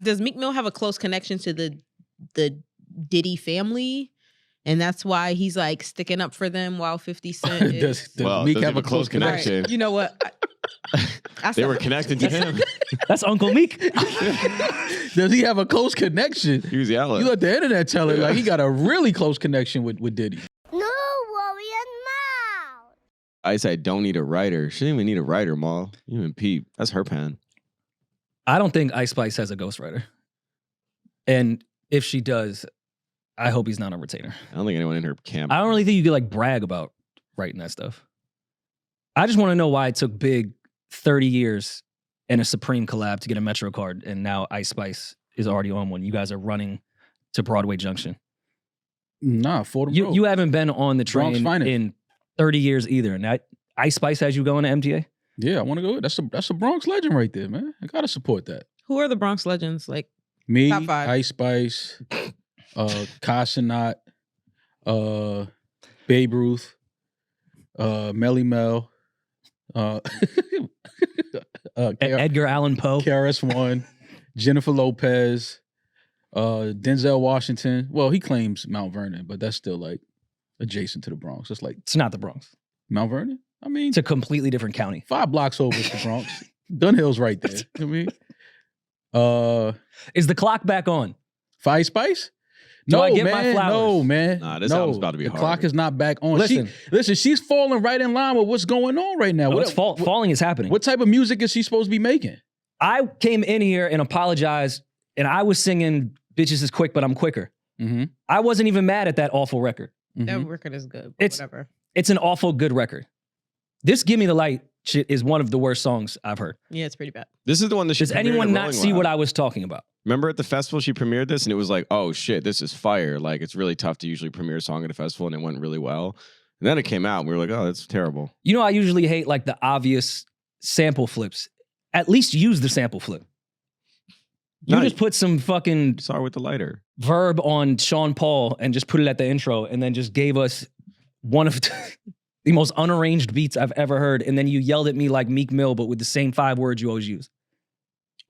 does Meek Mill have a close connection to the Diddy family? And that's why he's like sticking up for them while 50 Cent is... does Meek have a close connection? Right. You know what? They were connected to him. That's Uncle Meek. Does he have a close connection? He was yelling. You let the internet tell it like he got a really close connection with Diddy. No worry and mouth. I said, don't need a writer. She didn't even need a writer, Marl. You and Pete. That's her pen. I don't think Ice Spice has a ghostwriter. And if she does, I hope he's not a retainer. I don't think anyone in her camp. I don't really think you could like brag about writing that stuff. I just want to know why it took Big 30 years and a Supreme collab to get a Metro card, and now Ice Spice is already on one. You guys are running to Broadway Junction. Nah, Fordham Road. You haven't been on the train in 30 years either. And that Ice Spice has you going to MTA? Yeah, I want to go. That's a Bronx legend right there, man. I gotta support that. Who are the Bronx legends? Like me, top 5. Ice Spice, Casanat, Babe Ruth, Melly Mel, Edgar Allan Poe, KRS-One, Jennifer Lopez, Denzel Washington. Well, he claims Mount Vernon, but that's still like adjacent to the Bronx. It's like it's not the Bronx. Mount Vernon? I mean, it's a completely different county. 5 blocks over is the Bronx. Dunhill's right there. I mean, is the clock back on? For Ice Spice? Do No, I get man. my flowers? No, man. Nah, this album's about to be the hard. clock is not back on. Listen, She's falling right in line with what's going on right now. Falling is happening. What type of music is she supposed to be making? I came in here and apologized, and I was singing "Bitches is quick, but I'm quicker." Mm-hmm. I wasn't even mad at that awful record. That record is good. But whatever. It's an awful good record. This "Give Me the Light" shit is one of the worst songs I've heard. Yeah, it's pretty bad. This is the one that she Does anyone not see what I was talking about? Remember at the festival she premiered this and it was like, oh shit, this is fire. Like it's really tough to usually premiere a song at a festival and it went really well. And then it came out and we were like, oh, that's terrible. You know, I usually hate like the obvious sample flips. At least use the sample flip. You just put some fucking Sorry with the lighter verb on Sean Paul and just put it at the intro and then just gave us one of the most unarranged beats I've ever heard. And then you yelled at me like Meek Mill, but with the same 5 words you always use.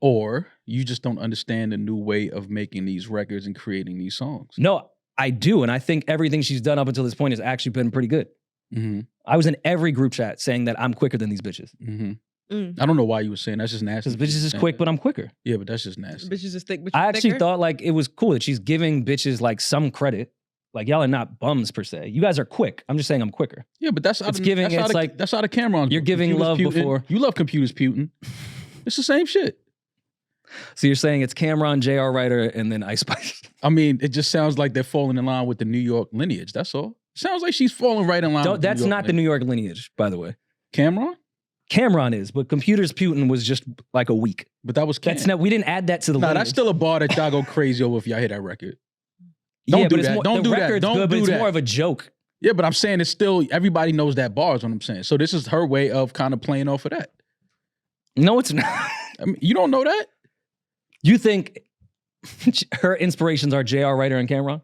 Or you just don't understand the new way of making these records and creating these songs. No, I do. And I think everything she's done up until this point has actually been pretty good. Mm-hmm. I was in every group chat saying that I'm quicker than these bitches. I don't know why you were saying that's just nasty. Because bitches is quick, but I'm quicker. Yeah, but that's just nasty. Bitches is thick, but I actually thought like it was cool that she's giving bitches like some credit. Like y'all are not bums per se. You guys are quick. I'm just saying I'm quicker. Yeah, but that's it's giving. It's like that's how the camera on. You're giving love before you love computers, Putin. It's the same shit. So you're saying it's Cameron, J.R. Writer, and then Ice Spice. I mean, it just sounds like they're falling in line with the New York lineage. That's all. Sounds like she's falling right in line. With that's the New York not the New York lineage, by the way. Cameron? Cameron is, but Computers Putin was just like a week. But that was that's not. We didn't add that to the. Nah, lineage. that's still a bar that y'all go crazy over if y'all hear that record. Don't do that. Don't do that. Don't do that. It's more of a joke. Yeah, but I'm saying it's still everybody knows that bar is what I'm saying. So this is her way of kind of playing off of that. No, it's not. I mean, you don't know that? You think her inspirations are J.R. Writer and Cameron?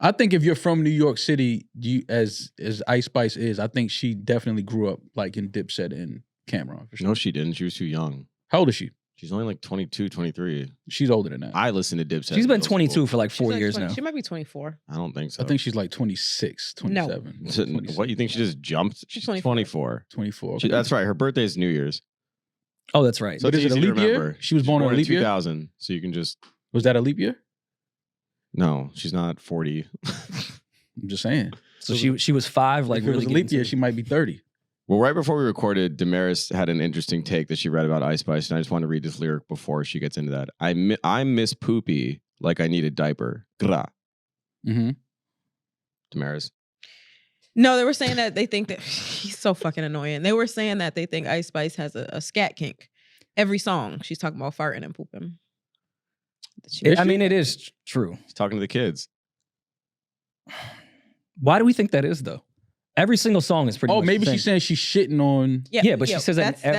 I think if you're from New York City, as Ice Spice is, I think she definitely grew up like in Dipset and Cameron. For sure. No, she didn't. She was too young. How old is she? She's only like 22, 23. She's older than that. I listened to Dipset. She's been 22 for like 4 years 20. now. She might be 24. I don't think so. I think she's like 26, 27. No. 26. What, you think she just jumped? She's 24. 24. Okay. That's right. Her birthday is New Year's. Oh, that's right. So is it a leap year? She was born in a leap year? 2000, so you can just... Was that a leap year? No, she's not 40. I'm just saying. So she was 5, like if it was a leap year, she might be 30. Well, right before we recorded, Demaris had an interesting take that she read about Ice Spice, and I just want to read this lyric before she gets into that. I miss poopy like I need a diaper. Gra. Mm-hmm. Demaris. No, they were saying that they think that he's so fucking annoying. They were saying that they think Ice Spice has a scat kink. Every song she's talking about farting and pooping. I mean, it is true. She's talking to the kids. Why do we think that is though? Every single song is pretty. Oh, much maybe the same. she's saying she's shitting on. Yeah, but she says that in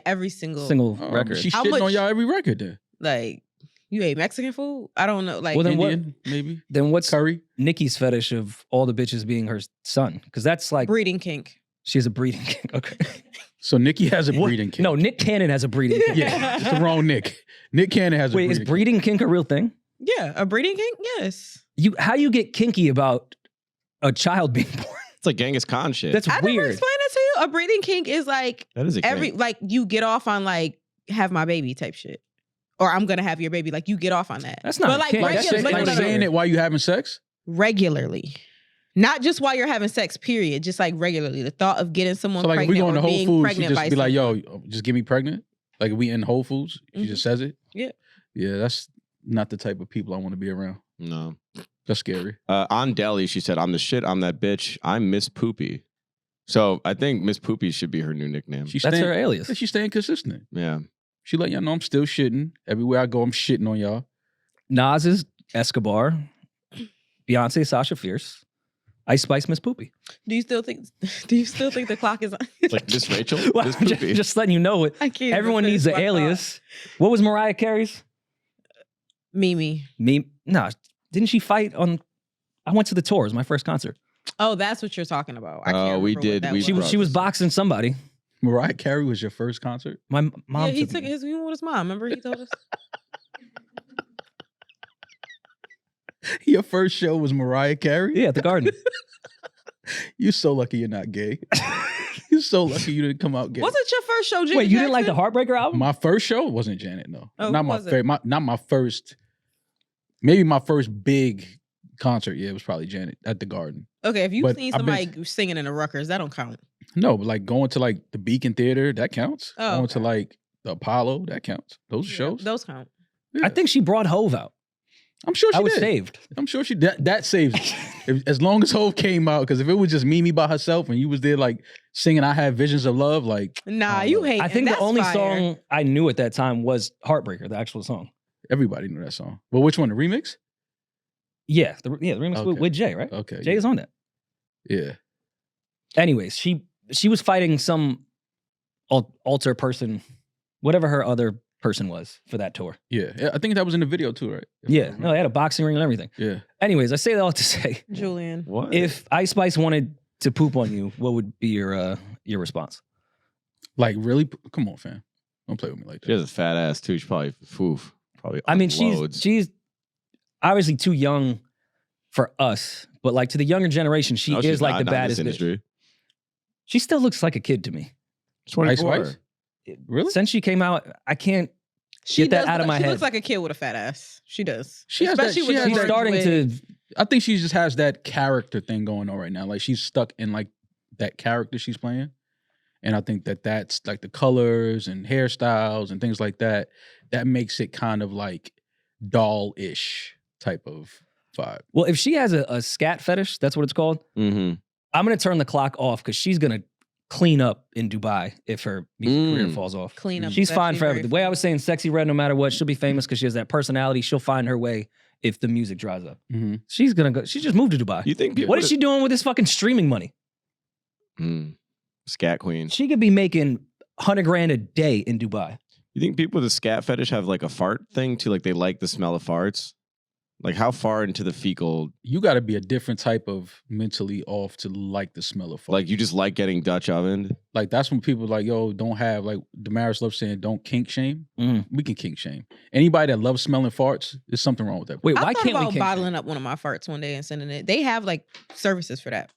every single record. She's shitting on y'all every record then. Like, you ate Mexican food? I don't know. Like, well, then Indian, maybe. Then what's curry? Nikki's fetish of all the bitches being her son? Because that's like breeding kink. She has a breeding kink. Okay. So Nikki has a What? breeding kink. No, Nick Cannon has a breeding kink. Yeah, it's the wrong Nick. Nick Cannon has a Wait, breeding is breeding kink a real thing? Yeah, a breeding kink? Yes. How you get kinky about a child being born? It's like Genghis Khan shit. That's I never weird. explained it to you. A breeding kink is like that is a kink. like you get off on like have my baby type shit. Or I'm gonna have your baby. Like you get off on that. That's not but a like, kink. Like, That's regular, just like saying it while you having sex? regularly. Not just while you're having sex, period. Just like regularly. The thought of getting someone So like if we pregnant go or into Whole being Foods, she pregnant just by be like, someone. yo, just get me pregnant? Like if we in Whole Foods, she just says it? Yeah. Yeah, that's not the type of people I want to be around. No. That's scary. On Deli, she said, I'm the shit, I'm that bitch, I'm Miss Poopy. So I think Miss Poopy should be her new nickname. She's That's staying, her alias. She's staying consistent. Yeah. She let y'all know I'm still shitting. Everywhere I go, I'm shitting on y'all. Nas is Escobar. Beyonce, Sasha Fierce. Ice Spice, Miss Poopy. Do you still think the clock is on? Like Miss Rachel, Well, Miss I'm Poopy. just letting you know it. I can't Everyone needs an alias. What was Mariah Carey's? Mimi. Me? No, didn't she fight on? I went to the tour. It was my first concert. Oh, that's what you're talking about. I Oh, can't we remember what did. that We- She was Brothers. boxing somebody. Mariah Carey was your first concert? My mom. Yeah, he took took me. his with his mom. Remember he told us? Your first show was Mariah Carey? Yeah, at the Garden. You're so lucky you're not gay. You're so lucky you didn't come out gay. Was it your first show, Janet Wait, you didn't like the Jackson? Heartbreaker album? My first show wasn't Janet, no. Oh, not who my was it? favorite. Not my first. Maybe my first big concert. Yeah, it was probably Janet at the Garden. Okay, if you've But seen I've been- somebody singing in the Ruckers, that don't count. No, but like going to like the Beacon Theater, that counts. Oh, Going to okay. like the Apollo, that counts. Those Yeah, shows. those count. Yeah. I think she brought Hove out. I'm sure she I was did. saved. I'm sure she that saves it. As long as Hove came out, because if it was just Mimi by herself and you was there like singing "I Have Visions of Love," like Nah, I don't you know. hate. I think that's the only fire. song I knew at that time was Heartbreaker, the actual song. everybody knew that song. Well, which one? The remix? Yeah, the remix Okay. with Jay, right? Okay, Jay is on that. yeah. Anyways, she was fighting some alter person, whatever her other person was for that tour. Yeah, I think that was in the video too, right? If I Yeah, remember. no, they had a boxing ring and everything. Yeah. Anyways, I say that all to say, Julian. What? if Ice Spice wanted to poop on you, what would be your response? Like really? Come on, fam. Don't play with me like that. She has a fat ass too. She probably, probably. I mean, unloads. she's obviously too young for us, but like to the younger generation, she No, is she's like not, the not in baddest this bitch. industry. She still looks like a kid to me. 24. Ice Spice? Really? Since she came out, I can't She get that does out of look- my she head. looks like a kid with a fat ass. She does. She has that- Especially she with has the She's that- orange starting wig. to. I think she just has that character thing going on right now. Like she's stuck in like that character she's playing. And I think that's like the colors and hairstyles and things like that. That makes it kind of like doll-ish type of vibe. Well, if she has a scat fetish, that's what it's called. Mm-hmm. I'm gonna turn the clock off because she's gonna clean up in Dubai if her music career falls off. Clean up. She's is fine actually forever. very The way I was saying, sexy red, no matter what, she'll be famous because she has that personality. She'll find her way if the music dries up. Mm-hmm. She's gonna go. She just moved to Dubai. You think people? What is she doing with this fucking streaming money? Scat queen. She could be making $100,000 a day in Dubai. You think people with a scat fetish have like a fart thing too? Like they like the smell of farts? Like how far into the fecal? You got to be a different type of mentally off to like the smell of fart. Like you just like getting Dutch ovened? Like that's when people like, yo, don't have like Demaris loves saying, don't kink shame. Mm. We can kink shame. Anybody that loves smelling farts, there's something wrong with that. Wait, I why thought can't we? about kink bottling up one of my farts one day and sending it. They have like services for that.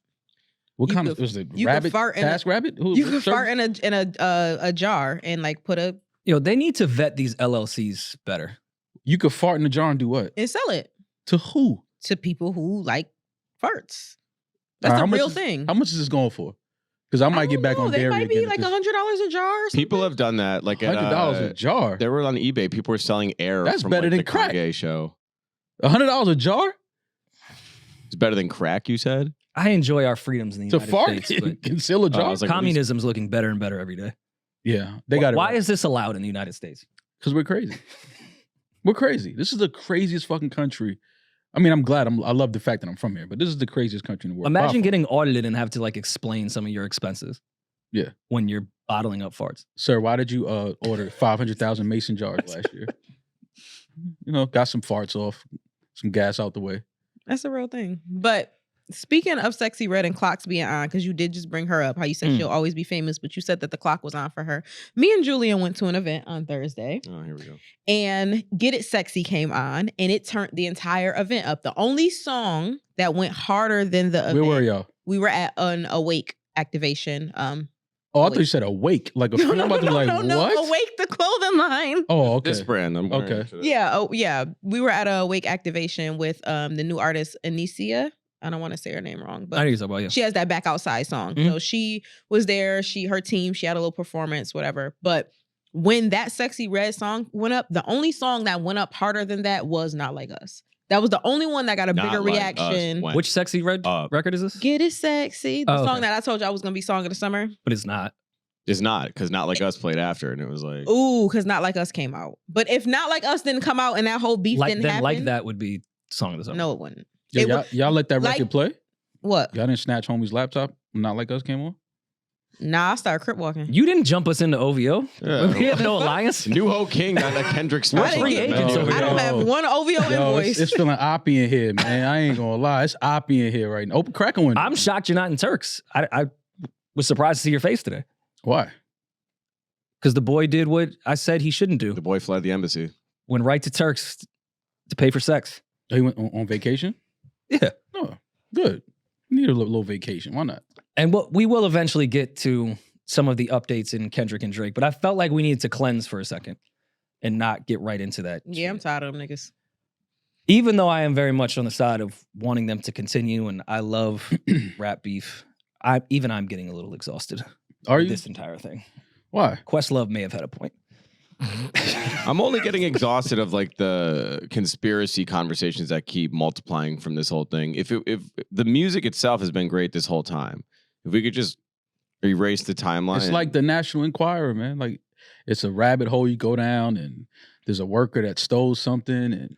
What you kind could- of was it? you could Rabbit? fart in a- Task rabbit? Who, You what can fart service? in a jar and like put a Yo, they need to vet these LLCs better. You could fart in a jar and do what? and sell it To who? to people who like farts. All That's right, a how much real is- thing. How much is this going for? Because I might get back on They dairy might be again. like $100 a jar. Or People something. have done that. Like at $100 a jar. they were on eBay. People were selling air. That's from, better like, than the crack. Kanye show. $100 a jar It's better than crack. You said? I enjoy our freedoms in the to United fart States, but and seal a I jar. was like, at least- communism's looking better and better every day. Yeah, they got it. Why is this allowed in the United States? Because we're crazy. We're crazy. This is the craziest fucking country. I mean, I'm glad. I love the fact that I'm from here, but this is the craziest country in the world. Imagine By far. getting audited and have to like explain some of your expenses. Yeah. When you're bottling up farts. Sir, why did you order 500,000 mason jars last year? You know, got some farts off, some gas out the way. That's a real thing. But Speaking of Sexy Red and clocks being on, because you did just bring her up, how you said she'll always be famous, but you said that the clock was on for her. Me and Julian went to an event on Thursday. Oh, here we go. And Get It Sexy came on, and it turned the entire event up. The only song that went harder than the event. Where were y'all? We were at an Awake activation. Oh, I thought you said Awake. Like a friend about to be like, what? Awake, the clothing line. Oh, okay. This brand. I'm wearing Okay. today. Yeah, yeah. We were at a Awake activation with the new artist Anicia. I don't want to say her name wrong, I but know you're talking about, yeah. she has that Back Outside song. Mhm. So she was there. Her team, she had a little performance, whatever. But when that Sexy Red song went up, the only song that went up harder than that was Not Like Us. That was the only one that got a Not bigger Like Us reaction. went Which Sexy Red up. record is this? Get It Sexy. The Oh, song okay. that I told you I was going to be Song of the Summer. But it's not. It's not, because Not Like Us played after, and it was like, Ooh, because Not Like Us came out. But if Not Like Us didn't come out and that whole beef didn't happen. Like That would be Song of the Summer. No, it wouldn't. Yeah, It y'all let that like- record play? What? Y'all didn't snatch homie's laptop? Not Like Us came on? Nah, I started crip walking. You didn't jump us into OVO? Yeah. We have no alliance? New Ho King got that Kendrick I special. didn't get- agents over I don't here. have one OVO Yo, invoice. it's feeling oppy in here, man. I ain't gonna lie. It's oppy in here right now. Open crack a window. I'm shocked you're not in Turks. I was surprised to see your face today. Why? Because the boy did what I said he shouldn't do. The boy fled the embassy. Went right to Turks to pay for sex. Oh, he went on vacation? Yeah. Oh, good. Need a little vacation. Why not? And we will eventually get to some of the updates in Kendrick and Drake, but I felt like we needed to cleanse for a second and not get right into that. Yeah, I'm shit. tired of them niggas. Even though I am very much on the side of wanting them to continue, and I love rap beef, I'm getting a little exhausted. Are with you? This entire thing. Why? Questlove may have had a point. I'm only getting exhausted of like the conspiracy conversations that keep multiplying from this whole thing. If the music itself has been great this whole time, if we could just erase the timeline. It's like the National Enquirer, man. Like it's a rabbit hole you go down, and there's a worker that stole something, and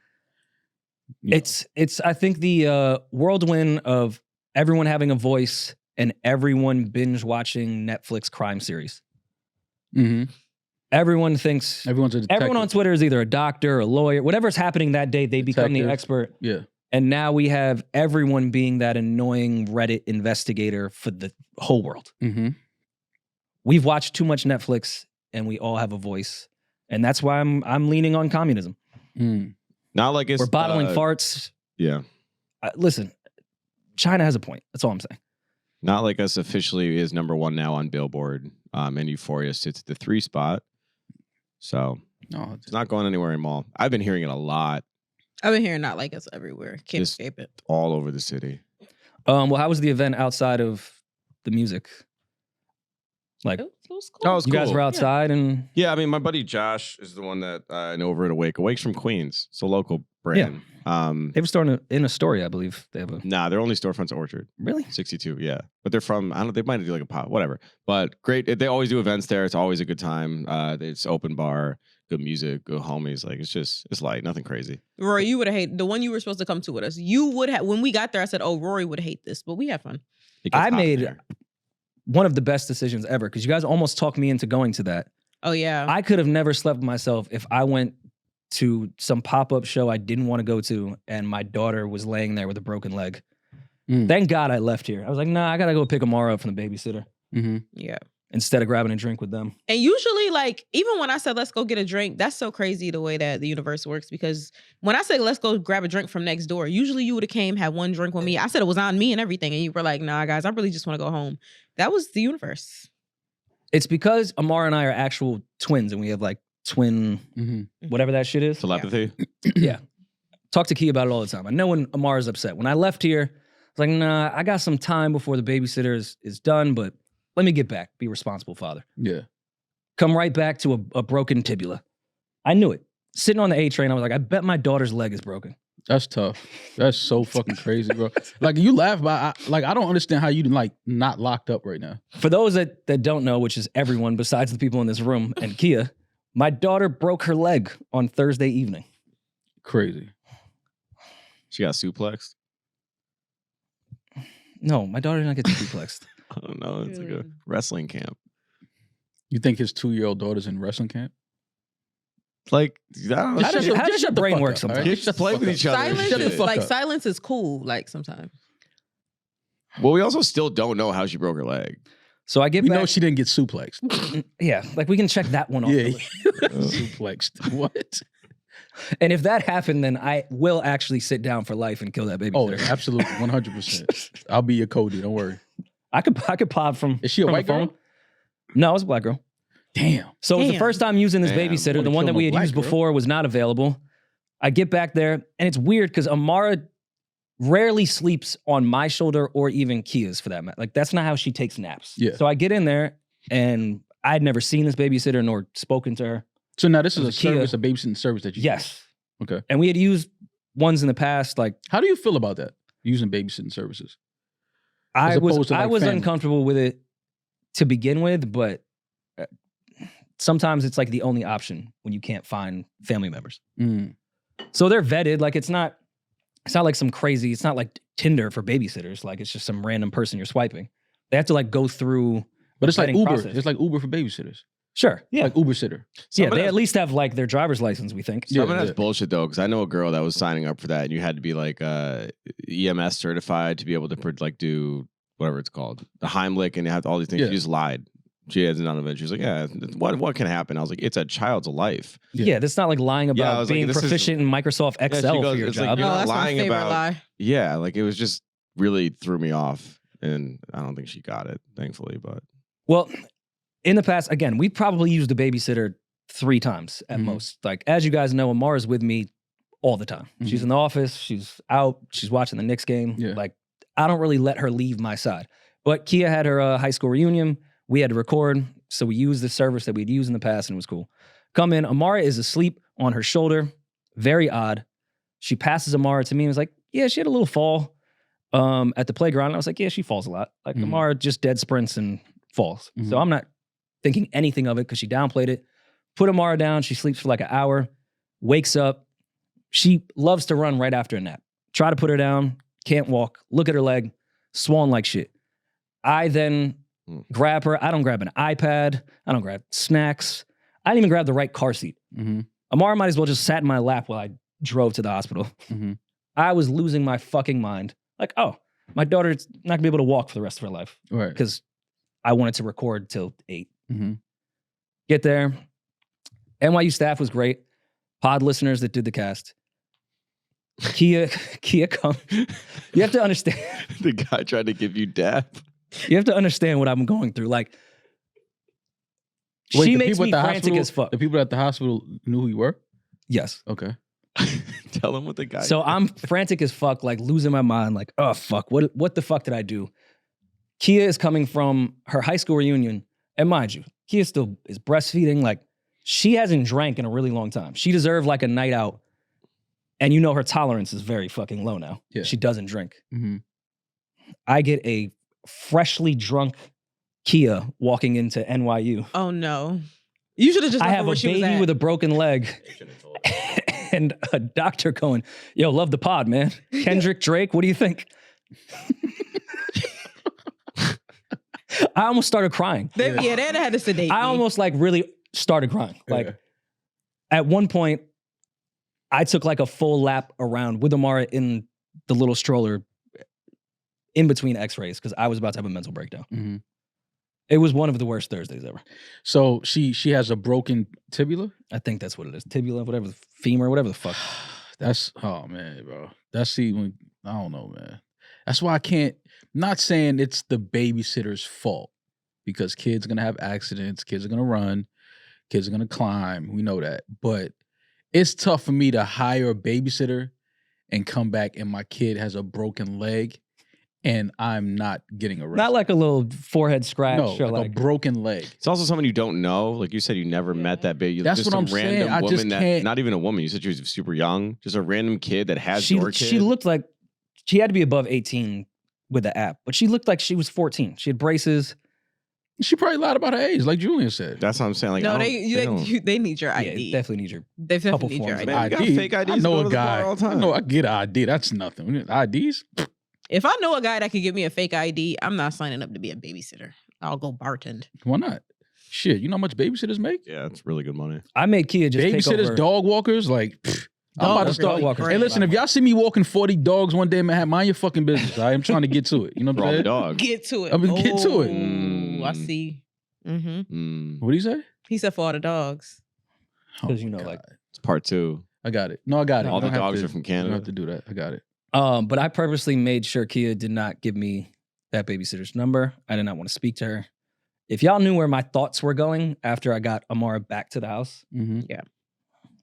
you know. It's I think the whirlwind of everyone having a voice and everyone binge watching Netflix crime series. Mhm. Everyone thinks Everyone's a detective. everyone on Twitter is either a doctor, a lawyer, whatever's happening that day, they become the Detective. expert. Yeah. And now we have everyone being that annoying Reddit investigator for the whole world. Mm-hmm. We've watched too much Netflix and we all have a voice. And that's why I'm leaning on communism. Mm. not like it's We're bottling farts. Yeah, Listen, China has a point. That's all I'm saying. Not Like Us officially is #1 now on Billboard, and Euphoria sits at the 3 spot. So No, it's not going anywhere anymore. I've been hearing it a lot, I've been hearing Not Like Us everywhere. Can't Just- escape it. all over the city. Well, how was the event outside of the music? Like, It was cool. Oh, it's you guys cool. were outside and Yeah, I mean, my buddy Josh is the one that I know over at Awake. Awake's from Queens. It's a local brand. they were starting in a story, I believe. They have a Nah, their only storefront's Orchard. really? 62, yeah. But they're from, I don't know, they might do like a pop, whatever. But great. They always do events there. It's always a good time. It's open bar, good music, good homies. Like, it's light, nothing crazy. Rory, you would have hated the one you were supposed to come to with us. You would have, when we got there, I said, oh, Rory would hate this, but we had fun. It gets I hot in made there. one of the best decisions ever because you guys almost talked me into going to that. Oh, yeah. I could have never slept with myself if I went to some pop-up show I didn't want to go to and my daughter was laying there with a broken leg. Mm. Thank God I left here. I was like, nah, I gotta go pick Amara up from the babysitter Mm-hmm. Yeah. instead of grabbing a drink with them. And usually, like, even when I said, let's go get a drink, that's so crazy the way that the universe works. Because when I say, let's go grab a drink from next door, usually you would have came, had one drink with me. I said it was on me and everything. And you were like, nah, guys, I really just want to go home. That was the universe. It's because Amara and I are actual twins and we have like twin, Mm-hmm. whatever that shit is. Telepathy. Yeah. Talk to Key about it all the time. I know when Amara's upset. When I left here, I was like, nah, I got some time before the babysitter is done, but let me get back. Be a responsible father. Yeah. Come right back to a broken tibula. I knew it. Sitting on the A train, I was like, I bet my daughter's leg is broken. That's tough. That's so fucking crazy, bro. Like you laugh, but I don't understand how you like not locked up right now. For those that don't know, which is everyone besides the people in this room and Kia, my daughter broke her leg on Thursday evening. Crazy. She got suplexed. No, my daughter did not get suplexed. I don't know. It's like a wrestling camp. You think his 2-year-old daughter's in wrestling camp? Like, I don't know. How does Just your shut the brain fuck work up, sometimes? all right? Kids play with each other. Silence Shut the is fuck like up. silence is cool, like sometimes. Well, we also still don't know how she broke her leg. So I get We back. know she didn't get suplexed. Yeah, like we can check that one off. Yeah, the list. suplexed. What? And if that happened, then I will actually sit down for life and kill that baby. Oh, absolutely, 100%. I'll be your Cody. Don't worry. I could pop from. Is she a from white the phone. girl? No, it was a black girl. Damn. So it was the Damn. first time using this Damn. babysitter. Wanna The one kill that we my had black used girl? before was not available. I get back there, and it's weird because Amara rarely sleeps on my shoulder or even Kia's for that matter. Like that's not how she takes naps. Yeah. So I get in there, and I'd never seen this babysitter nor spoken to her. So now this is It a was a Kia. service, a babysitting service that you. Yes. Okay. And we had used ones in the past. Like How do you feel about that? Using babysitting services. I As was opposed to, like, family. uncomfortable with it to begin with, but sometimes it's like the only option when you can't find family members. Mm. So they're vetted. Like it's not like some crazy, it's not like Tinder for babysitters. Like it's just some random person you're swiping. They have to like go through. But it's like vetting Uber. process. It's like Uber for babysitters. Sure. Yeah. Like Uber sitter. Yeah. They at least have like their driver's license, we think. Yeah, Some of that's yeah. bullshit though, because I know a girl that was signing up for that, and you had to be like EMS certified to be able to like do whatever it's called, the Heimlich, and you have all these things. Yeah. She just lied. She has none of it. She was like, "Yeah, what can happen?" I was like, "It's a child's life." Yeah. That's not like lying Yeah, I about was like, being this is- proficient in Microsoft Yeah, she Excel goes, for your it's like, job. you're Oh, not that's my lying favorite about- lie. Yeah, like it was just really threw me off, and I don't think she got it, thankfully. But Well, in the past, again, we probably used a babysitter 3 times at Mhm. most. Like, as you guys know, Amara's with me all the time. She's Mhm. in the office, she's out, she's watching the Knicks game. Yeah. Like, I don't really let her leave my side. But Kia had her high school reunion. We had to record, so we used the service that we'd used in the past, and it was cool. Come in, Amara is asleep on her shoulder. Very odd. She passes Amara to me and was like, yeah, she had a little fall at the playground. And I was like, yeah, she falls a lot. Like, Mhm. Amara just dead sprints and falls. Mhm. So I'm not thinking anything of it because she downplayed it. Put Amara down. She sleeps for like an hour, wakes up. She loves to run right after a nap. Try to put her down, can't walk, look at her leg, swollen like shit. I then grab her. I don't grab an iPad. I don't grab snacks. I didn't even grab the right car seat. Mm-hmm. Amara might as well just sat in my lap while I drove to the hospital. Mm-hmm. I was losing my fucking mind. Like, oh, my daughter's not gonna be able to walk for the rest of her life Right. because I wanted to record till 8. Mm-hmm. Get there. NYU staff was great. Pod listeners that did the cast. Kia come. You have to understand. the guy tried to give you death. You have to understand what I'm going through. Like, Wait, she the makes people me at the frantic hospital- as fuck. The people at the hospital knew who you were? Yes. Okay. Tell him what the guy. So I'm frantic as fuck, like losing my mind. Like, oh fuck, what the fuck did I do? Kia is coming from her high school reunion, and mind you, Kia still is breastfeeding. Like, she hasn't drank in a really long time. She deserved like a night out, and you know her tolerance is very fucking low now. Yeah. She doesn't drink. Mm-hmm. I get a freshly drunk Kia walking into NYU. Oh no. You should have just I left her have where a she was baby at. with a broken leg. And a doctor going, yo, love the pod, man. Kendrick, Drake, what do you think? I almost started crying. They had to sedate I me. almost like really started crying. Like Yeah. at one point, I took like a full lap around with Amara in the little stroller in between x-rays because I was about to have a mental breakdown. Mm-hmm. It was one of the worst Thursdays ever. So she has a broken tibula? I think that's what it is. Tibula, whatever, femur, whatever the fuck. That's, oh man, bro. That's, see, when, I don't know, man. That's why I can't, not saying it's the babysitter's fault, because kids are going to have accidents, kids are going to run, kids are going to climb. We know that. But it's tough for me to hire a babysitter and come back and my kid has a broken leg and I'm not getting arrested. Not like a little forehead scratch no, or like like a broken leg. It's also someone you don't know. Like you said, you never met that baby. That's just what I'm some random saying. I just woman that, can't- not even a woman. You said she was super young. Just a random kid that has your kid. she looked like she had to be above 18 with the app, but she looked like she was 14. She had braces. She probably lied about her age, like Julian said. That's what I'm saying. Like, no, I don't- they need your Yeah, ID. definitely need your. They couple definitely need your forms ID. of Man, you got fake IDs I to know go a to the bar guy. all the I time. know I get an ID. That's nothing. IDs? If I know a guy that could give me a fake ID, I'm not signing up to be a babysitter. I'll go bartend. Why not? Shit, you know how much babysitters make? Yeah, it's really good money. I made Kia just take Babysitters, over. dog walkers, like I'm about to Dog start walking. Hey, listen, if y'all see me walking 40 dogs one day in Manhattan, mind your fucking business. I am trying to get to it. You know what For all I'm the saying? dogs. Get to it. I mean, get to it. Oh, I see. What do you say? He said for all the dogs. Because, Oh, like, It's part 2. I got it. No, I got it. All You the don't have dogs to- are from You don't Canada. have to do that. I got it. but I purposely made sure Kia did not give me that babysitter's number. I did not want to speak to her. If y'all knew where my thoughts were going after I got Amara back to the house, Mm-hmm.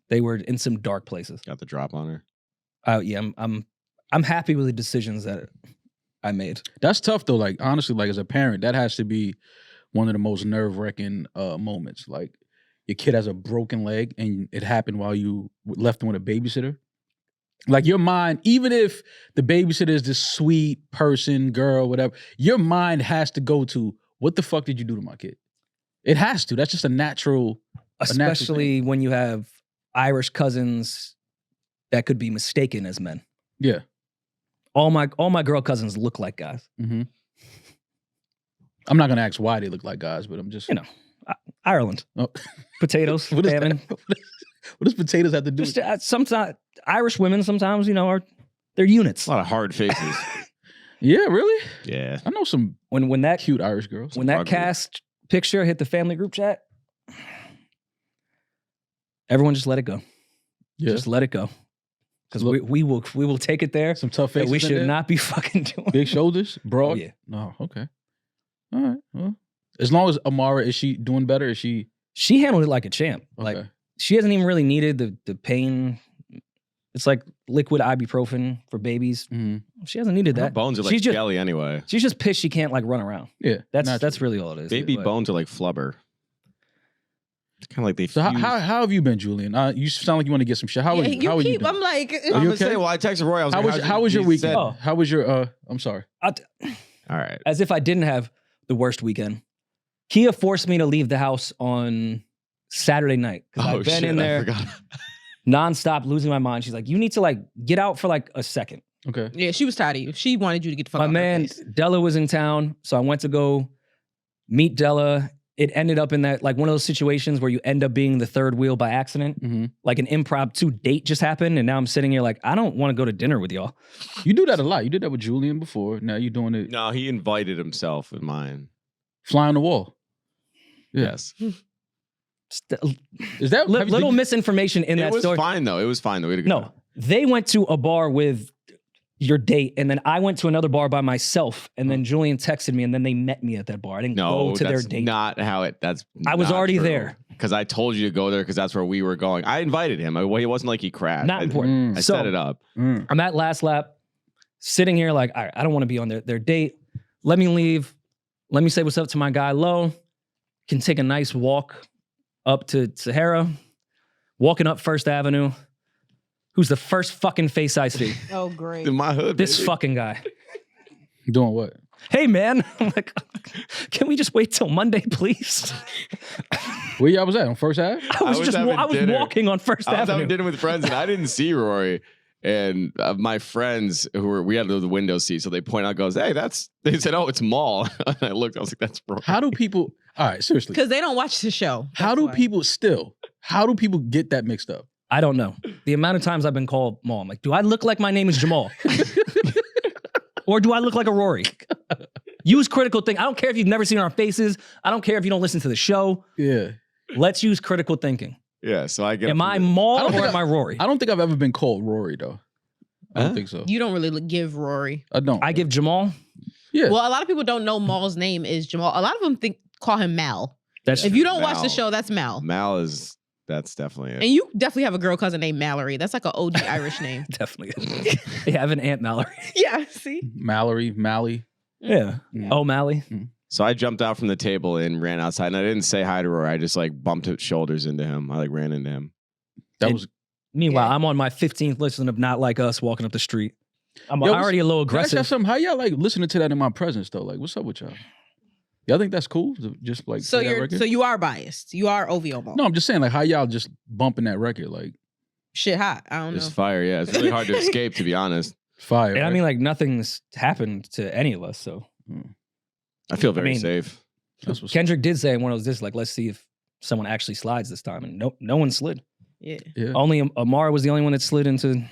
they were in some dark places. Got the drop on her. Yeah, I'm happy with the decisions that I made. That's tough though. Like honestly, like as a parent, that has to be one of the most nerve-wracking moments. Like your kid has a broken leg and it happened while you left him with a babysitter. Like your mind, even if the babysitter is this sweet person, girl, whatever, your mind has to go to, what the fuck did you do to my kid? It has to. That's just a natural Especially when you have Irish cousins that could be mistaken as men. Yeah. All my girl cousins look like guys. Mm-hmm. I'm not gonna ask why they look like guys, but I'm just Ireland. Oh. Potatoes, What is famine. that? What does potatoes have to do? Just, sometimes Irish women sometimes, they're units. A lot of hard faces. Yeah, really? Yeah. I know some When that cute Irish girls. when that ugly. cast picture hit the family group chat, everyone just let it go. Yeah. Just let it go. Because Look- we will take it there. Some tough That faces. we in should there? not be fucking doing. Big shoulders, broad. Oh, yeah. No, okay. All right. Well, as long as Amara, is she doing better? Is she She handled it like a champ. okay? Like she hasn't even really needed the pain. It's like liquid ibuprofen for babies. Mhm. She hasn't needed Her that. bones are like She's just- jelly anyway. She's just pissed she can't like run around. Yeah, That's naturally. really all it is. Baby But bones are like flubber. It's kind of like they So fuse. how have you been, Julian? You sound like you want to get some shit. How are you? you How are you keep. doing? I'm like, I you was gonna okay? say, well, I texted Rory. I was How like, was your he weekend? said- Oh. How was your? I'm sorry. All right. As if I didn't have the worst weekend. Kia forced me to leave the house on Saturday night because Oh I've been shit! in I there forgot. nonstop, losing my mind. She's like, "You need to like get out for like a second." Okay. yeah, she was tired of you. She wanted you to get the fuck My out man of her face. Della was in town, so I went to go meet Della. It ended up in that like one of those situations where you end up being the third wheel by accident. Mm-hmm. Like an impromptu date just happened, and now I'm sitting here like I don't want to go to dinner with y'all. You do that a lot. You did that with Julian before. Now you're doing it. No, he invited himself with mine. Fly on the wall. Yeah. Yes. Is that have you- Little did you- misinformation in It that was story. fine though. It was fine though. We had a good No, time. they went to a bar with your date, and then I went to another bar by myself, and then Julian texted me, and then they met me at that bar. I didn't No, go to their that's date. not how it. That's I was not already true. there. Because I told you to go there because that's where we were going. I invited him. It wasn't like he crashed. Not I, important. I So- set it up. Mm. I'm at last lap, sitting here like, all right, I don't want to be on their date. Let me leave. Let me say what's up to my guy Lo. Can take a nice walk up to Sahara. Walking up First Avenue. Who's the first fucking face I see? Oh, great. In my hood. This baby. fucking guy. Doing what? Hey man, I'm like, can we just wait till Monday, please? Where y'all was at on First Ave? I was having dinner. walking on First I was Avenue. having dinner with friends and I didn't see Rory. And my friends we had the window seat, so they point out, goes, hey, they said, oh, it's Marl. And I looked, I was like, that's Rory. How do people? All right, seriously. Because they don't watch the show. How do people get that mixed up? I don't know. The amount of times I've been called Maul, I'm like, do I look like my name is Jamal? Or do I look like a Rory? Use critical thinking. I don't care if you've never seen our faces. I don't care if you don't listen to the show. Yeah. Let's use critical thinking. Yeah, so I get Am up I from Maul I don't or think am I Rory? I don't think I've ever been called Rory though. I don't Huh? think so. You don't really give Rory. I don't. I give Jamal. Yeah. Well, a lot of people don't know Maul's name is Jamal. A lot of them call him Mal. That's If you don't watch Mal. the show, that's Mal. Mal that's definitely it. And you definitely have a girl cousin named Mallory. That's like an OG Irish name. definitely. Yeah, I have an Aunt Mallory. Yeah, see? Mally. Yeah. Mm. O'Malley. So I jumped out from the table and ran outside, and I didn't say hi to Rory. I just like bumped his shoulders into him. I like ran into him. That And- was. Meanwhile, Yeah. I'm on my 15th listen of Not Like Us walking up the street. I'm Yo, already a little Can I ask y'all aggressive. something? How y'all like listening to that in my presence though? Like, what's up with y'all? Y'all think that's cool? Just like So play that record? you are biased. You are OVO Maul. No, I'm just saying, like, how y'all just bumping that record? Like, Shit hot. I don't It's know. fire, yeah. It's really hard to escape, to be honest. fire. And I right? mean, like, nothing's happened to any of us. So I feel very mean, safe. that's what's Kendrick did say in one of those, like, let's see if someone actually slides this time. And no one slid. Yeah. Only Amara was the only one that slid into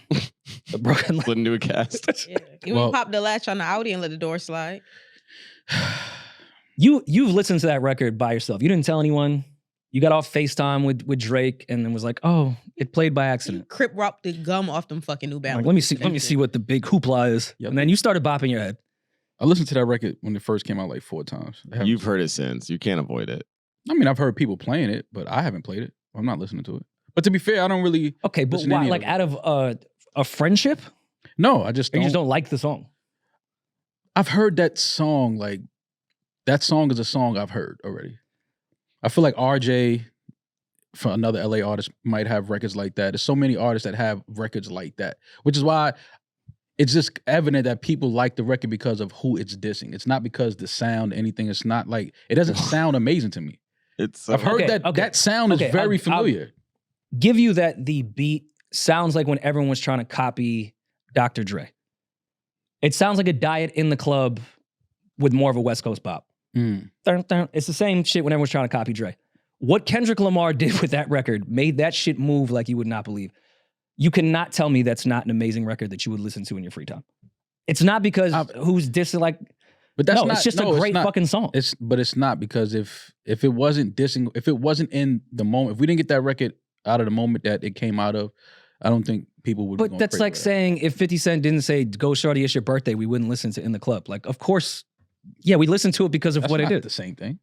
the broken leg. Slid into a cast. Yeah. You Well- would pop the latch on the Audi and let the door slide. You've listened to that record by yourself. You didn't tell anyone. You got off FaceTime with Drake and then was like, oh, it played by accident. Crip rocked the gum off them fucking New Balance. Like, let me see what the big hoopla is. Yep. And then you started bopping your head. I listened to that record when it first came out like 4 times. You've heard it since. You can't avoid it. I mean, I've heard people playing it, but I haven't played it. I'm not listening to it. But to be fair, I don't really. Okay, but listen to why? any Like of it. out of a friendship? No, I just Or don't. you just don't like the song? I've heard that song. Like that song is a song I've heard already. I feel like RJ, for another LA artist, might have records like that. There's so many artists that have records like that, which is why it's just evident that people like the record because of who it's dissing. It's not because the sound, anything. It's not like it doesn't sound amazing to me. It's I've heard Okay, that sound is okay, very I'll familiar. Give you that the beat sounds like when everyone was trying to copy Dr. Dre. It sounds like a diet in the club with more of a West Coast bop. Mm. Dun, dun. It's the same shit when everyone's trying to copy Dre. What Kendrick Lamar did with that record made that shit move like you would not believe. You cannot tell me that's not an amazing record that you would listen to in your free time. It's not because who's dissing like, But that's no, not. it's just no, a it's great not. fucking song. But it's not because if it wasn't dissing, if it wasn't in the moment, if we didn't get that record out of the moment that it came out of, I don't think people would. be But going that's crazy like with that. saying if 50 Cent didn't say, go shorty, it's your birthday, we wouldn't listen to In the Club. Like, of course, yeah, we listened to it because of That's what it not did. the same thing.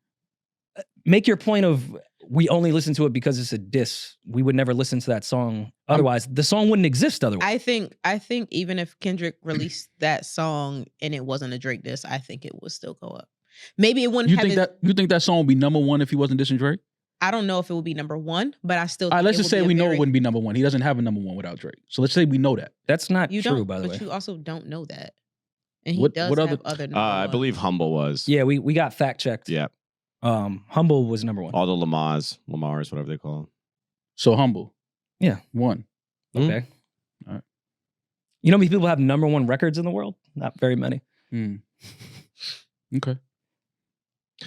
Make your point of we only listen to it because it's a diss. We would never listen to that song. Otherwise, the song wouldn't exist otherwise. I think even if Kendrick released that song and it wasn't a Drake diss, I think it would still go up. Maybe it wouldn't You have think that song would be #1 if he wasn't dissing Drake? I don't know if it would be #1, but I still All right, think let's it just would say be we a know very- it wouldn't be #1. He doesn't have a #1 without Drake. So let's say we know that. That's not You true, don't, by the but way. you also don't know that. And he What does other- have other I #1. believe Humble was. Yeah, we got fact checked. Yeah. Humble was #1. All the Lamars, whatever they call them. So Humble. Yeah. 1. Okay. All right. You know how many people have #1 records in the world? Not very many. Okay.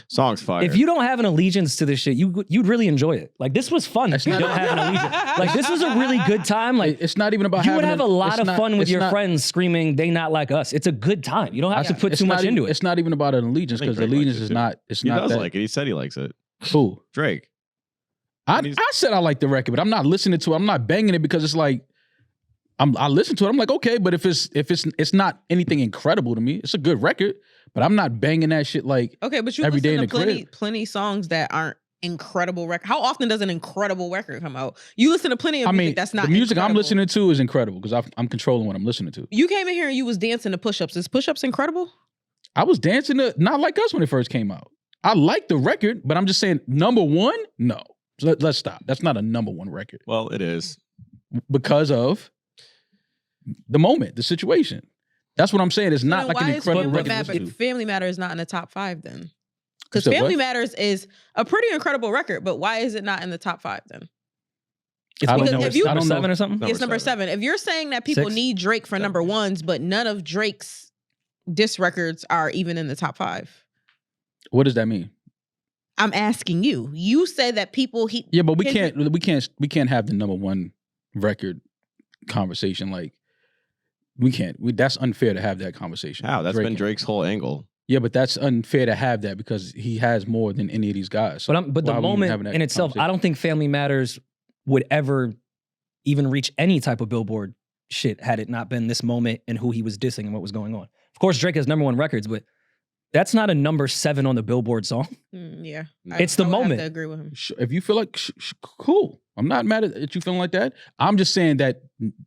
Song's fire. If you don't have an allegiance to this shit, you'd really enjoy it. Like, this was fun. If It's you not- don't have an allegiance. Like, this was a really good time. Like, It's not even about you would having have a lot it's of not- fun with it's your not- friends screaming, they not like us. It's a good time. You don't have to put it's too not much even- into it. It's not even about an allegiance I think because Drake allegiance likes it is too. not. It's he not does that. like it. He said he likes it. Who? Drake. I And he's- said I like the record, but I'm not listening to it. I'm not banging it because it's like I listen to it. I'm like, okay, but if it's not anything incredible to me, it's a good record. But I'm not banging that shit like Okay, but you every day listen in to the plenty, crib. plenty songs that aren't incredible record. How often does an incredible record come out? You listen to plenty of I music mean, that's not the music I'm incredible. listening to is incredible because I'm controlling what I'm listening to. You came in here and you was dancing to push-ups. Is push-ups incredible? I was dancing to Not Like Us when it first came out. I like the record, but I'm just saying #1, no. So let's stop. That's not a #1 record Well, it is. because of the moment, the situation. That's what I'm saying. It's not Then like why an is incredible Family record to Matters, listen to. Family Matters not in the top 5 then? Because said what? Family Matters is a pretty incredible record, but why is it not in the top 5 then? It's I don't what, know. number, If you- number I don't know. 7 or something? It's number 7. If you're saying that people 6? need Drake for #1s, but none of Drake's diss records are even in the top 5. What does that mean? I'm asking you. You say that people Yeah, but we Kendrick- can't have the #1 record conversation. Like we can't. That's unfair to have that conversation. How? That's Drake been and- Drake's whole angle. Yeah, but that's unfair to have that because he has more than any of these guys. So But why the are we even moment having that in itself, I conversation? don't think Family Matters would ever even reach any type of Billboard shit had it not been this moment and who he was dissing and what was going on. Of course, Drake has #1 records, but that's not a number 7 on the Billboard song. yeah. It's the I would have moment. to agree with him. If you feel like cool, I'm not mad at you feeling like that. I'm just saying that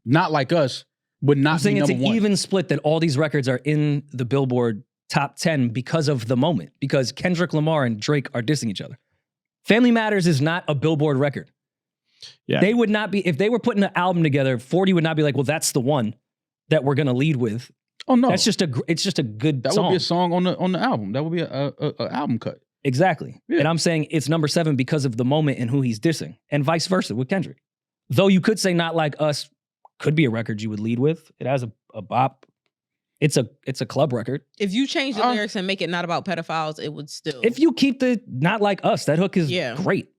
Not Like Us would I'm not be saying it's an #1. even split that all these records are in the Billboard top 10 because of the moment, because Kendrick Lamar and Drake are dissing each other. Family Matters is not a Billboard record. Yeah. They would not be, if they were putting an album together, 40 would not be like, well, that's the one that we're going to lead with. Oh no, It's just a good that song. would be a song on the album. That would be a album cut. Exactly. Yeah. And I'm saying it's number 7 because of the moment and who he's dissing, and vice versa with Kendrick. Though you could say Not Like Us could be a record you would lead with. It has a bop. It's a club record. If you change the lyrics and make it not about pedophiles, it would still. If you keep the Not Like Us, that hook is Yeah. great.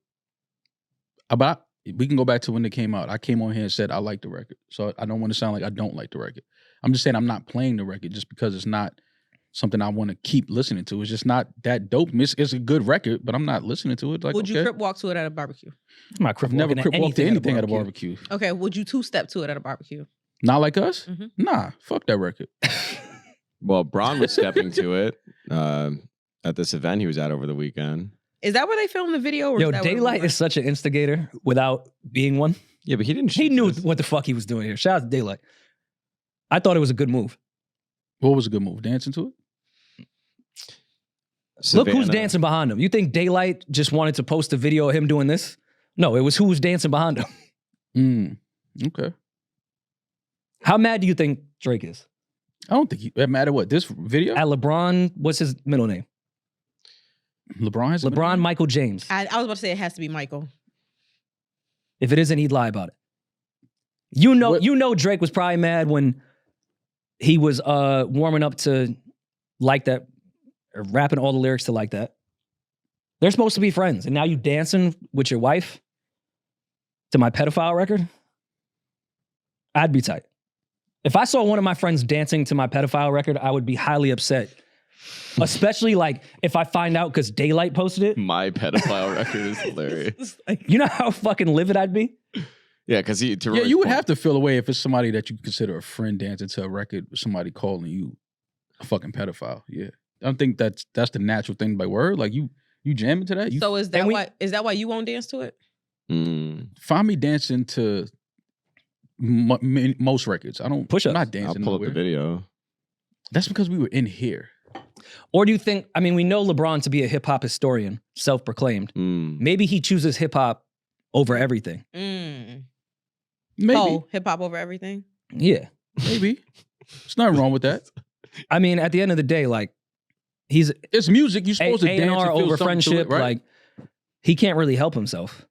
About we can go back to when it came out. I came on here and said I like the record. So I don't want to sound like I don't like the record. I'm just saying I'm not playing the record just because it's not something I want to keep listening to. It's just not that dope. It's a good record, but I'm not listening to it. Like, Would you crip walk to it at a barbecue? I'm not crip I've never walking crip walked to anything at a barbecue. barbecue. Okay, would you two-step to it at a barbecue? Not like us? Mhm. Nah, fuck that record. Well, Braun was stepping to it at this event he was at over the weekend. Is that where they filmed the video? Or Yo, is that where Daylight is such an instigator without being one. Yeah, but he didn't. He shoot knew this. what the fuck he was doing here. Shout out to Daylight. I thought it was a good move. What was a good move? Dancing to it? Look who's Savannah. dancing behind him. You think Daylight just wanted to post a video of him doing this? No, it was who was dancing behind him. Okay. How mad do you think Drake is? I don't think it matter what this video. At LeBron, what's his middle name? LeBron has LeBron Michael James. I was about to say it has to be Michael. If it isn't, he'd lie about it. You know, What- Drake was probably mad when he was warming up to Like That, or rapping all the lyrics to Like That. They're supposed to be friends, and now you dancing with your wife to my pedophile record? I'd be tight. If I saw one of my friends dancing to my pedophile record, I would be highly upset. Especially like if I find out because Daylight posted it. My pedophile record is hilarious. You know how fucking livid I'd be? Yeah, because he. Yeah, you would have to feel away if it's somebody that you consider a friend dancing to a record with somebody calling you a fucking pedophile. Yeah. I don't think that's the natural thing by word. Like you jamming to that? You So is that why you won't dance to it? find me dancing to most records. I don't Push I'm ups. not I'll dancing pull up the nowhere. video. That's because we were in here. Or do you think, I mean, we know LeBron to be a hip hop historian, self-proclaimed. Maybe he chooses hip hop over everything. Maybe. Oh, hip hop over everything? Yeah. Maybe. There's nothing wrong with that. I mean, at the end of the day, like, he's It's music. You're supposed to dance and A&R feel over something to friendship. it, right? Like, he can't really help himself.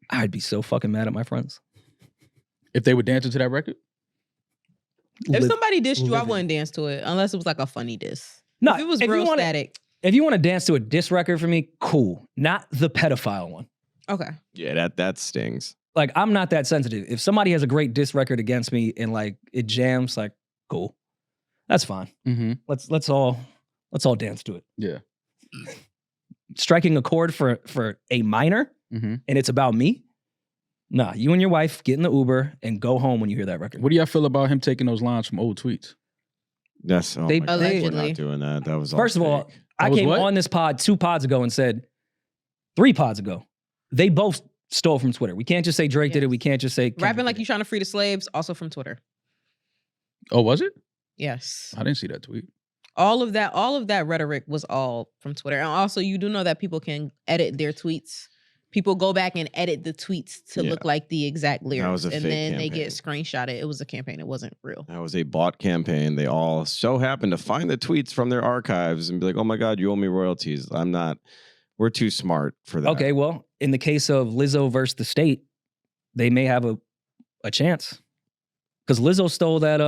I'd be so fucking mad at my friends. If they were dancing to that record? If somebody dissed you, I livid. wouldn't dance to it unless it was like a funny diss. No, If it was if you real wanna- static. If you want to dance to a diss record for me, cool. Not the pedophile one. Okay. Yeah, that stings. Like, I'm not that sensitive. If somebody has a great diss record against me and like it jams, like, cool. That's fine. Mm-hmm. Let's all dance to it. Yeah. Striking a chord for a minor Mm-hmm. and it's about me. Nah, you and your wife get in the Uber and go home when you hear that record. What do y'all feel about him taking those lines from old tweets? Yes. Oh They- my God, we're Allegedly. not doing that. That was all First of all, fake. I That was came what? on this pod 2 pods ago and said 3 pods ago. They both stole from Twitter. We can't just say Drake did it. We can't just say Kendrick Rapping like did you it. trying to free the slaves, also from Twitter. Oh, was it? Yes. I didn't see that tweet. All of that rhetoric was all from Twitter. And also you do know that people can edit their tweets. People go back and edit the tweets to Yeah. look like the exact lyrics. was a and fake then they get campaign. screenshotted. It was a campaign. It wasn't real. That was a bot campaign. They all so happened to find the tweets from their archives and be like, "Oh my God, you owe me royalties." I'm not. We're too smart for that. Okay, well, in the case of Lizzo versus the state, they may have a chance. Because Lizzo stole that,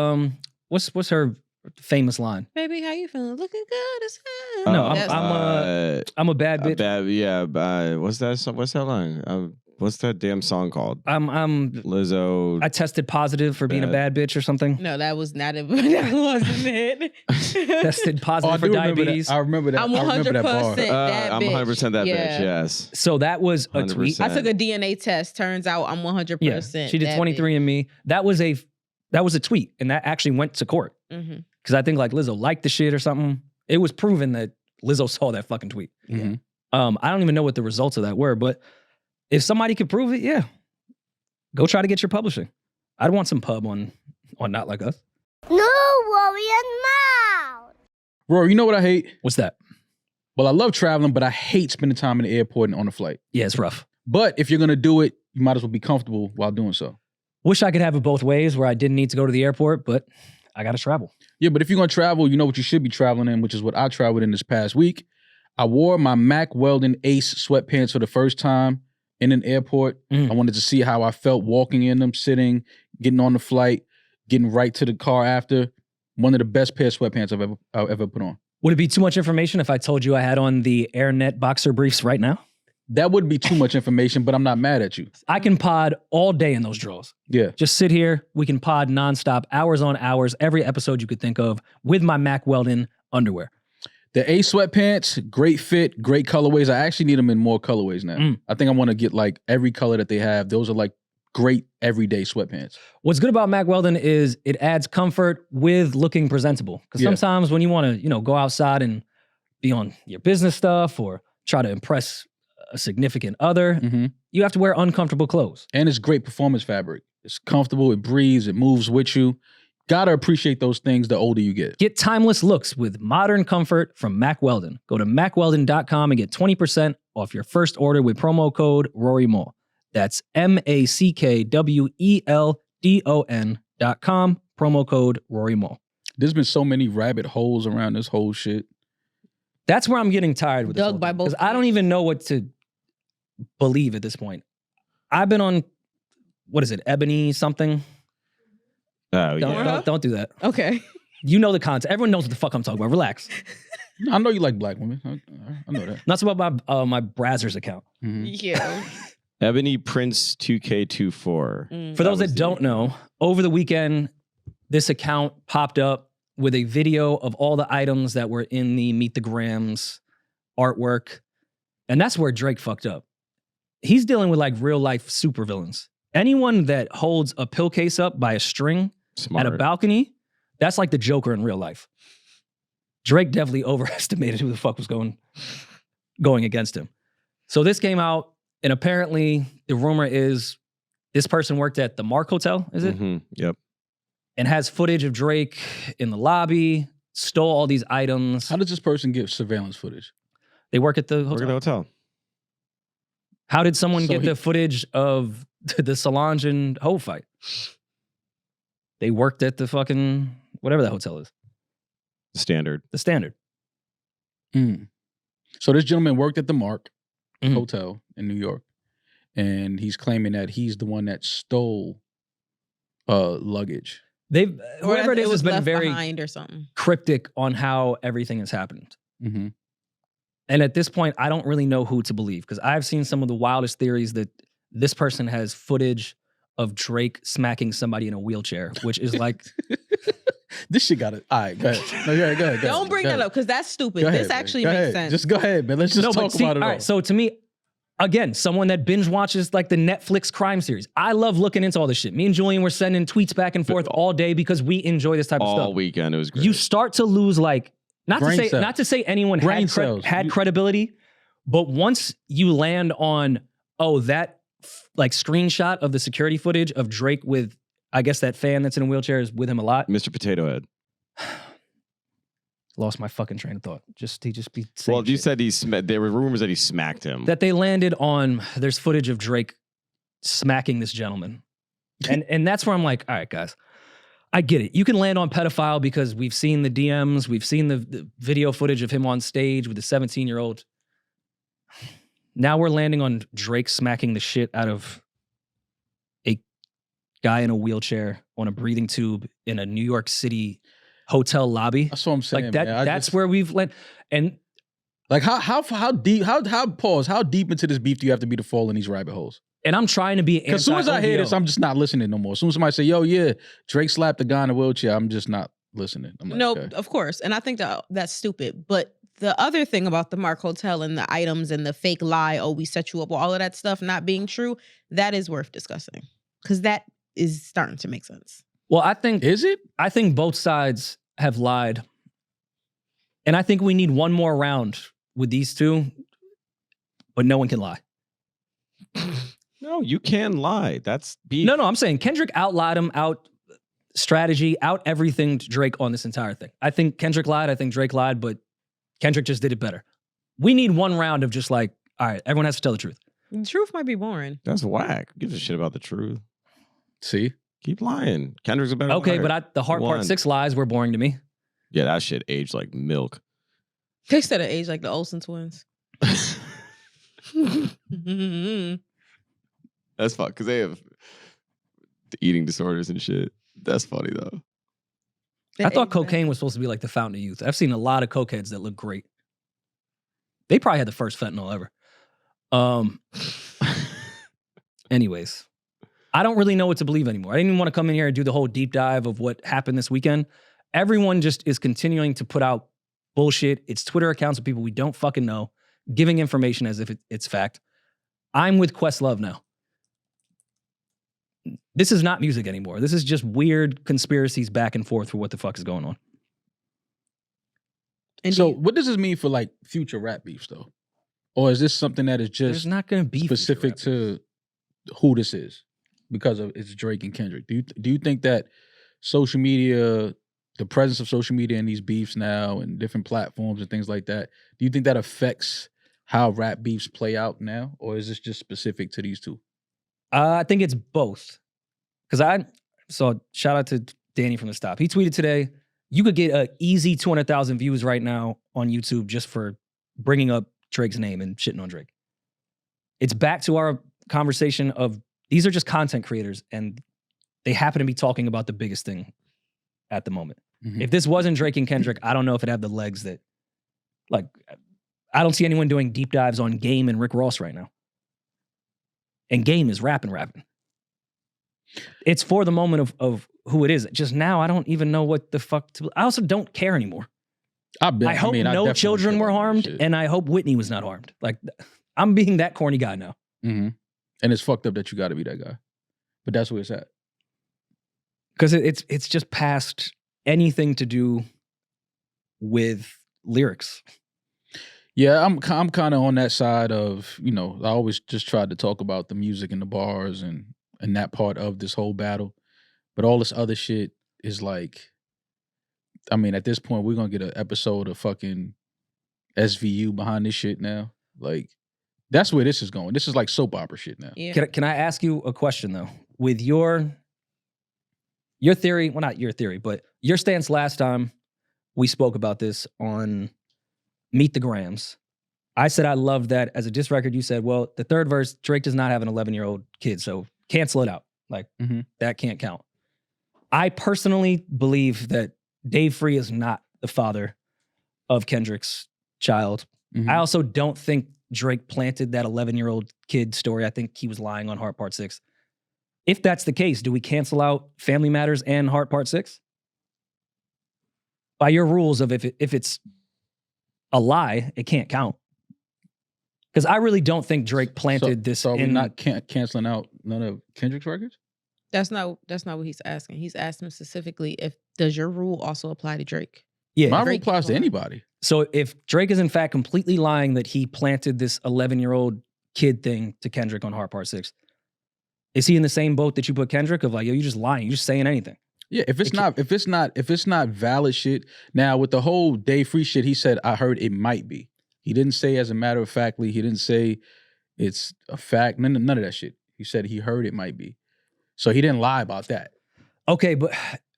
what's her famous line? Baby, how you feeling? Looking good as hell. No, That's- I'm a bad bitch. What's that? What's that line? What's that damn song called? Lizzo. I tested positive for being a bad bitch or something. no, that was not it. That wasn't it. Tested positive I for do remember diabetes. that. I remember that. I'm I remember that bar. 100% that I'm bitch. 100% that bitch. Yes. So that was a tweet. 100%. I took a DNA test. Turns out I'm 100%. Yeah, she did 23andMe. That was a tweet, and that actually went to court. Mm-hmm. Because I think like Lizzo liked the shit or something. It was proven that Lizzo saw that fucking tweet. Mhm. I don't even know what the results of that were, but if somebody could prove it, yeah, go try to get your publishing. I'd want some pub on Not Like Us. No worry and mouth. Rory, you know what I hate? What's that? Well, I love traveling, but I hate spending time in the airport and on the flight. Yeah, it's rough. But if you're gonna do it, you might as well be comfortable while doing so. Wish I could have it both ways where I didn't need to go to the airport, but I got to travel. Yeah, but if you're gonna travel, you know what you should be traveling in, which is what I traveled in this past week. I wore my Mack Weldon Ace sweatpants for the first time in an airport. Mm. I wanted to see how I felt walking in them, sitting, getting on the flight, getting right to the car after. One of the best pair of sweatpants I've ever put on. Would it be too much information if I told you I had on the AirNet boxer briefs right now? That would be too much information, but I'm not mad at you. I can pod all day in those drawers. Yeah. Just sit here. We can pod nonstop, hours on hours, every episode you could think of with my Mack Weldon underwear. The A sweatpants, great fit, great colorways. I actually need them in more colorways now. I think I want to get like every color that they have. Those are like great everyday sweatpants. What's good about Mack Weldon is it adds comfort with looking presentable. Because sometimes when you want to, go outside and be on your business stuff or try to impress a significant other, you have to wear uncomfortable clothes. And it's great performance fabric. It's comfortable, it breathes, it moves with you. Gotta appreciate those things the older you get. Get timeless looks with modern comfort from Mack Weldon. Go to mackweldon.com and get 20% off your first order with promo code RoryMall. That's MackWeldon.com, promo code RoryMall. There's been so many rabbit holes around this whole shit. That's where I'm getting tired with this Dug by both. because I don't even know what to believe at this point. I've been on, what is it, Ebony something? Oh, yeah. Don't do that. Okay. You know the content. Everyone knows what the fuck I'm talking about. Relax. I know you like black women. I know that. Not so about my Brazzers account. Yeah. Ebony Prince 2K24. For those that don't know, over the weekend, this account popped up with a video of all the items that were in the Meet the Grams artwork. And that's where Drake fucked up. He's dealing with like real life supervillains. Anyone that holds a pill case up by a string Smart. at a balcony, that's like the Joker in real life. Drake definitely overestimated who the fuck was going against him. So this came out, and apparently the rumor is this person worked at the Mark Hotel, is it? Yep. And has footage of Drake in the lobby, stole all these items. How does this person get surveillance footage? They work at the hotel. Work at the hotel. How did someone get the footage of the Solange and Ho fight? They worked at the fucking, whatever that hotel is. Standard. The Standard. So this gentleman worked at the Mark Hotel in New York, and he's claiming that he's the one that stole luggage. Whoever it is has been left very behind or something. cryptic on how everything has happened. Mm-hmm. And at this point, I don't really know who to believe because I've seen some of the wildest theories that this person has footage of Drake smacking somebody in a wheelchair, which is like... This shit got it. All right, go ahead. No, go ahead. Don't bring that up because that's stupid. Ahead, this actually man. makes sense. Just go ahead, man. Let's just talk about it all. Right, so to me, again, someone that binge watches like the Netflix crime series. I love looking into all this shit. Me and Julian were sending tweets back and forth all day because we enjoy this type of stuff. All weekend, it was great. You start to lose like... Not to say anyone had credibility, but once you land on, that like screenshot of the security footage of Drake with, I guess that fan that's in a wheelchair is with him a lot. Mr. Potato Head. Lost my fucking train of thought. He just be saying Well, you shit. said there were rumors that he smacked him. That they landed on, there's footage of Drake smacking this gentleman. And that's where I'm like, all right, guys. I get it. You can land on pedophile because we've seen the DMs, we've seen the video footage of him on stage with the 17-year-old. Now we're landing on Drake smacking the shit out of a guy in a wheelchair on a breathing tube in a New York City hotel lobby. That's what I'm saying. Like that. Man. That's where we've landed. And like how deep how deep into this beef do you have to be to fall in these rabbit holes? And I'm trying to be because as soon as I hear this, I'm just not listening no more. As soon as somebody say, "Yo, yeah, Drake slapped a guy in a wheelchair," I'm just not listening. I'm like, no, okay. Of course, and I think that's stupid. But the other thing about the Mark Hotel and the items and the fake lie, we set you up, all of that stuff not being true, that is worth discussing because that is starting to make sense. Well, I think is it? I think both sides have lied, and I think we need one more round with these two, but no one can lie. No, you can lie. That's beef. No, I'm saying Kendrick out-lied him, out-strategy, out-everything to Drake on this entire thing. I think Kendrick lied, I think Drake lied, but Kendrick just did it better. We need one round of just like, all right, everyone has to tell the truth. The truth might be boring. That's whack. Who gives a shit about the truth? See? Keep lying. Kendrick's a better Okay, liar. but the Hart Part 6 lies were boring to me. Yeah, that shit aged like milk. They said it aged like the Olsen twins. That's fun because they have eating disorders and shit. That's funny though. I thought cocaine was supposed to be like the fountain of youth. I've seen a lot of cokeheads that look great. They probably had the first fentanyl ever. Anyways, I don't really know what to believe anymore. I didn't even want to come in here and do the whole deep dive of what happened this weekend. Everyone just is continuing to put out bullshit. It's Twitter accounts of people we don't fucking know, giving information as if it's fact. I'm with Questlove now. This is not music anymore. This is just weird conspiracies back and forth for what the fuck is going on. Indeed. So what does this mean for like future rap beefs though? Or is this something that is There's just not going to be specific to who this is because of it's Drake and Kendrick? Do you think that social media, the presence of social media in these beefs now and different platforms and things like that, do you think that affects how rap beefs play out now? Or is this just specific to these two? I think it's both. Because I saw, shout out to Danny from the Stop. He tweeted today, you could get an easy 200,000 views right now on YouTube just for bringing up Drake's name and shitting on Drake. It's back to our conversation of these are just content creators and they happen to be talking about the biggest thing at the moment. Mhm. If this wasn't Drake and Kendrick, I don't know if it had the legs that, like, I don't see anyone doing deep dives on Game and Rick Ross right now. And Game is rapping. It's for the moment of who it is. Just now, I don't even know what the fuck to... I also don't care anymore. I hope no children were harmed, and I hope Whitney was not harmed. Like, I'm being that corny guy now. Mm-hmm. And it's fucked up that you got to be that guy. But that's where it's at. Because it's just past anything to do with lyrics. Yeah, I'm kind of on that side of, I always just tried to talk about the music and the bars and that part of this whole battle. But all this other shit is like, I mean, at this point, we're going to get an episode of fucking SVU behind this shit now. Like, that's where this is going. This is like soap opera shit now. Yeah. Can I ask you a question, though? With your theory, well, not your theory, but your stance last time we spoke about this on Meet the Grams. I said I love that as a diss record. You said, well, the third verse, Drake does not have an 11-year-old kid, so cancel it out. Like, that can't count. I personally believe that Dave Free is not the father of Kendrick's child. I also don't think Drake planted that 11-year-old kid story. I think he was lying on Hart Part 6. If that's the case, do we cancel out Family Matters and Hart Part 6? By your rules of if it's a lie, it can't count. Because I really don't think Drake planted this. So we're not canceling out none of Kendrick's records? That's not what he's asking. He's asking specifically does your rule also apply to Drake? Yeah. My rule applies to anybody. So if Drake is in fact completely lying that he planted this 11-year-old kid thing to Kendrick on Hart Part 6, is he in the same boat that you put Kendrick of like, yo, you're just lying, you're just saying anything? Yeah, if it's not valid shit. Now with the whole Dave Free shit, he said, I heard it might be. He didn't say as a matter of factly, he didn't say it's a fact, none of that shit. He said he heard it might be. So he didn't lie about that. Okay, but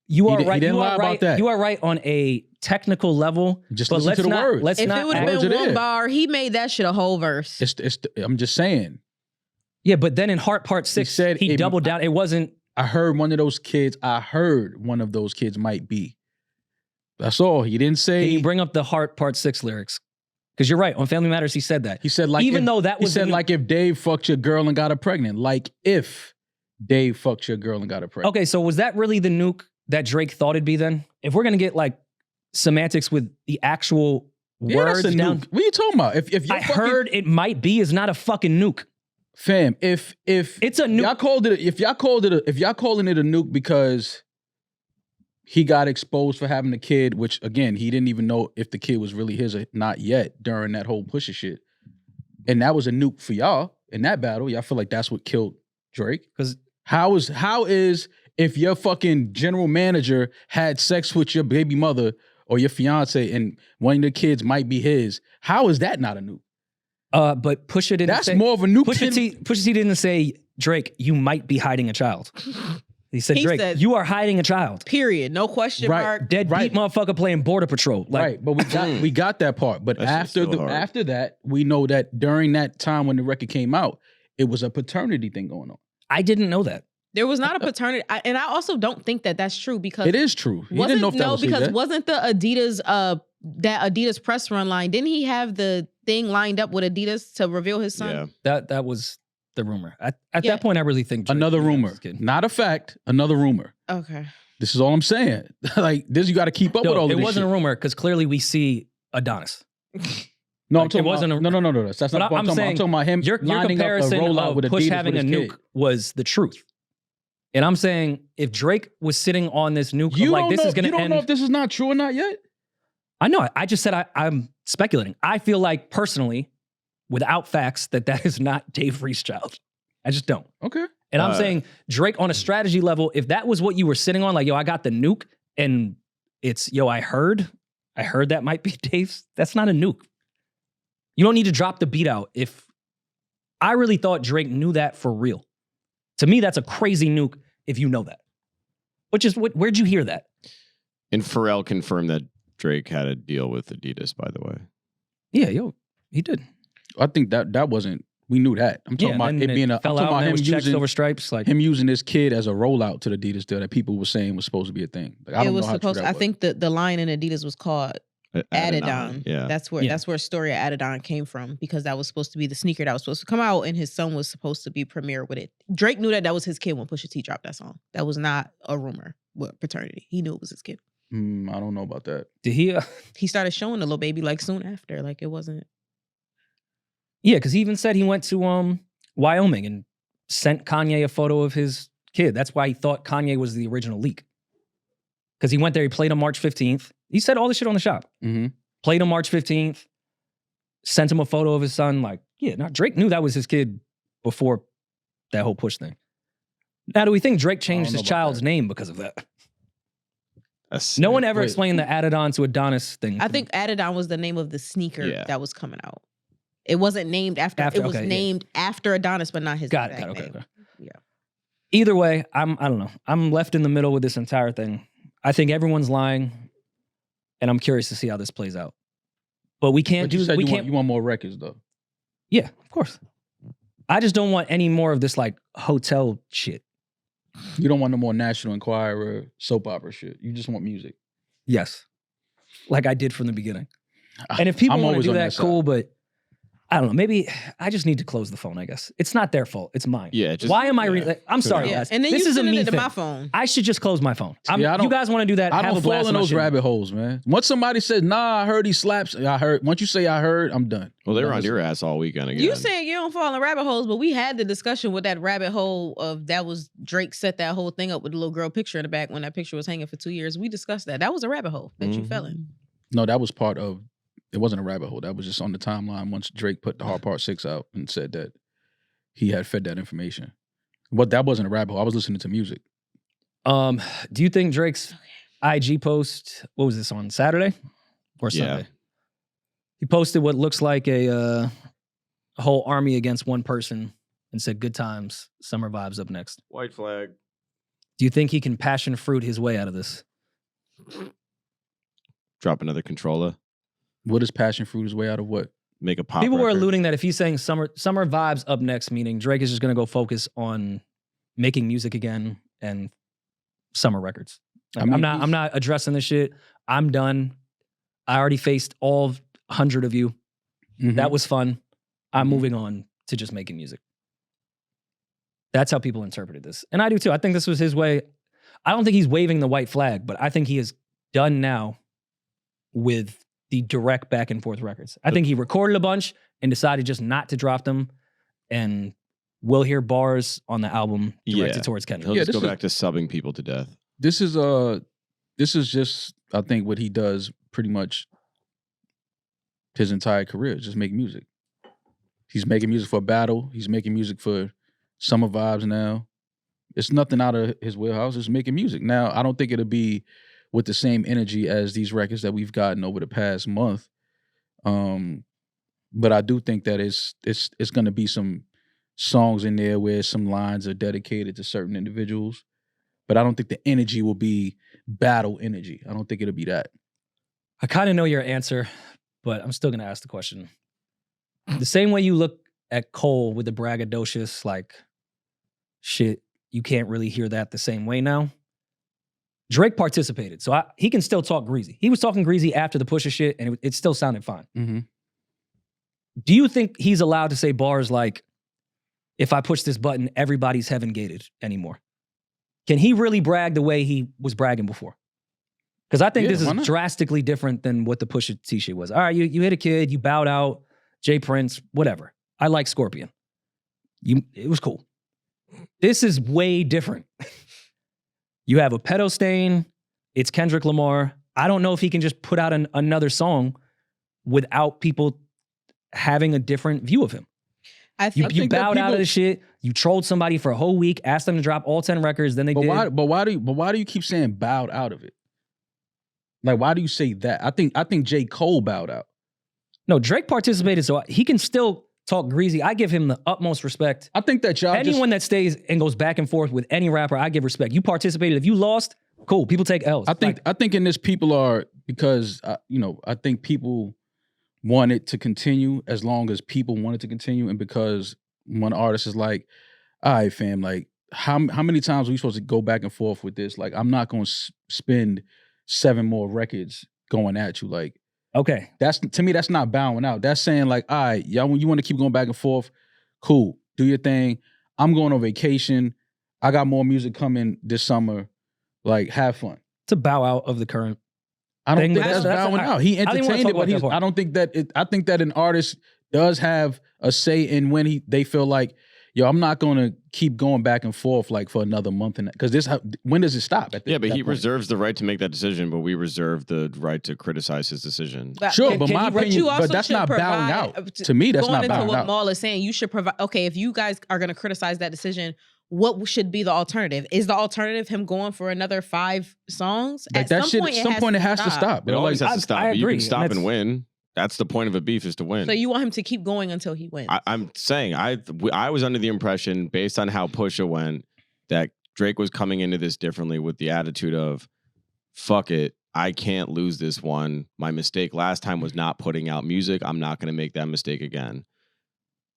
you are right. He didn't lie about that. You are right on a technical level. Just but listen to the words. Let's If not it would have act- been one bar, he made that shit a whole verse. I'm just saying. Yeah, but then in Hart Part 6, he doubled down. It wasn't. I heard one of those kids might be. That's all. He didn't say. Can you bring up the Hart Part 6 lyrics? Because you're right. On Family Matters, he said that. He said like even though that was he said like if Dave fucked your girl and got her pregnant. Like if Dave fucked your girl and got her pregnant. Okay, so was that really the nuke that Drake thought it'd be then? If we're gonna get like semantics with the actual words that's a down. nuke. What are you talking about? If I heard it might be is not a fucking nuke. Fam, if it's a nuke, if y'all calling it a nuke because he got exposed for having a kid, which again he didn't even know if the kid was really his or not yet during that whole Pusha shit, and that was a nuke for y'all in that battle. Y'all feel like that's what killed Drake? Because how is if your fucking general manager had sex with your baby mother or your fiance and one of the kids might be his, how is that not a nuke? But Pusha didn't. That's more of a nuke. Pusha T didn't say, Drake, you might be hiding a child. He said, Drake, you are hiding a child. Period. No question mark. Deadbeat motherfucker playing Border Patrol. Like, right, but we got that part. But after that, we know that during that time when the record came out, it was a paternity thing going on. I didn't know that. There was not a paternity, and I also don't think that that's true because it is true. He didn't know if that was because wasn't the Adidas that Adidas press run line? Didn't he have the thing lined up with Adidas to reveal his son? Yeah. That was the rumor. At Yeah. that point, I really think Drake Another knew that was rumor, his kid. not a fact. Another rumor. Okay. This is all I'm saying. Like this, you got to keep up with all of it this. wasn't shit. a rumor because clearly we see Adonis. No, I'm Like, talking it wasn't about, no. That's not But what I'm talking about. I'm talking about him Your lining up a comparison rollout of with Push Adidas having with a his nuke kid. was the truth. And I'm saying if Drake was sitting on this nuke, You of like don't this know. is going You to don't end. know if this is not true or not yet. I know. I just said I'm speculating. I feel like personally, without facts, that is not Dave Reese's child. I just don't. Okay. And I'm saying Drake on a strategy level, if that was what you were sitting on, like, yo, I got the nuke and it's, yo, I heard that might be Dave's. That's not a nuke. You don't need to drop the beat out. If I really thought Drake knew that for real. To me, that's a crazy nuke if you know that. Which is, where'd you hear that? And Pharrell confirmed that Drake had a deal with Adidas, by the way. Yeah, yo, he did. I think that wasn't. We knew that. I'm talking about it being a. I'm fell talking out about and him it was checks using over stripes. Like him using this kid as a rollout to the Adidas deal that people were saying was supposed to be a thing. Like, I It don't was know how true supposed. that I was. think the line in Adidas was called Adidon. Yeah. That's where story of Adidon came from, because that was supposed to be the sneaker that was supposed to come out, and his son was supposed to be premiere with it. Drake knew that was his kid when Pusha T dropped that song. That was not a rumor with paternity. He knew it was his kid. I don't know about that. did he? He started showing the little baby like soon after. Like it wasn't. Yeah, because he even said he went to Wyoming and sent Kanye a photo of his kid. That's why he thought Kanye was the original leak. Because he went there, he played on March 15th. He said all this shit on the shop. Mm-hmm. Played on March 15th, sent him a photo of his son. Like, yeah, now Drake knew that was his kid before that whole Push thing. Now, do we think Drake changed know his about child's that. name because of that? That's No one ever Wait. explained the Adidon to Adonis thing. I think Adidon was the name of the sneaker Yeah. that was coming out. It wasn't named after. It was okay, yeah. named after Adonis, but not his. Got it. exact Okay. name. Yeah. Either way, I don't know. I'm left in the middle with this entire thing. I think everyone's lying, and I'm curious to see how this plays out. But we can't But you said we you can't. want more records though. Yeah, of course. I just don't want any more of this like hotel shit. You don't want no more National Enquirer soap opera shit. You just want music. Yes, like I did from the beginning. And if people I'm want to always do on that, that side. cool. But I don't know. Maybe I just need to close the phone. I guess it's not their fault. It's mine. Yeah, just- Why am I? yeah. I'm sorry, Yeah. guys. And then this you is a send me it to thing. my phone. I should just close my phone. See, I you don't- guys want to do that? I have don't a blast fall in my those shit. rabbit holes, man. Once somebody says, "Nah, I heard he slaps," I heard. Once you say, "I heard," I'm done. Well, they were I'm on done your listening. ass all weekend again. You saying you don't fall in rabbit holes, but we had the discussion with that rabbit hole of that was Drake set that whole thing up with the little girl picture in the back when that picture was hanging for 2 years. We discussed that. That was a rabbit hole that you fell in. No, that was part of. It wasn't a rabbit hole. That was just on the timeline once Drake put the Hard Part 6 out and said that he had fed that information. But that wasn't a rabbit hole. I was listening to music. Do you think Drake's IG post, what was this, on Saturday or Yeah. Sunday? He posted what looks like a whole army against one person and said, "Good times, summer vibes up next." White flag. Do you think he can passion fruit his way out of this? Drop another controller. What is passion fruit his way out of what? Make a pop People were record. alluding that if he's saying summer vibes up next, meaning Drake is just going to go focus on making music again and summer records. Like, I mean, I'm not addressing this shit. I'm done. I already faced all 100 of you. Mhm. That was fun. I'm moving on to just making music. That's how people interpreted this. And I do too. I think this was his way. I don't think he's waving the white flag, but I think he is done now with the direct back and forth records. I think he recorded a bunch and decided just not to drop them. And we'll hear bars on the album directed Yeah. towards Kendrick. He'll Yeah, just go this is- back to subbing people to death. This is just, I think, what he does pretty much his entire career, just make music. He's making music for battle. He's making music for summer vibes now. It's nothing out of his wheelhouse. It's making music. Now, I don't think it'll be with the same energy as these records that we've gotten over the past month. But I do think that it's going to be some songs in there where some lines are dedicated to certain individuals. But I don't think the energy will be battle energy. I don't think it'll be that. I kind of know your answer, but I'm still going to ask the question. The same way you look at Cole with the braggadocious, like, shit, you can't really hear that the same way now. Drake participated, so he can still talk greasy. He was talking greasy after the Pusha shit, and it still sounded fine. Mm-hmm. Do you think he's allowed to say bars like, if I push this button, everybody's heaven gated anymore? Can he really brag the way he was bragging before? Because I think this is drastically different than what the Pusha T shit was. All right, you hit a kid, you bowed out, Jay Prince, whatever. I like Scorpion. It was cool. This is way different. You have a pedo stain. It's Kendrick Lamar. I don't know if he can just put out another song without people having a different view of him. You bowed out of the shit. You trolled somebody for a whole week, asked them to drop all 10 records, then they did. Why do you keep saying bowed out of it? Like, why do you say that? I think J. Cole bowed out. No, Drake participated, so he can still talk greasy. I give him the utmost respect. I think that anyone that stays and goes back and forth with any rapper, I give respect. You participated. If you lost, cool. People take L's. I think in this people are, because I think people want it to continue as long as people want it to continue, and because one artist is like, all right, fam, like how many times are we supposed to go back and forth with this? Like, I'm not going to spend 7 more records going at you. Like, okay, to me, that's not bowing out. That's saying like, all right, y'all, when you want to keep going back and forth, cool, do your thing. I'm going on vacation. I got more music coming this summer. Like, have fun. It's a bow out of the current. I don't think that's bowing out. He entertained it, but I don't think that I think that an artist does have a say in when they feel like, yo, I'm not going to keep going back and forth like for another month, and because when does it stop? But he reserves the right to make that decision, but we reserve the right to criticize his decision. Sure, but my opinion, but that's not bowing out. To me, that's not bowing out. Going into what Marl is saying, you should provide. Okay, if you guys are going to criticize that decision, what should be the alternative? Is the alternative him going for another 5 songs? Like at some point, it has to stop. It always has to stop. But you can stop and win. That's the point of a beef, is to win. So you want him to keep going until he wins? I'm saying I was under the impression, based on how Pusha went, that Drake was coming into this differently with the attitude of, fuck it, I can't lose this one. My mistake last time was not putting out music. I'm not going to make that mistake again.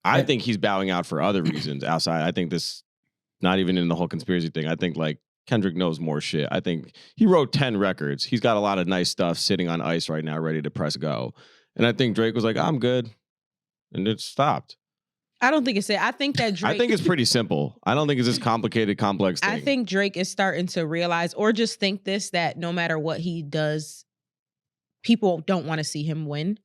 I think he's bowing out for other reasons outside. I think this, not even in the whole conspiracy thing. I think like Kendrick knows more shit. I think he wrote 10 records. He's got a lot of nice stuff sitting on ice right now, ready to press go. And I think Drake was like, I'm good. And it stopped. I don't think it's it. I think that Drake... I think it's pretty simple. I don't think it's this complicated, complex thing. I think Drake is starting to realize, or just think this, that no matter what he does, people don't want to see him win.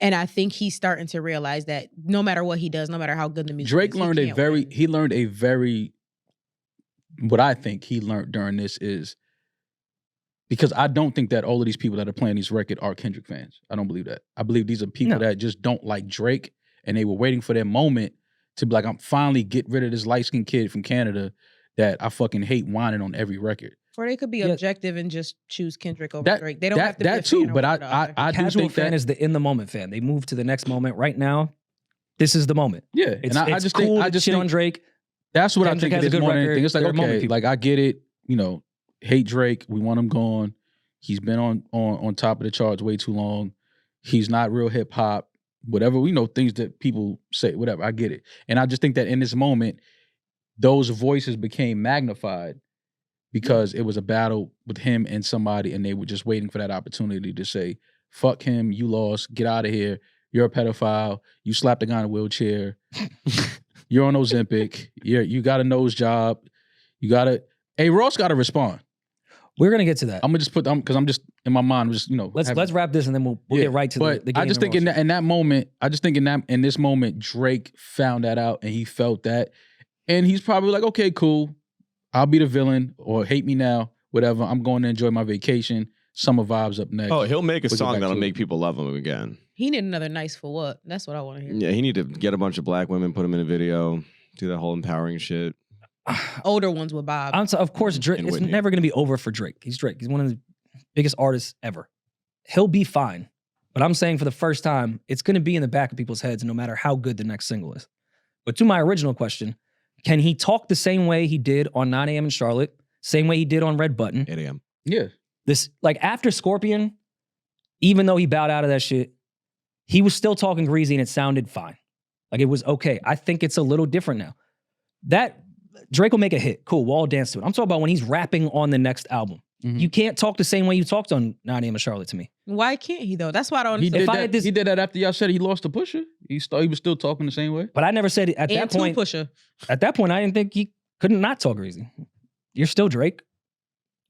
And I think he's starting to realize that no matter what he does, no matter how good the music Drake is, what I think he learned during this is, because I don't think that all of these people that are playing these records are Kendrick fans. I don't believe that. I believe these are people that just don't like Drake, and they were waiting for their moment to be like, I'm finally get rid of this light-skinned kid from Canada that I fucking hate whining on every record. Or they could be objective and just choose Kendrick over Drake. They don't have to be that too. But I do think fan is the in the moment fan. They move to the next moment. Right now, this is the moment. Yeah, it's cool to shit on Drake. That's what Kendrick I think it is more than anything. It's like, okay, like I get it. Hate Drake. We want him gone. He's been on top of the charts way too long. He's not real hip hop. Whatever, things that people say, whatever, I get it. And I just think that in this moment, those voices became magnified because it was a battle with him and somebody, and they were just waiting for that opportunity to say, fuck him, you lost, get out of here, you're a pedophile, you slapped a guy in a wheelchair, you're on Ozempic, you got a nose job, hey, Ross got to respond. We're gonna get to that. I'm gonna just put them because I'm just in my mind. Just let's wrap this and then we'll get right to the game. I just think in that moment, in this moment, Drake found that out and he felt that, and he's probably like, okay, cool, I'll be the villain or hate me now, whatever. I'm going to enjoy my vacation. Summer vibes up next. Oh, he'll make a song that'll make people love him again. He need another nice for what? That's what I want to hear. Yeah, he need to get a bunch of black women, put them in a video, do that whole empowering shit. Older ones with Bob. Of course, Drake. It's never going to be over for Drake. He's Drake. He's one of the biggest artists ever. He'll be fine. But I'm saying for the first time, it's going to be in the back of people's heads no matter how good the next single is. But to my original question, can he talk the same way he did on 9 a.m. in Charlotte, same way he did on Red Button? 8 a.m. Yeah. This, like after Scorpion, even though he bowed out of that shit, he was still talking greasy and it sounded fine. Like it was okay. I think it's a little different now. That Drake will make a hit. Cool, we'll all dance to it. I'm talking about when he's rapping on the next album. You can't talk the same way you talked on 9 a.m. Charlotte to me. Why can't he though? That's why I don't He understand. did, he did that after y'all said he lost to Pusha. He was still talking the same way. But I never said it at And that to point. Pusha. At that point, I didn't think he couldn't not talk greasy. You're still Drake.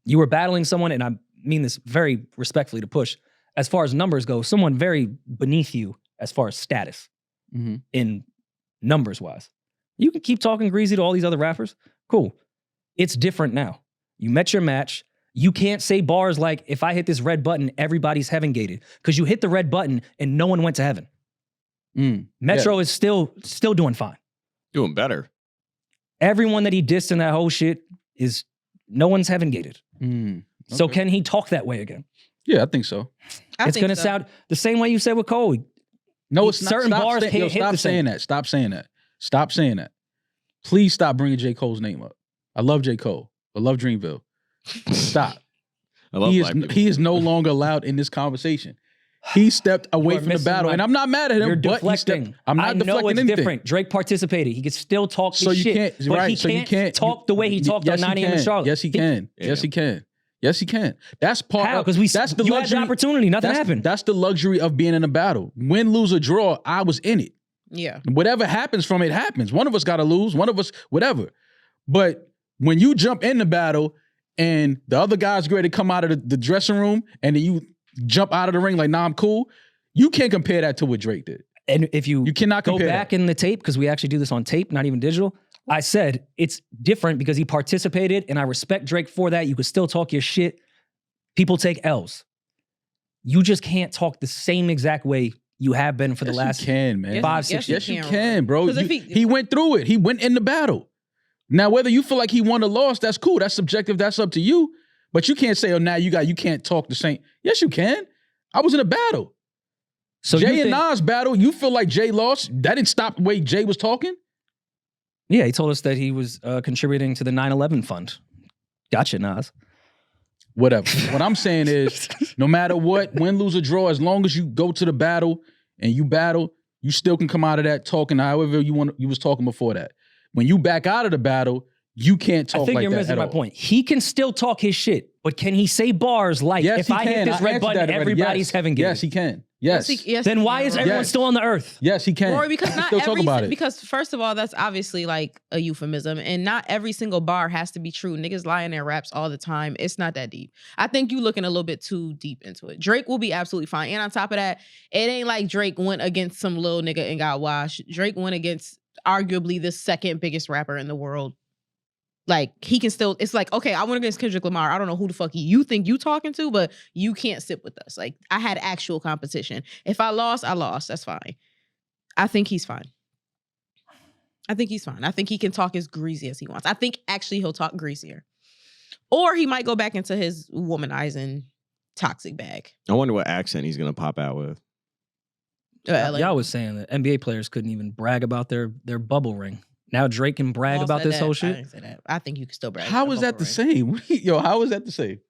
You were battling someone, and I mean this very respectfully to Push, as far as numbers go, someone very beneath you as far as status in numbers wise. You can keep talking greasy to all these other rappers. Cool. It's different now. You met your match. You can't say bars like, if I hit this red button, everybody's heaven gated. Because you hit the red button and no one went to heaven. Metro is still doing fine. Doing better. Everyone that he dissed in that whole shit is, no one's heaven gated. So can he talk that way again? Yeah, I think so. It's going to sound the same way you said with Cole. No, it's not. Certain bars can't hit the same. Stop saying that. Stop saying that. Please stop bringing J. Cole's name up. I love J. Cole. I love Dreamville. Stop. I love he is no longer allowed in this conversation. He stepped away from the battle, and I'm not mad at him. You're but deflecting. I'm not deflecting know it's anything. different. Drake participated. He could still talk his shit. Can't, but right, he so can't you can't talk the way he talked on 9 a.m. in Charlotte. Yes, he can. Yes, he can. Yes, he can. That's part How? of Because you had the opportunity. Nothing happened. That's the luxury of being in a battle. Win, lose, or draw, I was in it. Yeah. Whatever happens from it happens. One of us got to lose. One of us, whatever. But when you jump in the battle and the other guy's ready to come out of the dressing room and then you jump out of the ring like, nah, I'm cool. You can't compare that to what Drake did. And if you cannot go compare back in the tape, because we actually do this on tape, not even digital, I said it's different because he participated, and I respect Drake for that. You could still talk your shit. People take L's. You just can't talk the same exact way you have been for the last 5, 6 years. Yes, you can, bro. He went through it. He went in the battle. Now, whether you feel like he won or lost, that's cool. That's subjective. That's up to you. But you can't say, oh, now you can't talk the same. Yes, you can. I was in a battle. So Jay and Nas battle, you feel like Jay lost? That didn't stop the way Jay was talking? Yeah, he told us that he was contributing to the 9/11 fund. Gotcha, Nas. Whatever. What I'm saying is, no matter what, win, lose, or draw, as long as you go to the battle and you battle, you still can come out of that talking however you was talking before that. When you back out of the battle, you can't talk like that. I think you're missing my point. He can still talk his shit, but can he say bars like, if I hit this red button, everybody's heaven gated? Yes, he can. Yes. Then why is everyone still on the earth? Yes, he can. Rory, because not still talk every, about it. because first of all, that's obviously like a euphemism, and not every single bar has to be true. Niggas lie in their raps all the time. It's not that deep. I think you looking a little bit too deep into it. Drake will be absolutely fine. And on top of that, it ain't like Drake went against some little nigga and got washed. Drake went against arguably the second biggest rapper in the world. Like, he can still, it's like, okay, I went against Kendrick Lamar. I don't know who the fuck you think you talking to, but you can't sit with us. Like, I had actual competition. If I lost, I lost. That's fine. I think he's fine. I think he's fine. I think he can talk as greasy as he wants. I think actually he'll talk greasier. Or he might go back into his womanizing toxic bag. I wonder what accent he's going to pop out with. Y'all was saying that NBA players couldn't even brag about their bubble ring. Now Drake can brag about this whole shit. I didn't say that. I think you can still brag. How is that the same? Yo, how is that the same?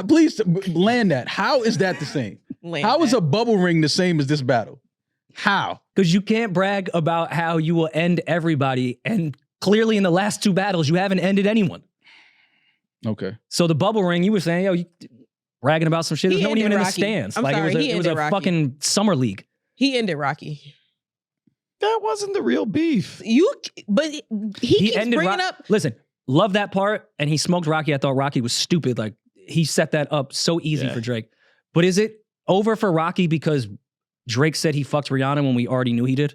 Please land that. How is that the same? How is a bubble ring the same as this battle? How? Because you can't brag about how you will end everybody, and clearly in the last 2 battles, you haven't ended anyone. Okay. So the bubble ring, you were saying, yo, you bragging about some shit. There's no one even in the stands. It was a fucking summer league. He ended Rocky. That wasn't the real beef. But he keeps bringing up. Listen, love that part. And he smoked Rocky. I thought Rocky was stupid. Like, he set that up so easy for Drake. But is it over for Rocky because Drake said he fucked Rihanna when we already knew he did?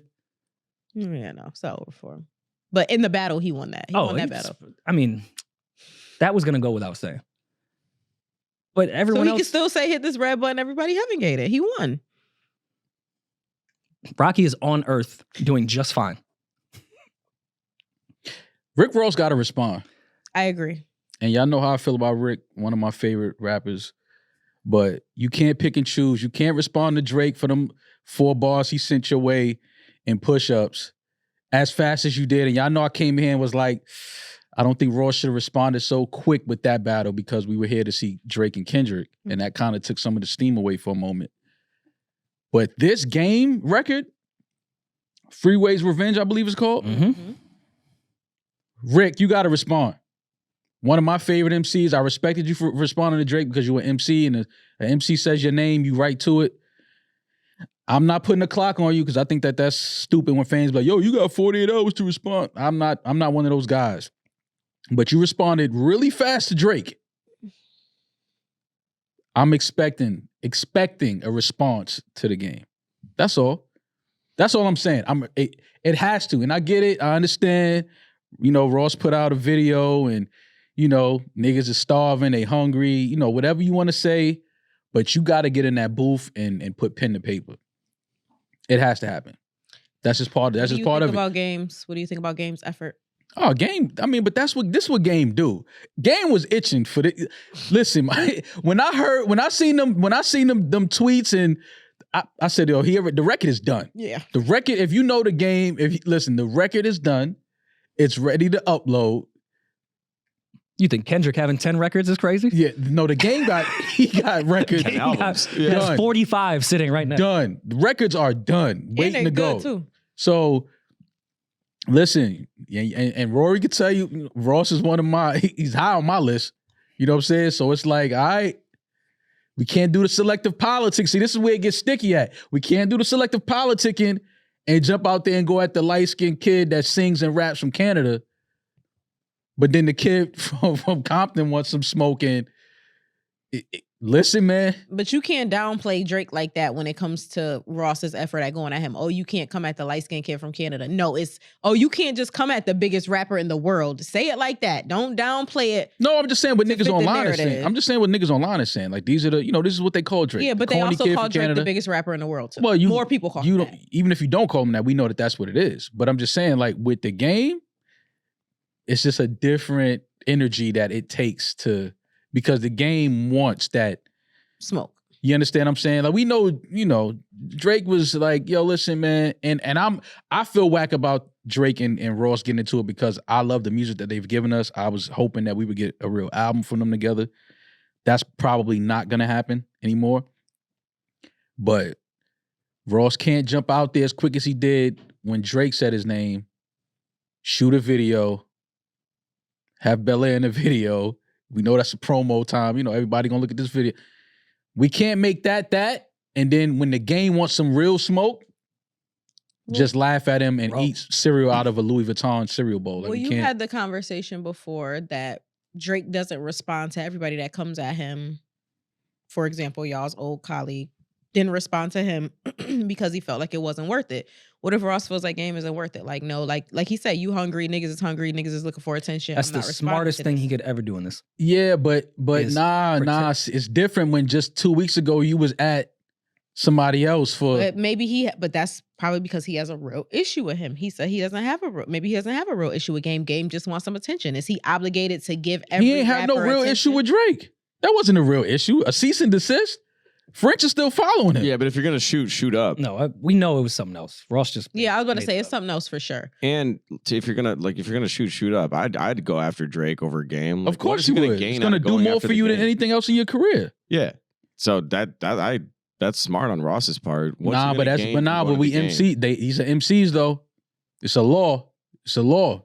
Yeah, no, it's not over for him. But in the battle, he won that. He won that battle. I mean, that was gonna go without saying. But everyone else, can still say hit this red button. Everybody heaven gated. He won. Rocky is on Earth doing just fine. Rick Ross got to respond. I agree. And y'all know how I feel about Rick, one of my favorite rappers. But you can't pick and choose. You can't respond to Drake for them 4 bars he sent your way in push-ups as fast as you did. And y'all know I came here and was like, I don't think Ross should have responded so quick with that battle because we were here to see Drake and Kendrick. And that kind of took some of the steam away for a moment. But this game record, Freeway's Revenge, I believe it's called. Mm-hmm. Rick, you got to respond. One of my favorite MCs. I respected you for responding to Drake because you were an MC, and an MC says your name, you write to it. I'm not putting a clock on you because I think that that's stupid when fans be like, yo, you got 48 hours to respond. I'm not one of those guys. But you responded really fast to Drake. I'm expecting a response to the game. That's all. That's all I'm saying. It has to. And I get it. I understand. Ross put out a video and, niggas are starving, they hungry, whatever you want to say. But you got to get in that booth and put pen to paper. It has to happen. That's just part of it. What do you think about Game's? What do you think about Game's effort? Oh, Game. I mean, but this what Game do. Game was itching for the. Listen, when I seen them tweets, and I said, yo, the record is done. Yeah. The record, if you know the Game, the record is done. It's ready to upload. You think Kendrick having 10 records is crazy? Yeah, no, the Game got records. He albums. has 45 sitting right now. Done. The records are done, waiting to go. Too. So, listen, and Rory could tell you, Ross is one of he's high on my list. You know what I'm saying? So it's like, all right, we can't do the selective politics. See, this is where it gets sticky at. We can't do the selective politicking and jump out there and go at the light-skinned kid that sings and raps from Canada. But then the kid from Compton wants some smoke. And listen, man. But you can't downplay Drake like that when it comes to Ross's effort at going at him. Oh, you can't come at the light-skinned kid from Canada. No, you can't just come at the biggest rapper in the world. Say it like that. Don't downplay it. No, I'm just saying what niggas online are saying. I'm just saying what niggas online are saying. Like, these are this is what they call Drake. Yeah, but they also call Drake the biggest rapper in the world, too. Well, more people call him that. Even if you don't call him that, we know that that's what it is. But I'm just saying, like, with the Game, it's just a different energy that it takes because the Game wants that smoke. You understand what I'm saying? Like, we know, Drake was like, yo, listen, man. And I feel whack about Drake and Ross getting into it because I love the music that they've given us. I was hoping that we would get a real album from them together. That's probably not going to happen anymore. But Ross can't jump out there as quick as he did when Drake said his name, shoot a video, have Bel Air in the video. We know that's a promo time. Everybody going to look at this video. We can't make that, and then when the Game wants some real smoke, just laugh at him and eat cereal out of a Louis Vuitton cereal bowl. Like, you had the conversation before that Drake doesn't respond to everybody that comes at him. For example, y'all's old colleague didn't respond to him because he felt like it wasn't worth it. What if Ross feels like Game isn't worth it? Like, no, like he said, you hungry, niggas is hungry, niggas is looking for attention. That's the smartest thing he could ever do in this. Yeah, but nah, it's different when just 2 weeks ago you was at somebody else for. But that's probably because he has a real issue with him. He said he doesn't have maybe he doesn't have a real issue with Game. Game just wants some attention. Is he obligated to give every He ain't have no real issue with Drake. That wasn't a real issue. A cease and desist. French is still following him. Yeah, but if you're gonna shoot up. No, we know it was something else. Ross just. Yeah, I was about to say it's something else for sure. And if you're gonna shoot up, I'd go after Drake over Game. Of course you would. It's gonna do more for you than anything else in your career. Yeah. So that's smart on Ross's part. But we MC. He's an MCs though. It's a law. It's a law.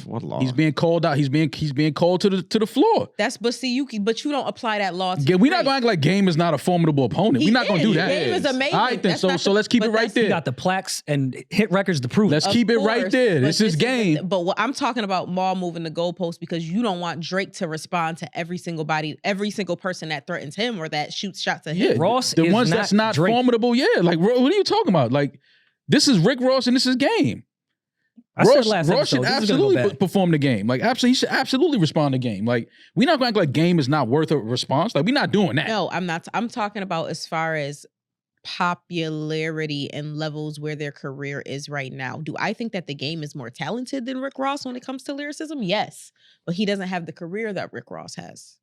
What law? He's being called out. He's being called to the floor. But you don't apply that law to we're not going to act like Game is not a formidable opponent. We're not going to do that. Game is amazing. All right, then. So let's keep it right there. He got the plaques and hit records to prove it. Let's keep it right there. This is Game. But what I'm talking about, Marl moving the goalpost because you don't want Drake to respond to every single person that threatens him or that shoots shots at him. Yeah, Ross the is ones that's not Drake. formidable. Yeah, like what are you talking about? Like this is Rick Ross and this is Game. Ross should absolutely perform the Game. Like, he should absolutely respond to Game. Like, we're not going to act like Game is not worth a response. Like, we're not doing that. No, I'm not. I'm talking about as far as popularity and levels where their career is right now. Do I think that the Game is more talented than Rick Ross when it comes to lyricism? Yes. But he doesn't have the career that Rick Ross has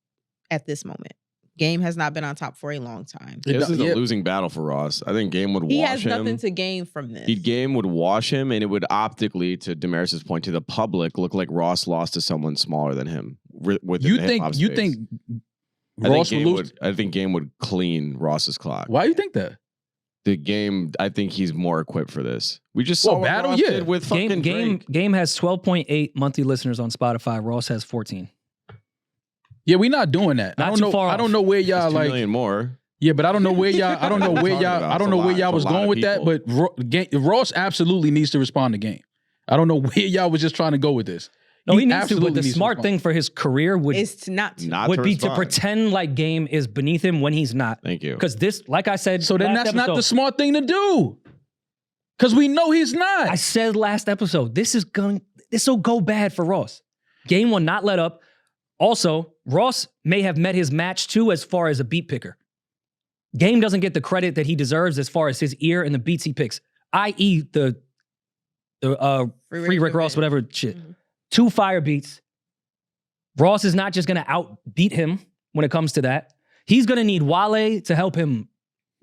at this moment. Game has not been on top for a long time. This is a losing battle for Ross. I think Game would wash him. He has nothing to gain from this. Game would wash him, and it would optically, to Demaris' point, to the public, look like Ross lost to someone smaller than him. You think Ross would lose? I think Game would clean Ross's clock. Why do you think that? The Game, I think he's more equipped for this. We just saw battle. Did with fucking Game has 12.8 monthly listeners on Spotify. Ross has 14. Yeah, we not doing that. Not I don't too know. far I don't off. know where y'all It's 2 like. million more. Yeah, but I don't know where y'all. I don't know where Talking y'all. about. I don't know It's a where lot. y'all was It's a lot going of with that. But Ross absolutely needs to respond to Game. I don't know where y'all was just trying to go with this. No, he needs to. absolutely But the needs to smart respond. thing for his career would It's to not to. Not would to be to respond. pretend like Game is beneath him when he's not. Thank you. Because this, like I said, So then last that's not the episode, smart thing to do. Because we know he's not. I said last episode, this will go bad for Ross. Game will not let up. Also, Ross may have met his match too as far as a beat picker. Game doesn't get the credit that he deserves as far as his ear and the beats he picks, i.e. the Free Rick Ross, whatever shit. Mhm. 2 fire beats. Ross is not just going to outbeat him when it comes to that. He's going to need Wale to help him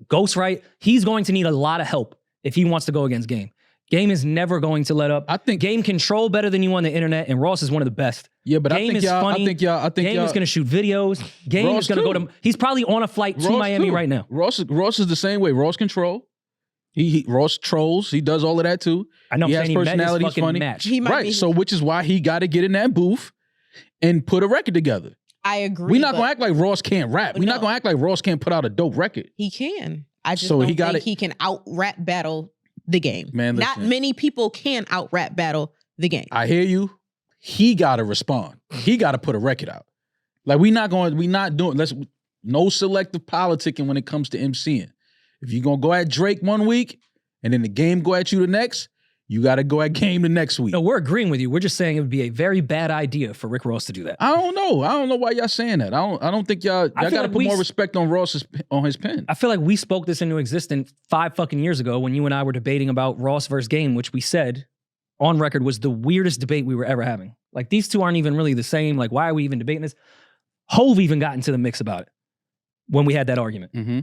ghostwrite. He's going to need a lot of help if he wants to go against Game. Game is never going to let up. I think. Game control better than you on the internet, and Ross is one of the best. Yeah, but Game I think is y'all. funny. I think y'all. Game is going to shoot videos. Game Ross is going to go too. to. He's probably on a flight to Ross Miami too. right now. Ross is the same way. Ross control. Ross trolls. He does all of that too. I know. He I'm has saying he met his personality, he's fucking funny. match. He might Right. be. So which is why he got to get in that booth and put a record together. I agree. We're not but gonna act like Ross can't rap. But We're not no. gonna act like Ross can't put out a dope record. He can. I just So don't he gotta- think he can out rap battle the Game. Man, Not listen. many people can out rap battle the Game. I hear you. He gotta respond. He gotta put a record out. Like we not doing. No selective politicking when it comes to MCing. If you're gonna go at Drake one week and then the Game go at you the next, you gotta go at Game the next week. No, we're agreeing with you. We're just saying it would be a very bad idea for Rick Ross to do that. I don't know. I don't know why y'all saying that. I don't think y'all I feel gotta like put we more s- respect on his pen. I feel like we spoke this into existence 5 fucking years ago when you and I were debating about Ross versus Game, which we said on record was the weirdest debate we were ever having. Like these two aren't even really the same. Like why are we even debating this? Hove even got into the mix about it when we had that argument. Mm-hmm.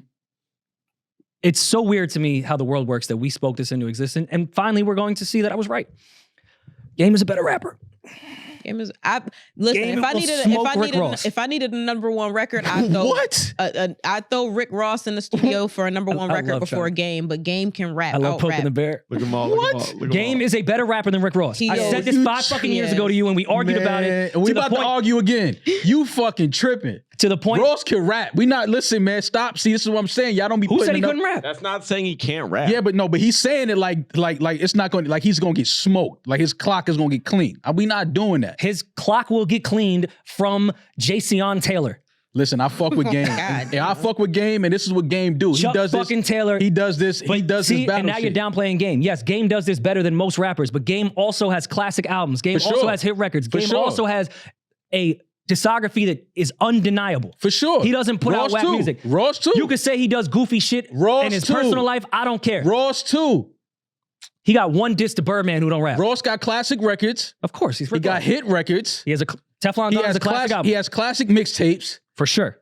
It's so weird to me how the world works that we spoke this into existence, and finally we're going to see that I was right. Game is a better rapper. Game is. Listen. Game If I will needed, smoke Rick Ross. if I needed a number 1 record, I'd throw What? I'd throw Rick Ross in the studio for a number 1 I record love before a Sean. Game. But Game can rap. I love out poking rap. the bear. Look at them all. What? Look at them all. Game is a better rapper than Rick Ross. He I is. said this You 5 fucking years is. ago to you, and we argued about it. And we to the about to point- argue again. You fucking tripping. To the point. Ross can rap. We not listen, man. Stop. See, this is what I'm saying. Y'all don't be Who putting said he enough- couldn't rap? That's not saying he can't rap. Yeah, but he's saying it like it's not going to, like he's going to get smoked. Like his clock is going to get clean. We not doing that. His clock will get cleaned from Jayceon Taylor. Listen, I fuck with Game. God. Yeah, I fuck with Game, and this is what Game do. Chuck he does fucking this. Taylor. He does this. But He does see, his battle and now shit. you're downplaying Game. Yes, Game does this better than most rappers, but Game also has classic albums. Game For also sure. has hit records. For Game sure. also has a discography that is undeniable. For sure. He doesn't put out Ross whack too. music. Ross too. You could say he does goofy shit Ross in his too. personal life. I don't care. Ross too. He got one diss to Birdman who don't rap. Ross got classic records. Of course, he's He got hit records. He has a Teflon He Don is has a classic album. He has classic mixtapes. For sure.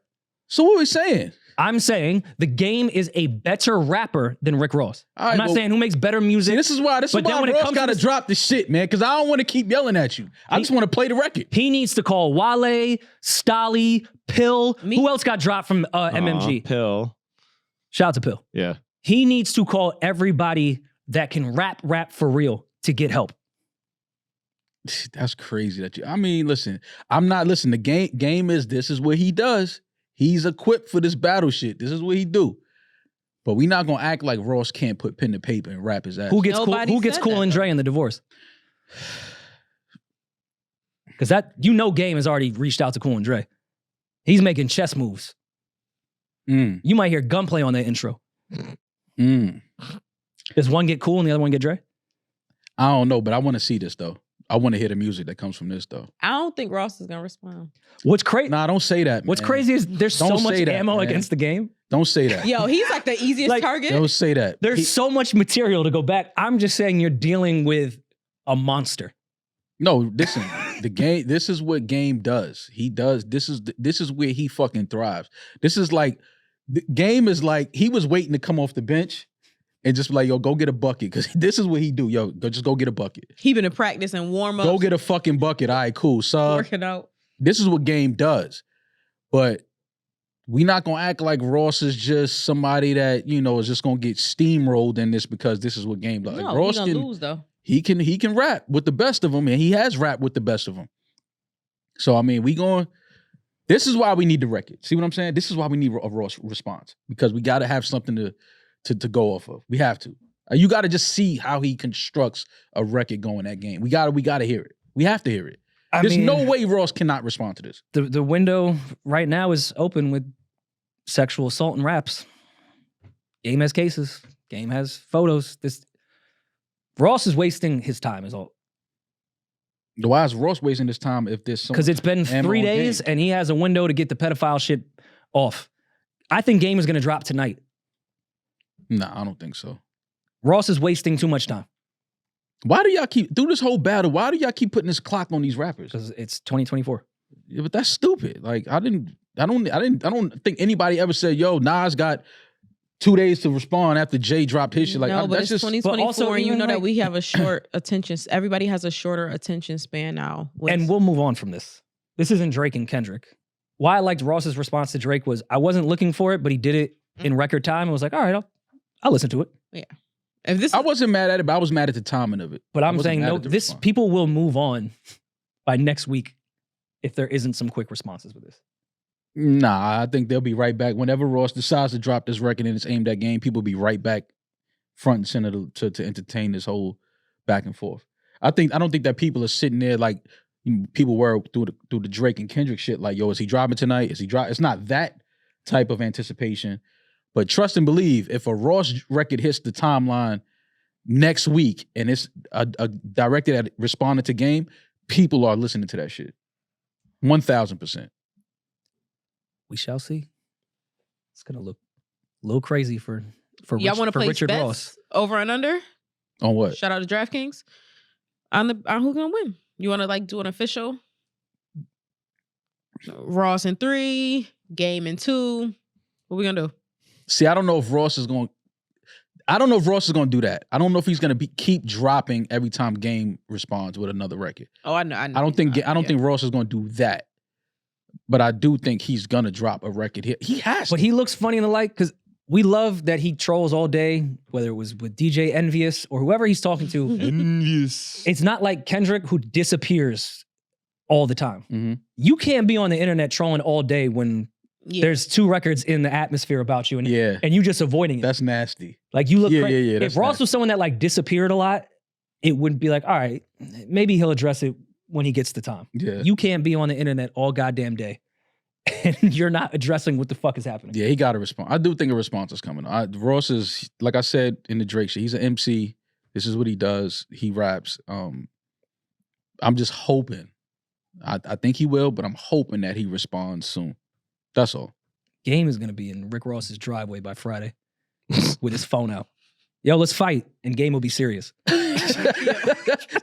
So what are we saying? I'm saying the Game is a better rapper than Rick Ross. All right, I'm not well- saying who makes better music. See, this is why But then when it Ross comes to got to this- drop the shit, man, because I don't want to keep yelling at you. I just want to play the record. He needs to call Wale, Stolly, Pill. Me? Who else got dropped from MMG? Pill. Shout out to Pill. Yeah. He needs to call everybody that can rap for real to get help. That's crazy that you. I mean, listen, I'm not listening. The game is this is what he does. He's equipped for this battle shit. This is what he do. But we not gonna act like Ross can't put pen to paper and rap his ass. Who gets Nobody Who gets said Cool that, and Dre in the divorce? Because that Game has already reached out to Cool and Dre. He's making chess moves. Mm, You might hear gunplay on that intro. mm. Does one get Cool and the other one get Dre? I don't know, but I want to see this though. I want to hear the music that comes from this though. I don't think Ross is gonna respond. What's crazy? Nah, don't say that. What's man. crazy is there's Don't so much say that, ammo man. against the Game. Don't say that. Yo, he's like the easiest Like, target. Don't say that. There's so much material to go back. I'm just saying you're dealing with a monster. No, listen. The Game. This is what Game does. He does. This is where he fucking thrives. This is like the Game is like he was waiting to come off the bench and just be like, yo, go get a bucket because this is what he do. Yo, go get a bucket. He been in practice and warm up. Go get a fucking bucket. All right, cool. So working out. this is what Game does. But we not gonna act like Ross is just somebody that is just gonna get steamrolled in this because this is what Game does. No, Like, he Ross gonna can lose though. he can rap with the best of them, and he has rapped with the best of them. So I mean, This is why we need the record. See what I'm saying? This is why we need a Ross response, because we got to have something to go off of. We have to. You got to just see how he constructs a record going that game. We got to hear it. We have to hear it. There's no way Ross cannot respond to this. The window right now is open with sexual assault and raps. Game has cases. Game has photos. Ross is wasting his time is all. Why is Ross wasting his time if there's so? Because it's been 3 days and he has a window to get the pedophile shit off. I think Game is going to drop tonight. Nah, I don't think so. Ross is wasting too much time. Why do y'all keep through this whole battle? Why do y'all keep putting this clock on these rappers? Because it's 2024. Yeah, but that's stupid. Like I don't think anybody ever said, "Yo, Nas got 2 days to respond after Jay dropped his shit." Like, no, but that's it's just 2024, also, and you know like, that we have a short attention. Everybody has a shorter attention span now. And we'll move on from this. This isn't Drake and Kendrick. Why I liked Ross's response to Drake was I wasn't looking for it, but he did it in record time. I was like, all right, I'll listen to it. Yeah. If this, I wasn't mad at it, but I was mad at the timing of it. But I'm saying no. This people will move on by next week if there isn't some quick responses with this. Nah, I think they'll be right back. Whenever Ross decides to drop this record and it's aimed at Game, people will be right back front and center to entertain this whole back and forth. I don't think that people are sitting there like people were through the Drake and Kendrick shit. Like, yo, is he dropping tonight? Is he drop? It's not that type of anticipation. But trust and believe, if a Ross record hits the timeline next week and it's directed at responding to Game, people are listening to that shit. 1,000%. We shall see. It's gonna look a little crazy for y'all want to play Richard bets Ross. over and under? On what? Shout out to DraftKings. On who's gonna win? You want to like do an official? Ross in 3, Game in 2. What we gonna do? See, I don't know if Ross is going to do that. I don't know if he's going to keep dropping every time Game responds with another record. Oh, I know. I don't think Ross is going to do that. But I do think he's going to drop a record here. He has to. But he looks funny in the light because we love that he trolls all day, whether it was with DJ Envious or whoever he's talking to. Envious. It's not like Kendrick who disappears all the time. Mm-hmm. You can't be on the internet trolling all day when there's 2 records in the atmosphere about you and you just avoiding it. That's nasty. Like you look crazy. Yeah, if Ross was someone that like disappeared a lot, it would be like, all right, maybe he'll address it when he gets the time. Yeah. You can't be on the internet all goddamn day and you're not addressing what the fuck is happening. Yeah, he got to respond. I do think a response is coming. Ross is, like I said in the Drake shit, he's an MC. This is what he does. He raps. I'm just hoping. I think he will, but I'm hoping that he responds soon. That's all. Game is going to be in Rick Ross's driveway by Friday with his phone out. Yo, let's fight, and Game will be serious.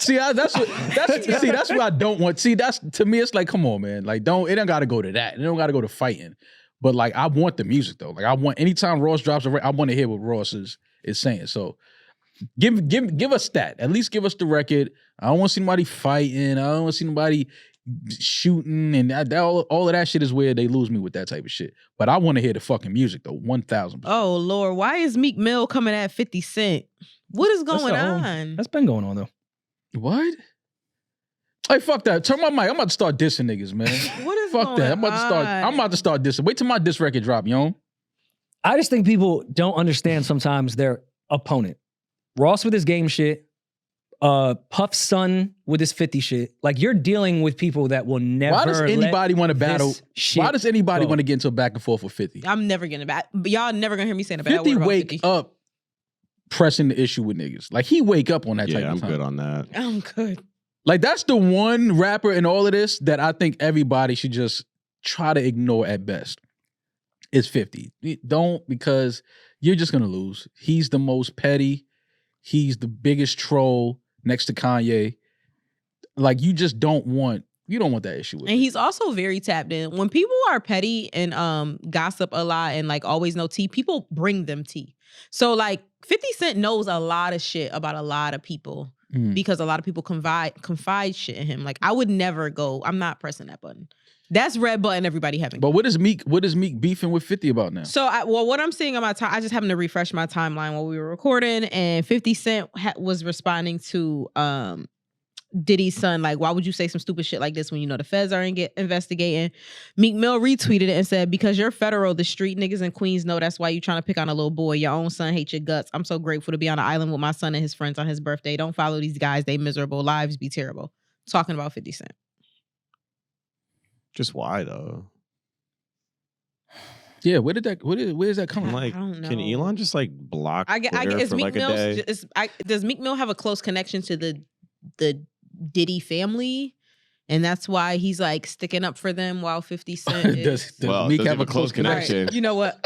See, that's what I don't want. See, that's to me, it's like, come on, man. Like, it don't got to go to that. It don't got to go to fighting. But like, I want the music though. Like, I want anytime Ross drops a record, I want to hear what Ross is saying. So, give us that. At least give us the record. I don't want to see nobody fighting. I don't want to see nobody shooting, and all of that shit is where they lose me with that type of shit. But I want to hear the fucking music though, 1,000%. Oh Lord, why is Meek Mill coming at 50 Cent? What is going on? That's been going on though. What? Hey, fuck that. Turn my mic. I'm about to start dissing niggas, man. What is fuck going that. on? I'm about to start dissing. Wait till my diss record drop, yo. I just think people don't understand sometimes their opponent. Ross with his Game shit. Puff's son with his 50 shit. Like, you're dealing with people that will never. Why does anybody want to battle? Why does anybody go. want to get into a back and forth with 50? I'm never gonna bat. But y'all never gonna hear me saying a bad 50 word about wake 50. up pressing the issue with niggas. Like, he wake up on that type Yeah, of I'm time. good on that. I'm good. Like, that's the one rapper in all of this that I think everybody should just try to ignore at best. Is 50. Don't, because you're just gonna lose. He's the most petty. He's the biggest troll next to Kanye. Like, you don't want that issue with And it. he's also very tapped in. When people are petty and gossip a lot and like always know tea, people bring them tea. So like 50 Cent knows a lot of shit about a lot of people because a lot of people confide shit in him. Like, I would never go, I'm not pressing that button. That's red button everybody having. But what is Meek beefing with 50 about now? So, what I'm seeing on my time, I just happened to refresh my timeline while we were recording, and 50 Cent was responding to Diddy's son. Like, why would you say some stupid shit like this when you know the feds are investigating? Meek Mill retweeted it and said, because you're federal, the street niggas in Queens know that's why you trying to pick on a little boy. Your own son hates your guts. I'm so grateful to be on an island with my son and his friends on his birthday. Don't follow these guys. They miserable. Lives be terrible. Talking about 50 Cent. Just why though? Yeah, where's that coming? Like, I don't know. can Elon just like block I Twitter guess for Meek like a Mill's day? does Meek Mill have a close connection to the Diddy family? And that's why he's like sticking up for them while 50 Cent is. does Meek have a close connection? All right, you know what?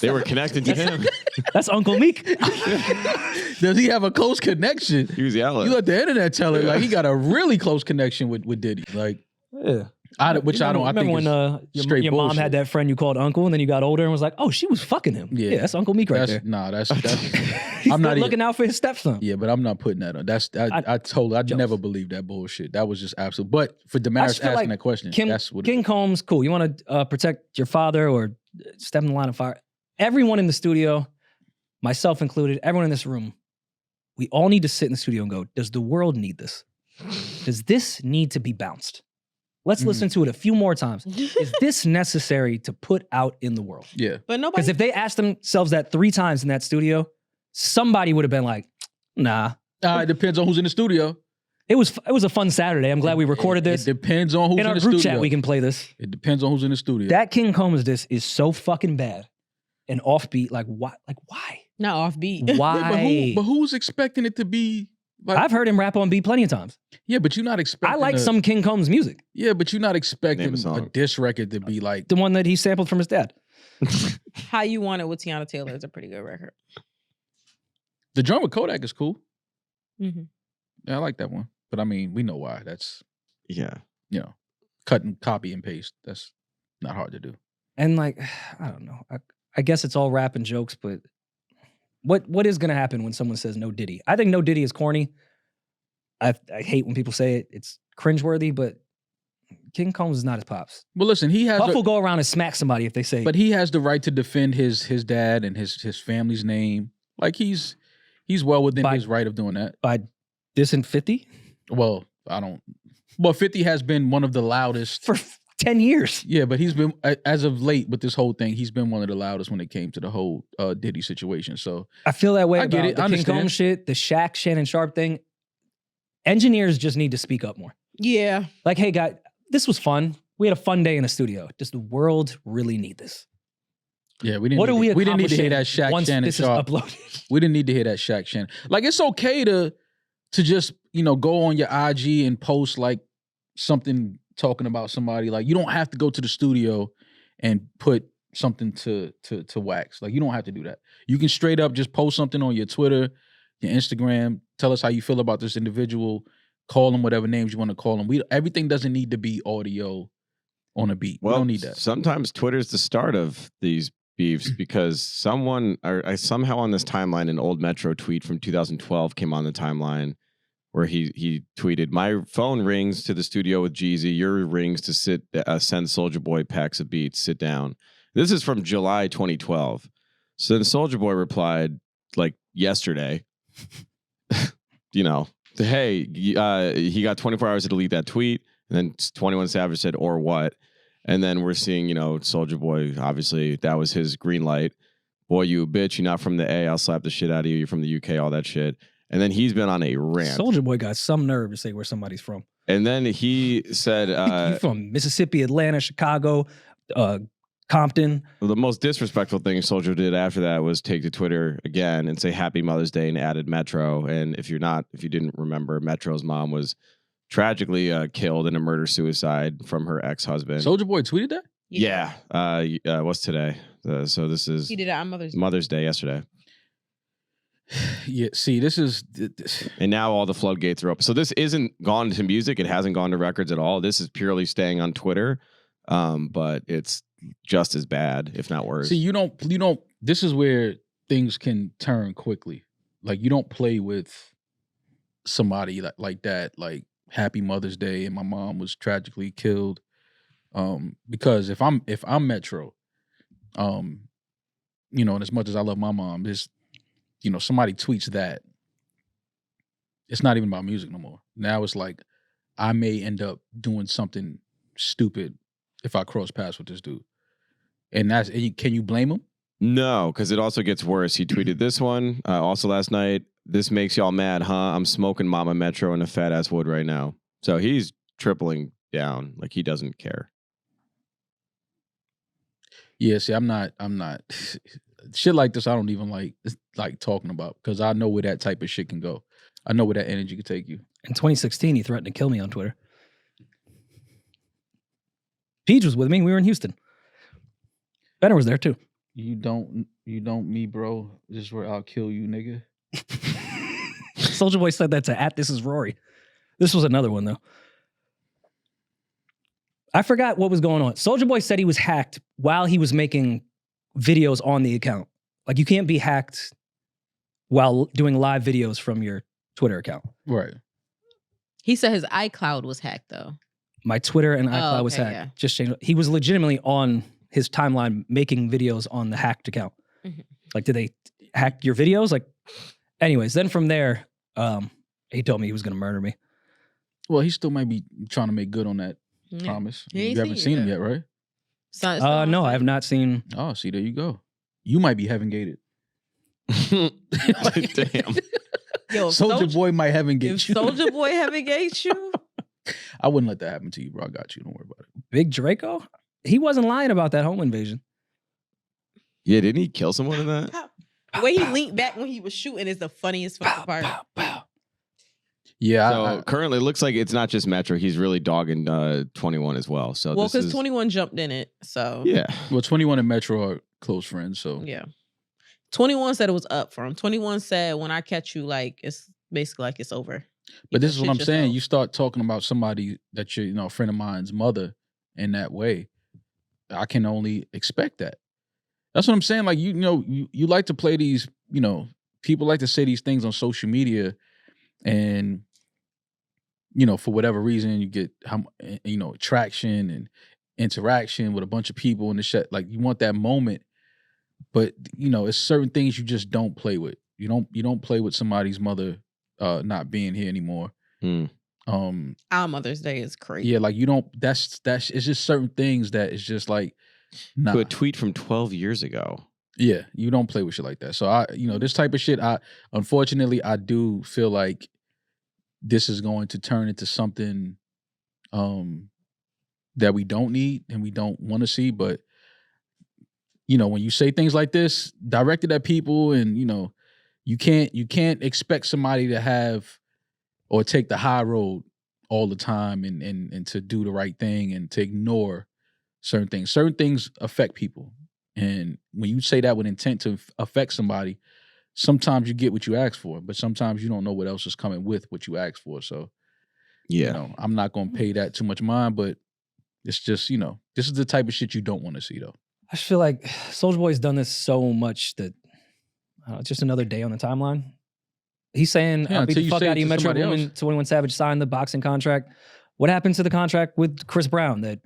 They were connected to him. That's Uncle Meek. Does he have a close connection? He was yelling. You let the internet tell it like he got a really close connection with Diddy. Like, Yeah. I Remember when straight your mom bullshit. had that friend you called uncle, and then you got older and was like, "Oh, she was fucking him." Yeah. Yeah, that's Uncle Meek right there. Nah, that's He's I'm not even- looking out for his stepson. yeah, but I'm not putting that on. I'd Jokes. never believe that bullshit. That was just absolute. But for I Demaris just feel asking like that question, Kim, that's what. King Combs, cool. You want to protect your father or step in the line of fire? Everyone in the studio, myself included, everyone in this room, we all need to sit in the studio and go, does the world need this? Does this need to be bounced? Let's listen to it a few more times. Is this necessary to put out in the world? Yeah, But nobody. Because if they asked themselves that 3 times in that studio, somebody would have been like, nah. it depends on who's in the studio. It was a fun Saturday. I'm glad we recorded this. It depends on who's In in our the group studio. chat, we can play this. It depends on who's in the studio. That King Combs diss is so fucking bad and offbeat. Like, why? Like, why? not offbeat. Why? but who's expecting it to be? Like, I've heard him rap on beat plenty of times. yeah, but you're not expecting. I like some King Combs music. Yeah, but you're not expecting Name a a song. diss record to be like. The one that he sampled from his dad. How You Want It with Tiana Taylor is a pretty good record. The drum with Kodak is cool. Mm-hmm. Yeah, I like that one. But I mean, we know why. That's Yeah. cut and copy and paste. That's not hard to do. And like, I don't know. I guess it's all rap and jokes, but what is going to happen when someone says no Diddy? I think no Diddy is corny. I hate when people say it. It's cringeworthy, but King Combs is not his pops. Well, listen, he has. Puff will go around and smack somebody if they say. But he has the right to defend his dad and his family's name. Like he's well within By- his right of doing that. by dissing 50 Well, I don't. Well, 50 has been one of the loudest. for 10 years. Yeah, but he's been, as of late with this whole thing, he's been one of the loudest when it came to the whole Diddy situation. So I feel that way I get about it. the I King understand. Combs shit, the Shaq, Shannon Sharp thing. Engineers just need to speak up more. Yeah. Like, hey, guy, this was fun. We had a fun day in the studio. Does the world really need this? yeah, we didn't. What are we we didn't need to hear that accomplishing Shaq once Shannon this Sharp. is uploaded? We didn't need to hear that Shaq Shannon. Like it's okay to just go on your IG and post like something talking about somebody. Like you don't have to go to the studio and put something to wax. Like you don't have to do that. You can straight up just post something on your Twitter, your Instagram. Tell us how you feel about this individual. Call them whatever names you want to call them. Everything doesn't need to be audio on a beat. Well, we don't need that. Sometimes Twitter's the start of these beefs because I somehow on this timeline, an old Metro tweet from 2012 came on the timeline where he tweeted, "My phone rings to the studio with Jeezy. Your rings to send Soulja Boy packs of beats. Sit down." This is from July 2012. So then Soulja Boy replied like yesterday, hey, he got 24 hours to delete that tweet. And then 21 Savage said, "Or what?" And then we're seeing, Soulja Boy, obviously that was his green light. "Boy, you a bitch. You're not from the A. I'll slap the shit out of you. You're from the UK," all that shit. And then he's been on a rant. Soulja Boy got some nerve to say where somebody's from. And then he said, You from Mississippi, Atlanta, Chicago, Compton. the most disrespectful thing Soulja did after that was take to Twitter again and say Happy Mother's Day and added Metro. And if you didn't remember, Metro's mom was tragically killed in a murder-suicide from her ex-husband. Soulja Boy tweeted that? Yeah. What's today? So this is He did it on Mother's Day. Mother's Day yesterday. Yeah, see, this is... And now all the floodgates are open. So this isn't gone to music. It hasn't gone to records at all. This is purely staying on Twitter. But it's just as bad, if not worse. See, you don't, this is where things can turn quickly. Like, you don't play with somebody like that, like Happy Mother's Day and my mom was tragically killed. Because if I'm Metro, and as much as I love my mom, somebody tweets that, it's not even about music no more. Now it's like I may end up doing something stupid if I cross paths with this dude. And can you blame him? No, because it also gets worse. He tweeted this one also last night. This makes y'all mad, huh? I'm smoking Mama Metro in a fat ass wood right now. So he's tripling down. Like he doesn't care. Yeah, see, I'm not shit like this I don't even like talking about because I know where that type of shit can go. I know where that energy can take you. In 2016, he threatened to kill me on Twitter. Peach was with me. We were in Houston. Benner was there too. You don't me, bro. This is where I'll kill you, nigga. Soulja Boy said that to @This is Rory. This was another one though. I forgot what was going on. Soulja Boy said he was hacked while he was making videos on the account. Like you can't be hacked while doing live videos from your Twitter account. Right. He said his iCloud was hacked though. My Twitter and iCloud was hacked. Yeah. Just changed. He was legitimately on his timeline making videos on the hacked account. Mm-hmm. Like, did they hack your videos? Like, anyways, then from there, he told me he was going to murder me. Well, he still might be trying to make good on that promise. You haven't seen him yet, right? No, I have not seen. Oh, see, there you go. You might be heaven gated. Damn. Yo, Soulja Boy might heaven gate you. Soulja Boy heaven gate you? I wouldn't let that happen to you, bro. I got you. Don't worry about it. Big Draco? He wasn't lying about that home invasion. Yeah, didn't he kill someone in that? The way he leaned back when he was shooting is the funniest fucking part. Yeah. So currently, it looks like it's not just Metro. He's really dogging 21 as well. So well, because 21 jumped in it. So yeah. Well, 21 and Metro are close friends. So yeah. 21 said it was up for him. 21 said when I catch you, like it's basically like it's over. But this is what I'm saying. You start talking about somebody that you're, a friend of mine's mother in that way. I can only expect that. That's what I'm saying. Like, you like to play these, people like to say these things on social media and, for whatever reason, you get, traction and interaction with a bunch of people and the shit. Like, you want that moment, but, it's certain things you just don't play with. You don't play with somebody's mother not being here anymore. Our Mother's Day is crazy. Yeah, like you don't. That's it's just certain things that is just like. Nah. To a tweet from 12 years ago. Yeah, you don't play with shit like that. So this type of shit. Unfortunately, I do feel like this is going to turn into something that we don't need and we don't want to see. But when you say things like this directed at people, and you can't expect somebody to have or take the high road all the time and to do the right thing and to ignore certain things. Certain things affect people. And when you say that with intent to affect somebody, sometimes you get what you ask for, but sometimes you don't know what else is coming with what you asked for. So, I'm not going to pay that too much mind, but it's just, this is the type of shit you don't want to see though. I just feel like Soulja Boy's done this so much that it's just another day on the timeline. He's saying, I'll beat the fuck out of you, Metro Boomin. 21 Savage signed the boxing contract. What happened to the contract with Chris Brown that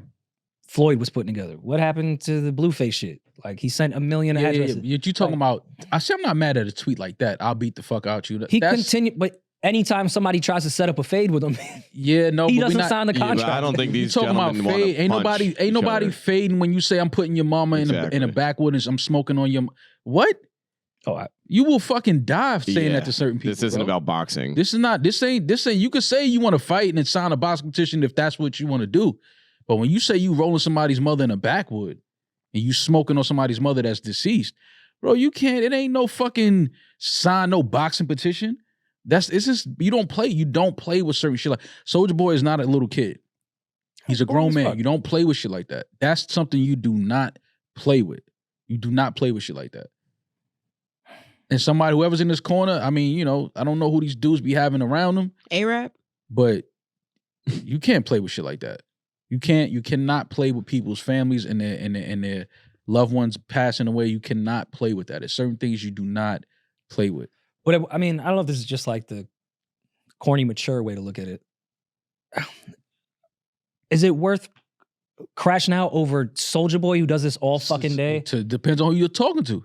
Floyd was putting together? What happened to the Blueface shit? Like, he sent 1 million addresses. Yeah. You talking about, I say I'm not mad at a tweet like that. I'll beat the fuck out you. He continued, but anytime somebody tries to set up a fade with him, he doesn't sign the contract. I don't think these talking about fade. Ain't nobody fading when you say I'm putting your mama in a backwood and I'm smoking on your, what? Oh, you will fucking die saying that to certain people. This isn't about boxing. This ain't. You could say you want to fight and then sign a boxing petition if that's what you want to do. But when you say you rolling somebody's mother in a backwood and you smoking on somebody's mother that's deceased, bro, you can't. It ain't no fucking sign no boxing petition. It's just you don't play with certain shit. Like Soulja Boy is not a little kid. He's a grown man. You don't play with shit like that. That's something you do not play with. You do not play with shit like that. And somebody, whoever's in this corner, I mean, I don't know who these dudes be having around them. A-Rap? But you can't play with shit like that. You cannot play with people's families and their loved ones passing away. You cannot play with that. There's certain things you do not play with. But I mean, I don't know if this is just like the corny, mature way to look at it. Is it worth crashing out over Soulja Boy who does this all fucking day? Depends on who you're talking to.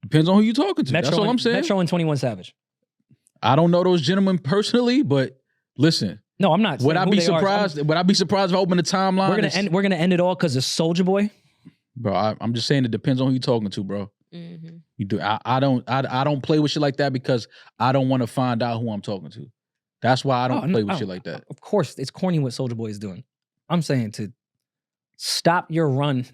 Depends on who you're talking to. That's all I'm saying. Metro and 21 Savage. I don't know those gentlemen personally, but listen. No, I'm not. Would I saying who be they are. surprised? Would I be surprised if I open the timeline? We're gonna end it all because of Soulja Boy. Bro, I'm just saying it depends on who you're talking to, bro. Mm-hmm. You do. I don't play with shit like that because I don't want to find out who I'm talking to. That's why I don't play with shit like that. Of course, it's corny what Soulja Boy is doing. I'm saying to stop your run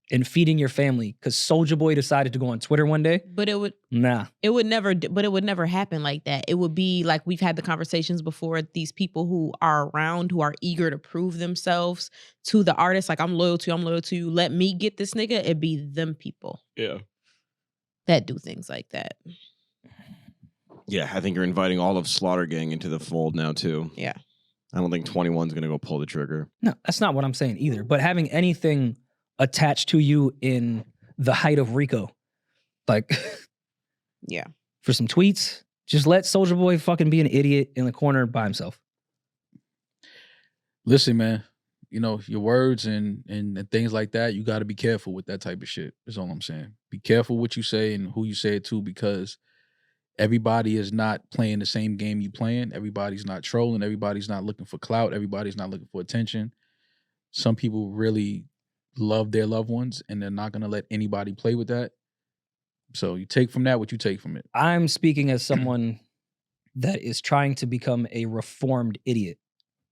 and feeding your family because Soulja Boy decided to go on Twitter one day. But it would never happen like that. It would be like we've had the conversations before. These people who are around, who are eager to prove themselves to the artist, like I'm loyal to you. Let me get this nigga. It'd be them people. Yeah. That do things like that. Yeah, I think you're inviting all of Slaughter Gang into the fold now too. Yeah. I don't think 21's gonna go pull the trigger. No, that's not what I'm saying either. But having anything attached to you in the height of Rico, like, yeah, for some tweets, just let Soulja Boy fucking be an idiot in the corner by himself. Listen, man, you know, your words and things like that, you got to be careful with that type of shit, is all I'm saying. Be careful what you say and who you say it to, because everybody is not playing the same game you playing. Everybody's not trolling. Everybody's not looking for clout. Everybody's not looking for attention. Some people really love their loved ones, and they're not going to let anybody play with that. So you take from that what you take from it. I'm speaking as someone that is trying to become a reformed idiot.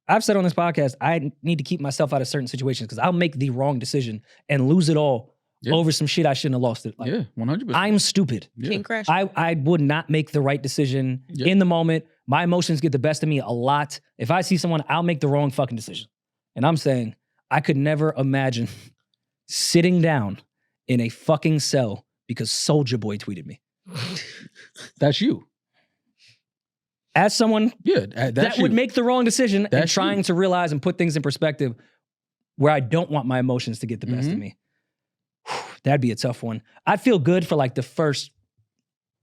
I've said on this podcast, I need to keep myself out of certain situations because I'll make the wrong decision and lose it all over some shit I shouldn't have lost it. Like, 100%. I'm stupid. King Crash. I would not make the right decision in the moment. My emotions get the best of me a lot. If I see someone, I'll make the wrong fucking decision. And I'm saying I could never imagine sitting down in a fucking cell because Soulja Boy tweeted me. That's you. As someone that would make the wrong decision and trying to realize and put things in perspective where I don't want my emotions to get the best of me. That'd be a tough one. I'd feel good for like the first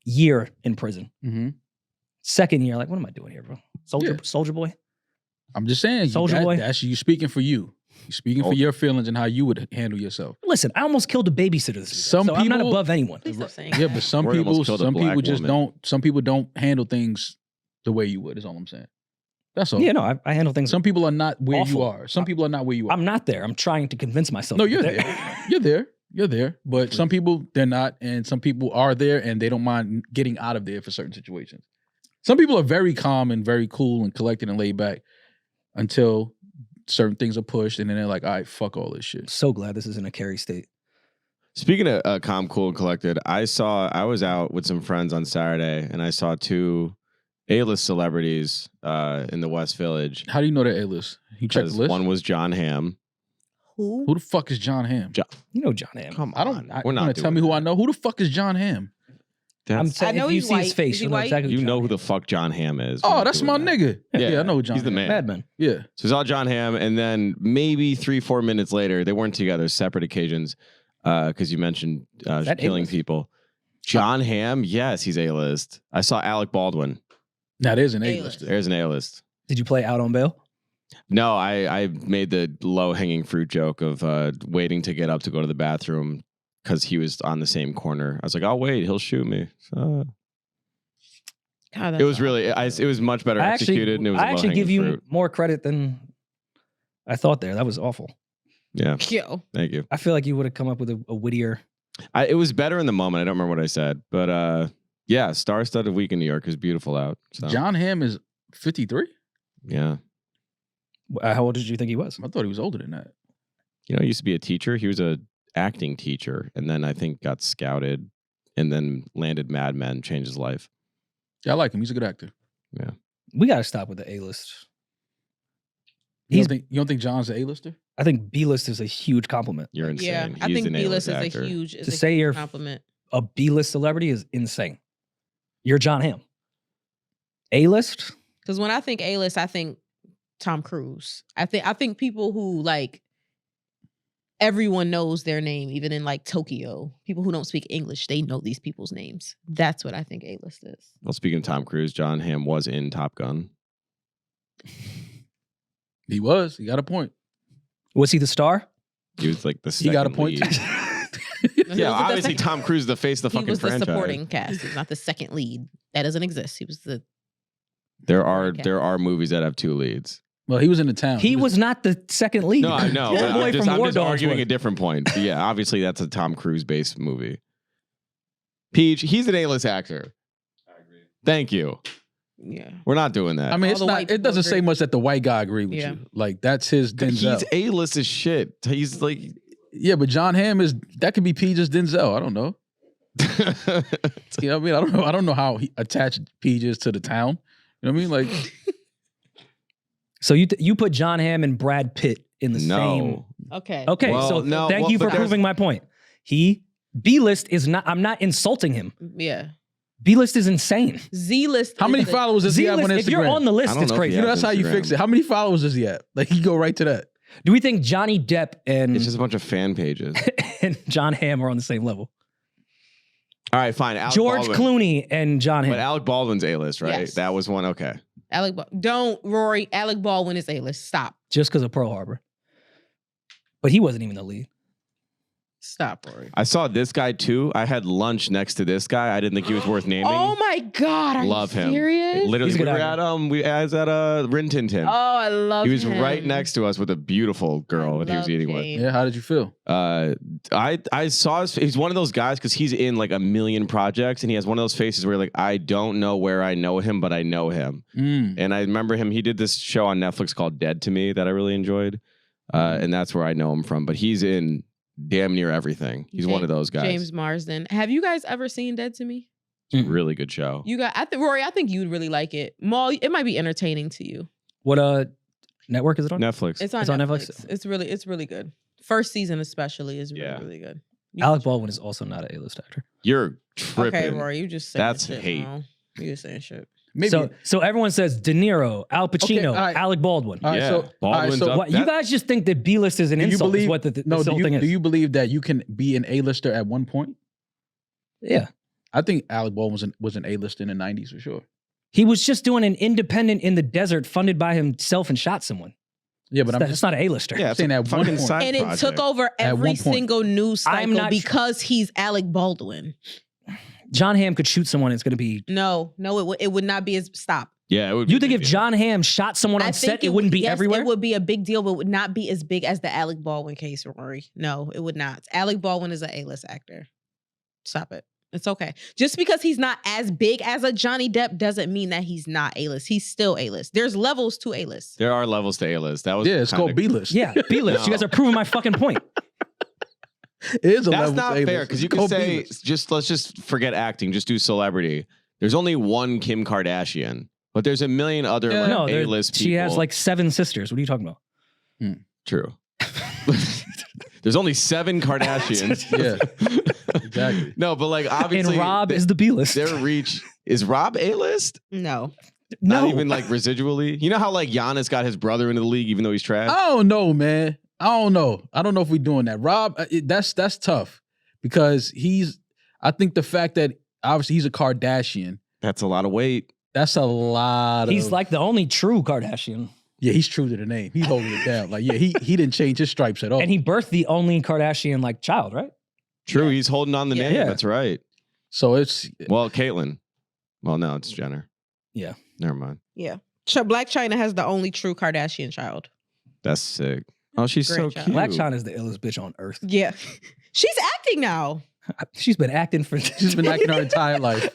year in prison. Second year, like, what am I doing here, bro? Soulja Boy? I'm just saying, Soulja Boy? That's you speaking for you. You're speaking for your feelings and how you would handle yourself. Listen, I almost killed a babysitter this weekend, so I'm not above anyone. Please stop saying Yeah, but some people just don't. Some people don't handle things the way you would. Is all I'm saying. That's all. Yeah, no, I handle things. Some people are not where awful. you are. Some people are not where you are. I'm not there. I'm trying to convince myself. No, you're there. You're there. You're there. But some people, they're not. And some people are there and they don't mind getting out of there for certain situations. Some people are very calm and very cool and collected and laid back until certain things are pushed. And then they're like, all right, fuck all this shit. So glad this isn't a Carrie state. Speaking of calm, cool, and collected, I was out with some friends on Saturday and I saw two A-list celebrities in the West Village. How do you know they're A-list? You checked the list? One was John Hamm. Who? Who the fuck is John Hamm? You know John Hamm. Come I on. don't. We're not tell me who I know. Who the fuck is John Hamm? I'm saying, if you see his face, you know exactly. You know who the fuck John Hamm is. Oh, that's my nigga. Yeah, I know who John He's the Hamm. man. Madman. Yeah. So we saw John Hamm, and then maybe 3-4 minutes later, they weren't together, separate occasions, because you mentioned killing people. John Hamm, yes, he's A-list. I saw Alec Baldwin. Now there's an A-list. There's an A-list. Did you play Out on Bail? No, I made the low-hanging fruit joke of waiting to get up to go to the bathroom because he was on the same corner. I was like, I'll wait. He'll shoot me. So, God, it was really, it was much better executed. And it was I actually give you fruit. more credit than I thought there. That was awful. Yeah. Yo. Thank you. I feel like you would have come up with a wittier. It was better in the moment. I don't remember what I said. But yeah, star-studded week in New York is beautiful out. So. John Hamm is 53? Yeah. How old did you think he was? I thought he was older than that. You know, he used to be a teacher. He was a acting teacher, and then I think got scouted, and then landed Mad Men, changed his life. Yeah, I like him. He's a good actor. Yeah. We got to stop with the A-list. You don't think John's an A-lister? I think B-list is a huge compliment. You're insane. Yeah, I He's think an B-list is actor. a huge To say you're compliment. A B-list celebrity is insane. You're John Hamm. A-list? Because when I think A-list, I think Tom Cruise. I think people who like everyone knows their name, even in like Tokyo. People who don't speak English, they know these people's names. That's what I think A-list is. Well, speaking of Tom Cruise, John Hamm was in Top Gun. He was. He got a point. Was he the star? He was like the second He got a point. lead. Yeah, obviously Tom Cruise, the face of the fucking franchise. He was the supporting cast. He's not the second lead. That doesn't exist. He was the There are movies that have 2 leads. Well, he was in The Town. He was not the second lead. No, I know. Old But boy I'm from just War Dogs arguing was. a different point. But yeah, obviously that's a Tom Cruise based movie. Peach, he's an A-list actor. I agree. Thank you. Yeah. We're not doing that. I mean, All it's the not. white It people doesn't say agree. much that the white guy agree with Yeah. you. Like that's his Denzel. he's A-list as shit. He's like, Yeah, but John Hamm is that could be Peach's Denzel. I don't know. You know what I mean? I don't know how he attached Peach to The Town. You know what I mean? Like, So you put John Hamm and Brad Pitt in the same. no. Okay. Okay, Well, so no, thank well, you for but there's- proving my point. He B-list is not. I'm not insulting him. Yeah. B-list is insane. Z-list. how many is the- followers does he have on Z-list, Instagram? if you're on the I list, don't it's know if crazy. he you know, has that's how you fix Instagram. it. How many followers does he have? Like, you go right to that. Do we think Johnny Depp and It's just a bunch of fan pages. and John Hamm are on the same level? All right, fine. Alec George Baldwin. Clooney and John Hamm. But Alec Baldwin's A-list, right? Yes. That was one. Okay. Don't, Rory. Alec Baldwin is A-list. Stop. Just because of Pearl Harbor. But he wasn't even the lead. Stop, Rory. I saw this guy too. I had lunch next to this guy. I didn't think he was worth naming. Oh my God. Are Love you him. serious? Literally, He's a we good were actor. at Rin Tin Tin. Oh, I love him. He was right next to us with a beautiful girl that he was Love eating with. Jane. Yeah, how did you feel? I saw he's one of those guys because he's in like a million projects and he has one of those faces where like I don't know where I know him, but I know him. And I remember him. He did this show on Netflix called Dead to Me that I really enjoyed, and that's where I know him from. But he's in damn near everything. He's one of those guys. James Marsden. Have you guys ever seen Dead to Me? Really good show. You got. Rory, I think you would really like it. Marl, it might be entertaining to you. What network is it on? Netflix. It's on Netflix. It's really good. First season especially is really good. You Alec should- Baldwin is also not an A-list actor. You're tripping. Okay, Rory, you just saying That's shit, hate. Marl. You just saying shit. Maybe. So everyone says De Niro, Al Pacino, all right. Alec Baldwin. All right, Yeah, so Baldwin's up. What, you guys just think that B-list is an do you insult? believe? Is what the No, whole thing is? do you believe that you can be an A-lister at one point? Yeah. I think Alec Baldwin was an A-lister in the 90s for sure. He was just doing an independent in the desert funded by himself and shot someone. Yeah, but I'm That's not an A-lister. Yeah, it's saying a at one fucking point. side And it project. took over every one point. single news I'm cycle not because he's Alec Baldwin. John Hamm could shoot someone. It's going to be. No, it would not be as stop. Yeah, it would be You think a if big deal. John Hamm shot someone on set, it wouldn't be yes, everywhere? It would be a big deal, but would not be as big as the Alec Baldwin case, Rory. No, it would not. Alec Baldwin is an A-list actor. Stop it. It's okay. Just because he's not as big as a Johnny Depp doesn't mean that he's not A-list. He's still A-list. There's levels to A-list. There are levels to A-list. That was Yeah, it's kinda- called B-list. Yeah, B-list. No. You guys are proving my fucking point. It is a That's level not to A-list. fair because you It's can called say B-list. let's just forget acting, just do celebrity. There's only one Kim Kardashian, but there's a million other Yeah. like, No, A-list people. she has like 7 sisters. What are you talking about? True. There's only 7 Kardashians. Yeah, exactly. No, but like obviously, And Rob is the B-list. their reach is Rob A-list. No. Not No. even like residually. You know how like Giannis got his brother into the league even though he's trash. I don't know, man. I don't know. I don't know if we're doing that. Rob, that's tough because I think the fact that obviously he's a Kardashian, That's a lot of weight. that's a lot He's of. like the only true Kardashian. Yeah, he's true to the name. He's holding it down. Like, yeah, he didn't change his stripes at all. And he birthed the only Kardashian like child, right? True, he's holding on the Yeah. name. Yeah. That's right. So it's Well, Caitlyn. Well, no, it's Jenner. Yeah. Never mind. Yeah. Black China has the only true Kardashian child. That's sick. Oh, she's so Great job. cute. Black China's the illest bitch on earth. Yeah. She's acting now. She's been acting for. she's been acting her entire life.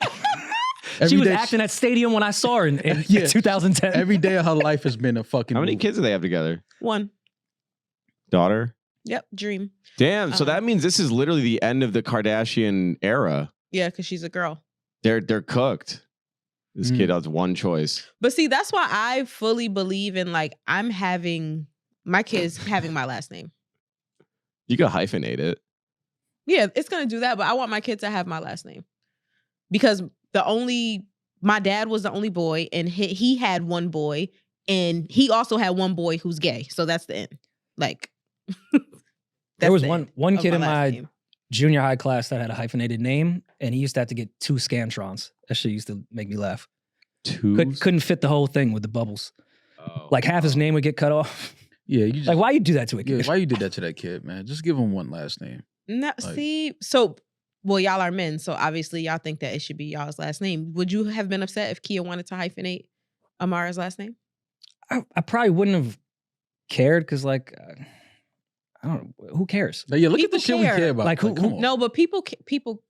She Every was day acting at Stadium when I saw her in Yeah. 2010. Every day of her life has been a fucking. How many movie. kids do they have together? One. Daughter? Yep. Dream. Damn. So Uh-huh. that means this is literally the end of the Kardashian era. Yeah, because she's a girl. They're cooked. This kid has one choice. But see, that's why I fully believe in like I'm having my kids having my last name. You could hyphenate it. Yeah, it's gonna do that, but I want my kid to have my last name. Because my dad was the only boy, and he had one boy, and he also had one boy who's gay. So that's the end. Like There was the one end of kid in last my name. junior high class that had a hyphenated name, and he used to have to get 2 Scantrons. That shit used to make me laugh. 2. Couldn't fit the whole thing with the bubbles. Oh. Like half his name would get cut off. Yeah, you just, Like, why you do that to a yeah, kid? why you did that to that kid, man? Just give him one last name. No, Like- see, so well, y'all are men, so obviously y'all think that it should be y'all's last name. Would you have been upset if Kia wanted to hyphenate Amara's last name? I probably wouldn't have cared because, like, I don't know. Who cares? But yeah, look People at the shit care. we care about. Like, who- come on. No, but people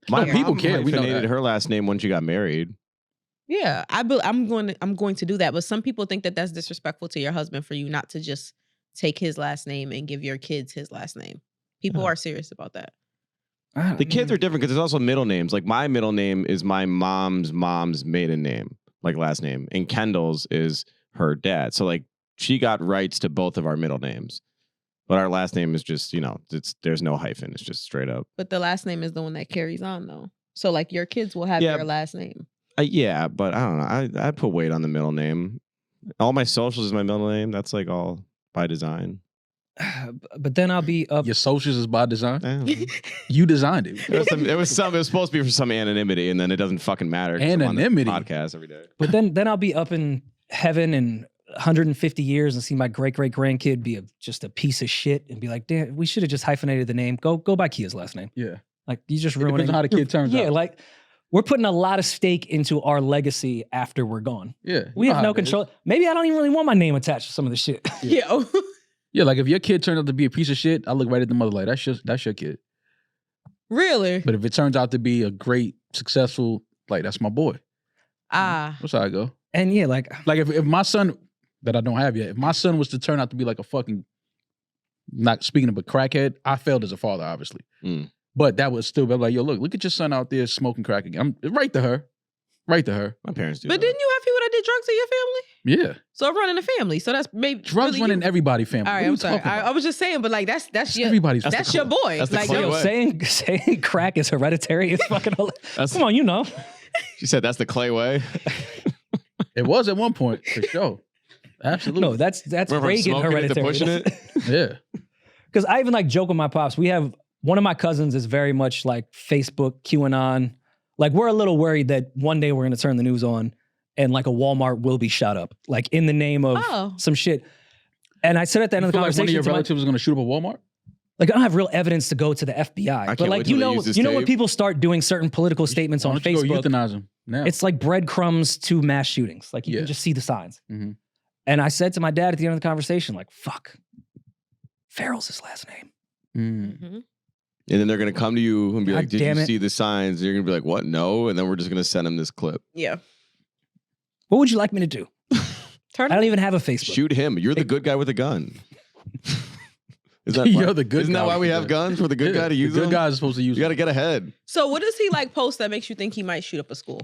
My care. people mom care. We know hyphenated that. her last name when she got married. Yeah, I'm going to do that. But some people think that that's disrespectful to your husband for you not to just take his last name and give your kids his last name. People are serious about that. The kids are different because there's also middle names. Like my middle name is my mom's maiden name, like last name, and Kendall's is her dad. So like she got rights to both of our middle names, but our last name is just there's no hyphen. It's just straight up. But the last name is the one that carries on, though. So like your kids will have your last name. Yeah, but I don't know. I put weight on the middle name. All my socials is my middle name. That's like all by design. But then I'll be up. Your socials is by design. I don't know. You designed it. It was supposed to be for some anonymity, and then it doesn't fucking matter. 'cause I'm on the Anonymity? podcast every day. But then I'll be up in heaven in 150 years and see my great grandkid be just a piece of shit and be like, damn, we should have just hyphenated the name. Go by Kia's last name. Yeah. Like you just It ruining depends on how the kid turns out. Yeah, like we're putting a lot of stake into our legacy after we're gone. Yeah. We you know have how no it is. control. Maybe I don't even really want my name attached to some of the shit. Yeah. Yeah, like if your kid turned out to be a piece of shit, I look right at the mother like that's your kid. Really? But if it turns out to be a great, successful, like that's my boy. Ah. That's how I go. And yeah, like If my son that I don't have yet, if my son was to turn out to be like a fucking, not speaking of a crackhead, I failed as a father, obviously. Mm. But that would still be like, yo, look at your son out there smoking crack again. I'm right to her. Right to her. My parents do. But that. didn't you have people that did drugs in your family? Yeah. So running the family. So that's maybe Drugs really running you. everybody's family. All right, What are I'm you sorry. talking about? I was just saying, but like that's your everybody's that's your boy. that's the Like clay yo, way. saying crack is hereditary is fucking That's- come on, you know. She said that's the clay way. It was at one point, for sure. Absolutely. No, that's Went from Reagan smoking it to hereditary. pushing it. Yeah. Because I even like joke with my pops. We have one of my cousins is very much like Facebook, QAnon. Like we're a little worried that one day we're going to turn the news on and like a Walmart will be shot up, like in the name of some shit. And I said at the end You of the feel like one of conversation, your to my- relatives is going to shoot up a Walmart? like I don't have real evidence to go to the FBI, but can't like wait till they use this you know when tape. people start doing certain political statements Why on don't you go Facebook, euthanize him now? it's like breadcrumbs to mass shootings. Like you Yeah. can just see the signs. Mhm. And I said to my dad at the end of the conversation, like, "Fuck, Farrell's his last name." Mm. Mhm. And then they're gonna come to you and be God like, "Did damn you it. see the signs?" And you're gonna be like, "What? No." And then we're just gonna send him this clip. Yeah. What would you like me to do? Turn I don't even have a Facebook. Shoot him. You're the good guy with a gun. Is that You're the good Isn't guy that why with we the have gun. guns for the good guy to use The them? good guy is supposed to use You got to get ahead. So what does he like post that makes you think he might shoot up a school?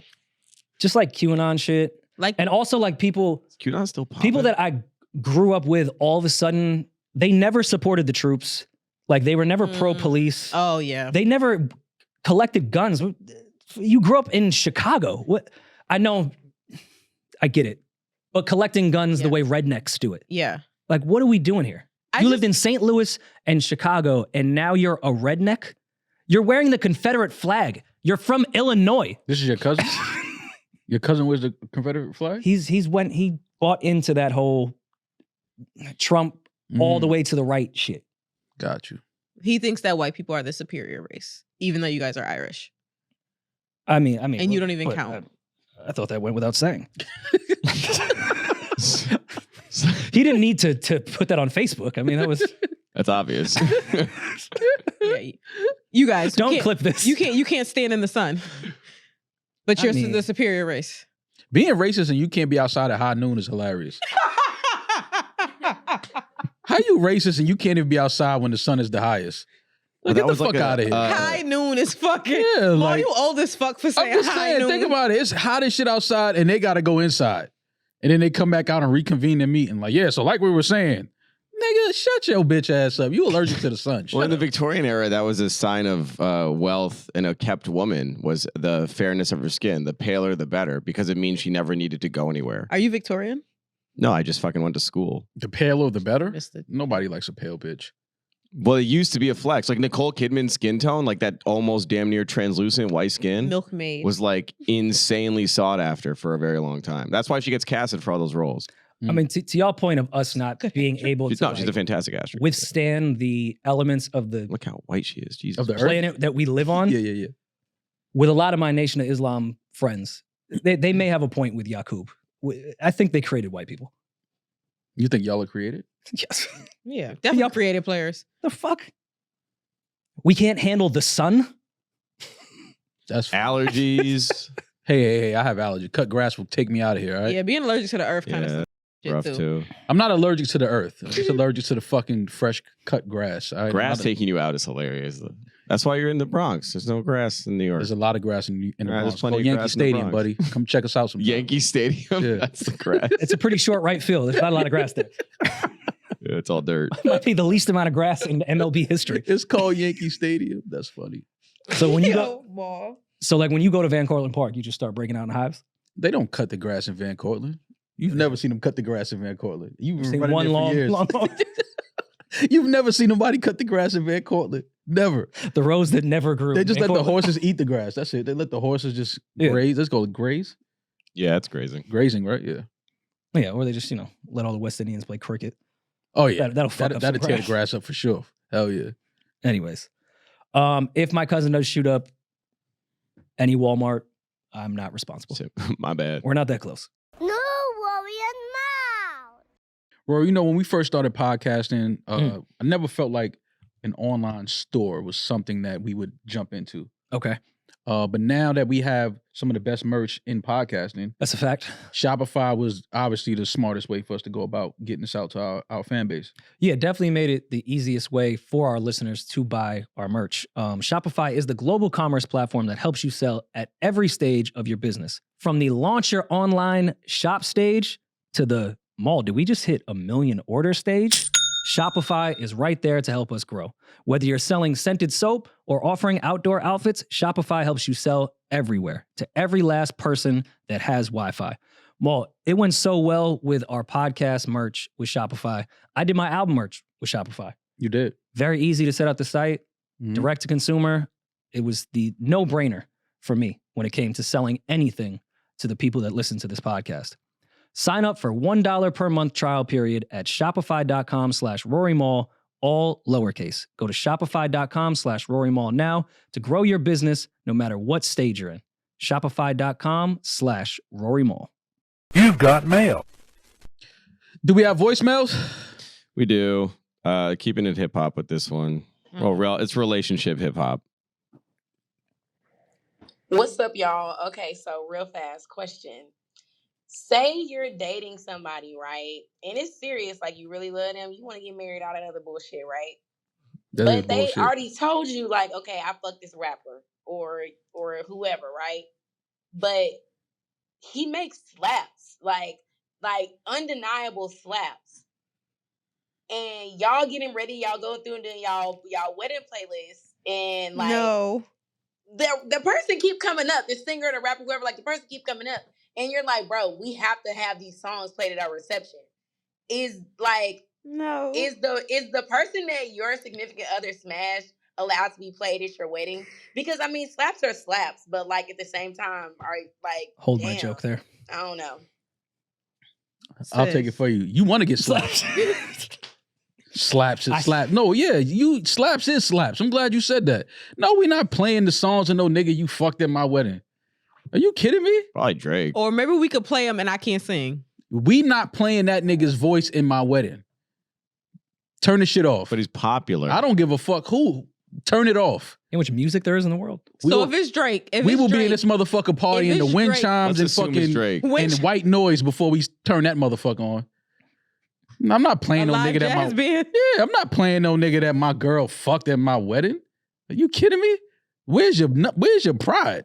Just like QAnon shit. Like And also like people QAnon's still popping. that I grew up with, all of a sudden, they never supported the troops. Like they were never pro-police. oh yeah. They never collected guns. You grew up in Chicago. What? I know, I get it. But collecting guns the Yeah. way rednecks do it. Yeah. Like, what are we doing here? I You just- lived in St. Louis and Chicago, and now you're a redneck? You're wearing the Confederate flag. You're from Illinois. This is your cousin? Your cousin wears the Confederate flag? He bought into that whole Trump all the way to the right shit. Got you. He thinks that white people are the superior race, even though you guys are Irish. I mean, And you don't even but, count. I thought that went without saying. He didn't need to put that on Facebook. I mean, that was. That's obvious. Yeah. You guys Don't can't- clip this. You can't stand in the sun. But I you're mean- the superior race. Being racist and you can't be outside at high noon is hilarious. How you racist and you can't even be outside when the sun is the highest? Well, Get that the was fuck like out of here. High noon is fucking. Yeah, Well, like- you old as fuck for I'm saying just high saying, noon. think about it. It's hot as shit outside and they got to go inside. And then they come back out and reconvene their meeting. Like, yeah, so like we were saying, nigga, shut your bitch ass up. You allergic to the sun. Well, in Shut the up. Victorian era, that was a sign of wealth and a kept woman was the fairness of her skin. The paler, the better, because it means she never needed to go anywhere. Are you Victorian? No, I just fucking went to school. The paler the better? Mr. Nobody likes a pale bitch. Well, it used to be a flex. Like Nicole Kidman's skin tone, like that almost damn near translucent white skin, Milkmaid. was like insanely sought after for a very long time. That's why she gets casted for all those roles. I mean, to y'all point of us not being able to She's a like, fantastic actress. withstand the elements of the Look how white she is. Jesus. Of the earth? planet that we live on, Yeah, yeah, yeah. with a lot of my Nation of Islam friends, they may have a point with Yaqub. I think they created white people. You think y'all are created? Yes. Yeah, definitely Yup. creative players. The fuck? We can't handle the sun? That's Allergies. Hey, I have allergy. Cut grass will take me out of here, all right? Yeah, being allergic to the earth kind Yeah, of rough shit too. I'm not allergic to the earth. I'm just allergic to the fucking fresh cut grass. All right? Grass I'm not taking you out is hilarious. That's why you're in the Bronx. There's no grass in New York. There's a lot of grass in the There's Bronx. plenty Go of Yankee grass in the Stadium, Bronx. buddy. Come check us out sometime. Yankee Stadium. Yeah. That's the grass. It's a pretty short right field. There's not a lot of grass there. Yeah, it's all dirt. Might be the least amount of grass in MLB history. It's called Yankee Stadium. That's funny. So when you go, Marl. so like when you go to Van Cortlandt Park, you just start breaking out in hives. They don't cut the grass in Van Cortlandt. You've never seen them cut the grass in Van Cortlandt. You've been Seen running one there for years. long. You've never seen nobody cut the grass in Van Cortlandt. Never. The rows that never grew. They just Van let the Cortlandt. horses eat the grass. That's it. They let the horses just Yeah. graze. Let's go graze. Yeah, it's grazing. Grazing, right? Yeah. Yeah, or they just let all the West Indians play cricket. Oh yeah. That'll fuck up some That'll tear the grass. grass up for sure. Hell yeah. Anyways, if my cousin does shoot up any Walmart, I'm not responsible. So, my bad. We're not that close. No worry and mouth. Rory, when we first started podcasting, I never felt like an online store was something that we would jump into. Okay, But now that we have some of the best merch in podcasting, that's a fact. Shopify was obviously the smartest way for us to go about getting this out to our fan base. Yeah, definitely made it the easiest way for our listeners to buy our merch. Shopify is the global commerce platform that helps you sell at every stage of your business. From the launch your online shop stage to the Marl, did we just hit 1 million order stage? Shopify is right there to help us grow. Whether you're selling scented soap or offering outdoor outfits, Shopify helps you sell everywhere to every last person that has Wi-Fi. Well, it went so well with our podcast merch with Shopify. I did my album merch with Shopify. You did. Very easy to set up the site, Mhm. direct to consumer. It was the no-brainer for me when it came to selling anything to the people that listen to this podcast. Sign up for $1 per month trial period at shopify.com/RoryMall, all lowercase. Go to shopify.com/RoryMall now to grow your business no matter what stage you're in. Shopify.com/RoryMall. You've got mail. Do we have voicemails? We do. Keeping it hip hop with this one. Well, it's relationship hip hop. What's up, y'all? Okay, so real fast question. Say you're dating somebody, right? And it's serious, like you really love them. You want to get married, all that other bullshit, right? That But is they bullshit. already told you, like, okay, I fucked this rapper or whoever, right? But he makes slaps, like undeniable slaps. And y'all getting ready, y'all going through and doing y'all wedding playlist, and like No. the person keep coming up, the singer, the rapper, whoever, like the person keep coming up, and you're like, bro, we have to have these songs played at our reception. Is No. the person that your significant other smashed allowed to be played at your wedding? Because I mean, slaps are slaps, but like at the same time, are like Hold my damn, joke there. I don't know. I'll take it for you. You want to get slapped. Slaps is slap. No, yeah, slaps is slaps. I'm glad you said that. No, we're not playing the songs of no nigga you fucked at my wedding. Are you kidding me? Probably Drake. Or maybe we could play them and I can't sing. We not playing that nigga's voice in my wedding. Turn the shit off. But he's popular. I don't give a fuck who. Turn it off. You know how much music there is in the world? So if it's Drake, We will be in this motherfucker party If in the it's wind Drake- chimes Let's and assume it's fucking Drake. and white noise before we turn that motherfucker on. No, I'm not playing no nigga that my band. Yeah, I'm not playing no nigga that my girl fucked at my wedding. Are you kidding me? Where's your pride?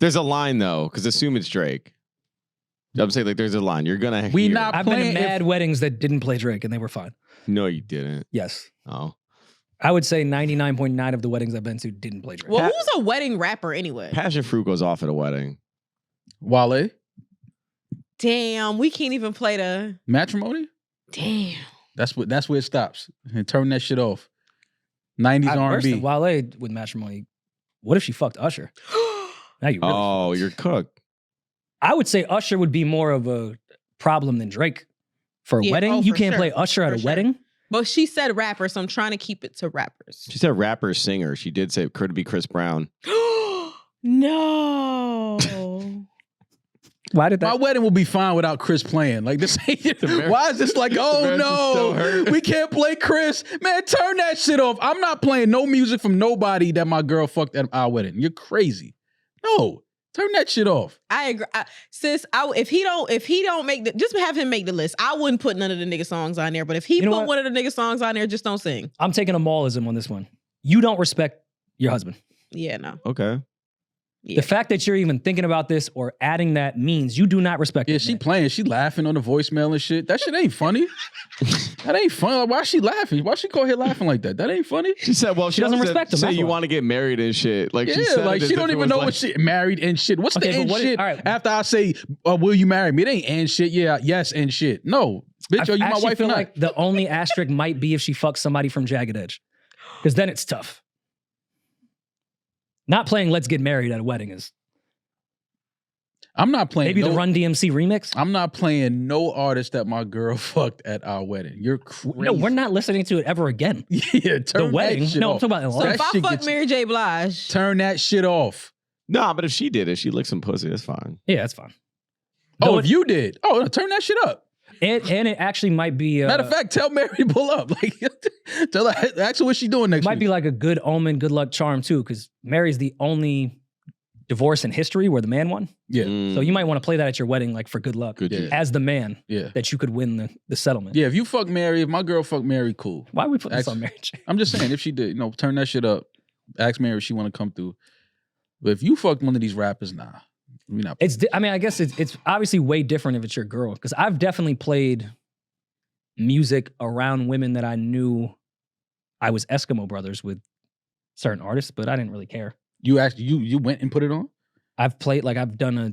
There's a line though, because assume it's Drake. I'm saying like there's a line. You're gonna We hear. not I've been to playing mad weddings that didn't play Drake and they were fine. No, you didn't. Yes. Oh. I would say 99.9 of the weddings I've been to didn't play Drake. Well, who's a wedding rapper anyway? Passion fruit goes off at a wedding. Wale, Damn, we can't even play the. Matrimony. Damn. That's where it stops. And turn that shit off. 90s Worse than R&B. Wale with Matrimony. What if she fucked Usher? Now you really Oh, fucked. you're cooked. I would say Usher would be more of a problem than Drake for a Yeah, wedding. oh, You for can't sure. play Usher at For a sure. wedding. But she said rapper, so I'm trying to keep it to rappers. She said rapper singer. She did say it could be Chris Brown. No. Why did My that? wedding will be fine without Chris playing. Like this ain't. Why is this like? Oh no, we can't play Chris. Man, turn that shit off. I'm not playing no music from nobody that my girl fucked at our wedding. You're crazy. No, turn that shit off. I agree, sis. If he don't make just have him make the list. I wouldn't put none of the nigga songs on there. But if he You know put what? one of the nigga songs on there, just don't sing. I'm taking a Maulism on this one. You don't respect your husband. Yeah, no. Okay. Yeah. The fact that you're even thinking about this or adding that means you do not respect Yeah, this she man. playing. She laughing on the voicemail and shit. That shit ain't funny. That ain't fun. Like, why she laughing? Why she call here laughing like that? That ain't funny. She said, well, She doesn't also respect him, Say that's you why. want to get married and shit. Like, she Yeah, said like it as she if don't it even was know like- what shit married and shit. What's Okay, the but end what is- shit? all right. After I say, will you marry me? It ain't end shit. Yeah, yes, and shit. No, bitch, are you my actually wife or feel not? like the only asterisk might be if she fucks somebody from Jagged Edge. Because then it's tough. Not playing Let's Get Married at a wedding is I'm not playing. maybe no, the Run DMC remix. I'm not playing no artist that my girl fucked at our wedding. You're crazy. No, we're not listening to it ever again. Yeah, turn The wedding. That shit No, I'm off. talking about in So life. if That I shit fuck gets- Mary J. Blige, Turn that shit off. Nah, but if she did it, she licked some pussy. That's fine. Yeah, that's fine. Oh, Though if you did. Oh, no, turn that shit up. and it actually might be Matter of fact, tell Mary to pull up. Like, tell her, ask her what she doing next might week. be like a good omen, good luck charm too, because Mary's the only divorce in history where the man won. Yeah, So you might want to play that at your wedding, like for good luck, Good. Yeah. juju. as the man yeah, that you could win the settlement. yeah. If you fuck Mary, if my girl fuck Mary, cool. Why are we putting this on Actually- marriage? I'm just saying, if she did, turn that shit up. Ask Mary if she want to come through. But if you fuck one of these rappers, nah, we not. I mean, I guess it's obviously way different if it's your girl, because I've definitely played music around women that I knew I was Eskimo brothers with certain artists, but I didn't really care. You actually you went and put it on. I've done a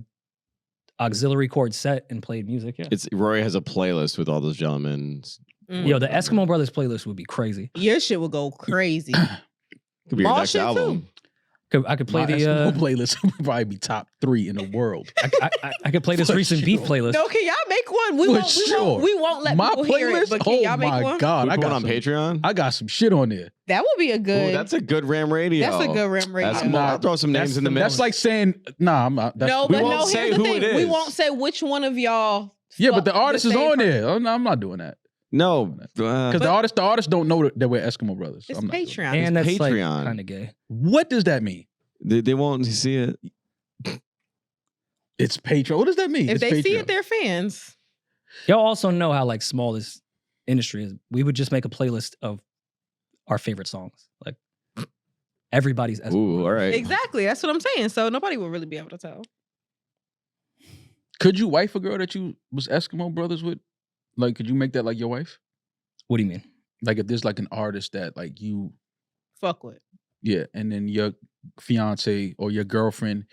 auxiliary chord set and played music. Yeah. It's Rory has a playlist with all those gentlemen. Yo, the Eskimo Brothers playlist would be crazy. your shit will go crazy. Could be your Marl next shit, album. I could play My the Eskimo playlist would probably be top 3 in the world. I could play this For recent beef sure. playlist. No, can y'all make one? We For won't. sure. We won't let My people hear it. playlist. But can Oh y'all make my one? god, We I put got one on some, Patreon. I got some shit on there. That would be a Ooh, good. that's a good Ram Radio. That's a good rim radio. That's I'll throw some names in the mix. That's like saying, nah, I'm not. That's, No, we but won't no. say Here's the who thing: it we is. won't say which one of y'all. yeah, but fucked the artist is same on person. there. Oh, no, I'm not doing that No, because the artists don't know that we're Eskimo brothers. So It's I'm not doing it. Patreon. And that's Patreon. like kind of gay. What does that mean? they won't see it. It's Patreon. What does that mean? If It's they see Patreon. it, they're fans. Y'all also know how like small this industry is. We would just make a playlist of our favorite songs. Like everybody's Eskimo Ooh, all Brothers. right. Exactly. That's what I'm saying. So nobody will really be able to tell. Could you wife a girl that you was Eskimo brothers with? Like, could you make that like your wife? What do you mean? Like, if there's like an artist that like you, Fuck with. yeah, and then your fiance or your girlfriend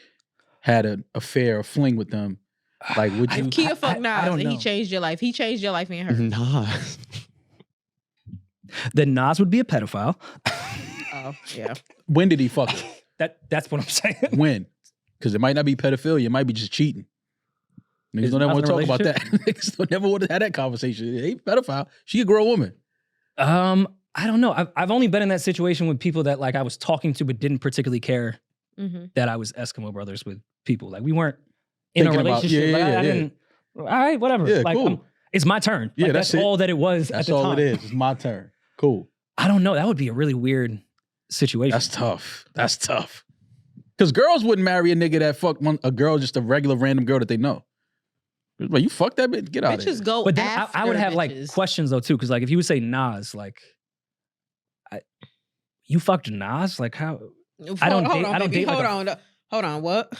had an affair or fling with them, like, would you? If Kia fuck I Nas don't and he know. changed your life, he changed your life and her. Nah. Then Nas would be a pedophile. Oh, yeah. When did he fuck her? That's what I'm saying. When? Because it might not be pedophilia. It might be just cheating. Niggas Is don't ever Nas want to in a talk about that. Niggas don't never want to have that conversation. Hey, pedophile. She a grown woman. I don't know. I've only been in that situation with people that like I was talking to but didn't particularly care Mm-hmm. that I was Eskimo brothers with people. Like we weren't in a Thinking about- relationship. yeah, Like, yeah, I yeah. didn't. All right, whatever. Yeah, like cool. it's my turn. Yeah, Like, that's that's it. all that it was. That's at the all time. it is. It's my turn. Cool. I don't know. That would be a really weird situation. That's tough. That's tough. Because girls wouldn't marry a nigga that fucked a girl, just a regular random girl that they know. Like, you fuck that bitch, get out of here. Bitches go But then after I would have like bitches. questions though too, because like if you would say Nas, like, you fucked Nas, like how? I don't Hold date- on, I don't baby. date like Hold on. Hold on. What?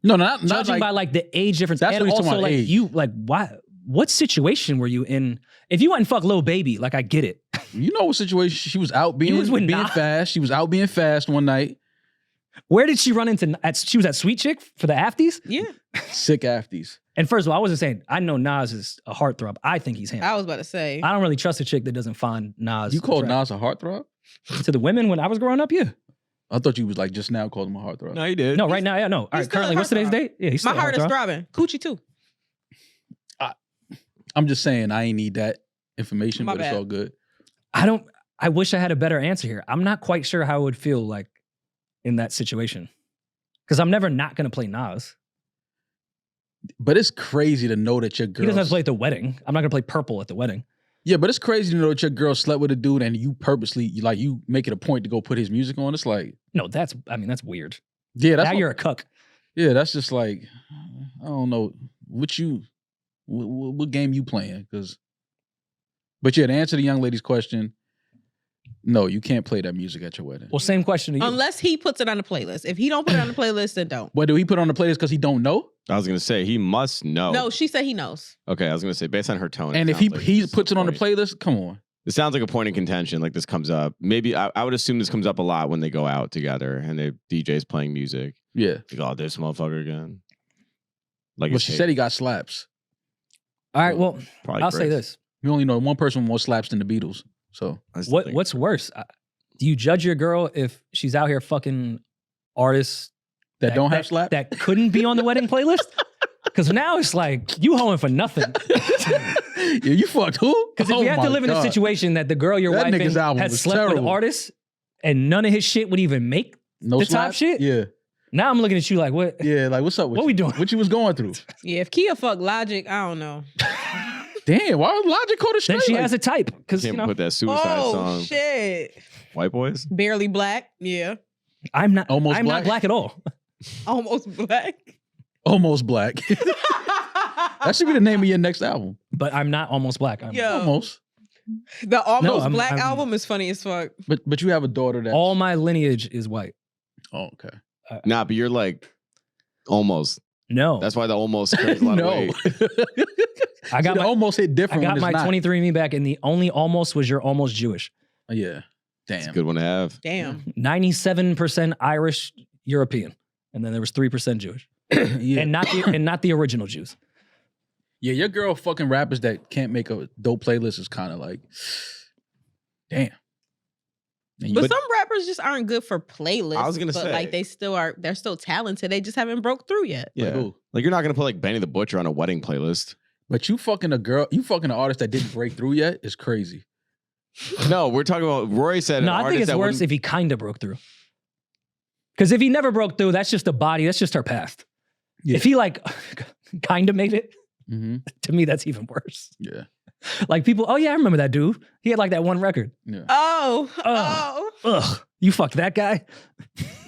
No, not Judging like, by like the age difference, That's and what he's talking also about, like age. you like what situation were you in? If you went and fuck Lil Baby, like I get it. you know what situation she was out being, was with being Nas. fast. She was out being fast one night. Where did she run into? She was at Sweet Chick for the afties. Yeah. Sick afties. And first of all, I wasn't saying I know Nas is a heartthrob. I think he's handsome. I was about to say. I don't really trust a chick that doesn't find Nas. You called attractive. Nas a heartthrob? To the women when I was growing up, yeah. I thought you was like just now called him a heartthrob. No, you did. No, right now, yeah, no. All right, still a currently, what's today's heartthrob. date? Yeah, he's My still a heart is heartthrob. throbbing. Coochie too. I'm just saying I ain't need that information, My but it's bad. all good. I wish I had a better answer here. I'm not quite sure how I would feel like in that situation. Because I'm never not going to play Nas. But it's crazy to know that your girl. He doesn't have to play at the wedding. I'm not gonna play Purple at the wedding. Yeah, but it's crazy to know that your girl slept with a dude and you purposely you make it a point to go put his music on. It's like, No, that's weird. yeah, that's Now you're a cuck. Yeah, that's just like, I don't know what game you playing, but yeah, to answer the young lady's question, no, you can't play that music at your wedding. Well, same question to you. Unless he puts it on the playlist. If he don't put it on the playlist, then don't. What do he put on the playlist because he don't know? I was gonna say he must know. No, she said he knows. Okay, I was gonna say based on her tone. And it if sounds like he this is puts it on the point. playlist, come on. It sounds like a point in contention. Like this comes up. Maybe I would assume this comes up a lot when they go out together and the DJ's playing music. Yeah. Like, oh, this motherfucker again. Like, Well, she said he got slaps. All right, well, Probably I'll say Chris. this. We only know one person with more slaps than the Beatles. So That's the thing. What's worse? Do you judge your girl if she's out here fucking artists that don't have slaps? that couldn't be on the wedding playlist? Because now it's like you hoeing for nothing. Yeah, you fucked who? Because if you have to live in a situation that the girl you're That wifing nigga's album has was slept with terrible. artists and none of his shit would even make No the top slaps? shit? Yeah. Now I'm looking at you like, what? Yeah, like what's up with What you? we doing? What you was going through? Yeah, if Kia fuck Logic, I don't know. Damn, why would Logic call the straight? Then she like, has a type. Because, Can't you know, put that suicide Oh song. shit! White boys. Barely black. Yeah, I'm not Almost I'm black? not black at all. almost black. Almost Black. That should be the name of your next album. But I'm not almost black. I'm Yo, Almost. the almost I'm- black I'm- album is funny as fuck. But you have a daughter that. all my lineage is white. Oh, okay. Nah, but you're like almost. No. That's why the almost carries a lot of No. weight. I got See, the my almost hit I different. got when my it's not. 23andMe back, and the only almost was you're almost Jewish. Oh, yeah. It's a Damn. good one to have. Damn. 97% Irish, European, and then there was 3% Jewish, Yeah. and not the original Jews. Yeah, your girl fucking rappers that can't make a dope playlist is kind of like, damn. And But you- some rappers just aren't good for playlists. I was gonna but say. like they're still talented. They just haven't broke through yet. Yeah. who? Like you're not gonna put like Benny the Butcher on a wedding playlist. But you fucking an artist that didn't break through yet is crazy. No, we're talking about. Rory said. No, an I think artist it's that worse wouldn't- if he kind of broke through. Because if he never broke through, that's just a body. That's just her past. Yeah. If he like kind of made it, Mm-hmm. to me that's even worse. Yeah. Like people, oh yeah, I remember that dude. He had like that one record. Yeah. Oh, Ugh. oh. Ugh, you fucked that guy.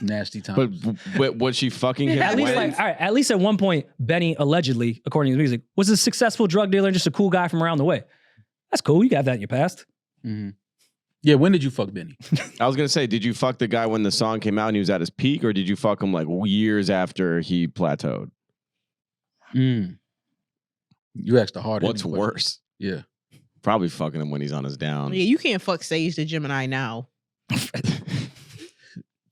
Nasty times. But was she fucking him? At least, when- like, all right. At least at one point, Benny allegedly, according to the music, was a successful drug dealer and just a cool guy from around the way. That's cool. You got that in your past. Mm-hmm. Yeah, when did you fuck Benny? I was gonna say, did you fuck the guy when the song came out and he was at his peak, or did you fuck him like years after he plateaued? You asked the hard. What's hitting question. worse? Yeah. Probably fucking him when he's on his down. Yeah, you can't fuck Sage the Gemini now.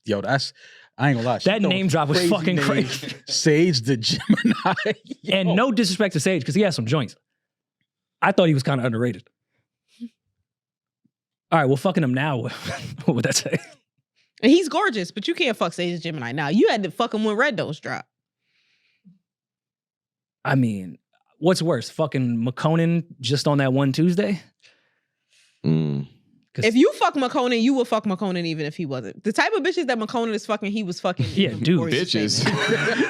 Yo, I ain't gonna lie. she That throwing name drop was fucking names. crazy. Sage the Gemini. Yo. And no disrespect to Sage, because he has some joints. I thought he was kind of underrated. All right, well, fucking him now. What would that say? And he's gorgeous, but you can't fuck Sage the Gemini now. You had to fuck him when Red Nose dropped. I mean, what's worse, fucking McKonnen just on that one Tuesday? Mm. If you fuck McKonnen, you will fuck McKonnen even if he wasn't. The type of bitches that McKonnen is fucking, he was fucking. Yeah, even dude. before he was Bitches.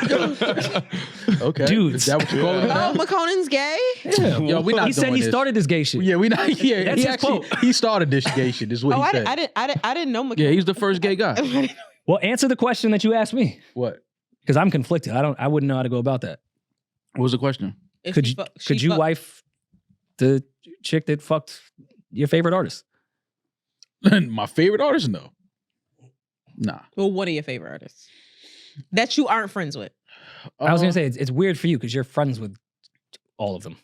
famous. Okay. Dudes. Is that what you call it? Oh, McKonnen's gay? Yeah, Yo, we not he said doing he this. started this gay shit. Yeah, we not. Yeah, That's he his actually quote. he started this gay shit. Is what Oh, he I said. didn't know McKonnen. Yeah, he's the first gay guy. Well, answer the question that you asked me, What? because I'm conflicted. I wouldn't know how to go about that. What was the question? If Could she you fuck- could she you fuck- wife the chick that fucked your favorite artist? My favorite artist? No. Nah. Well, one of your favorite artists that you aren't friends with. I was gonna say it's weird for you because you're friends with all of them.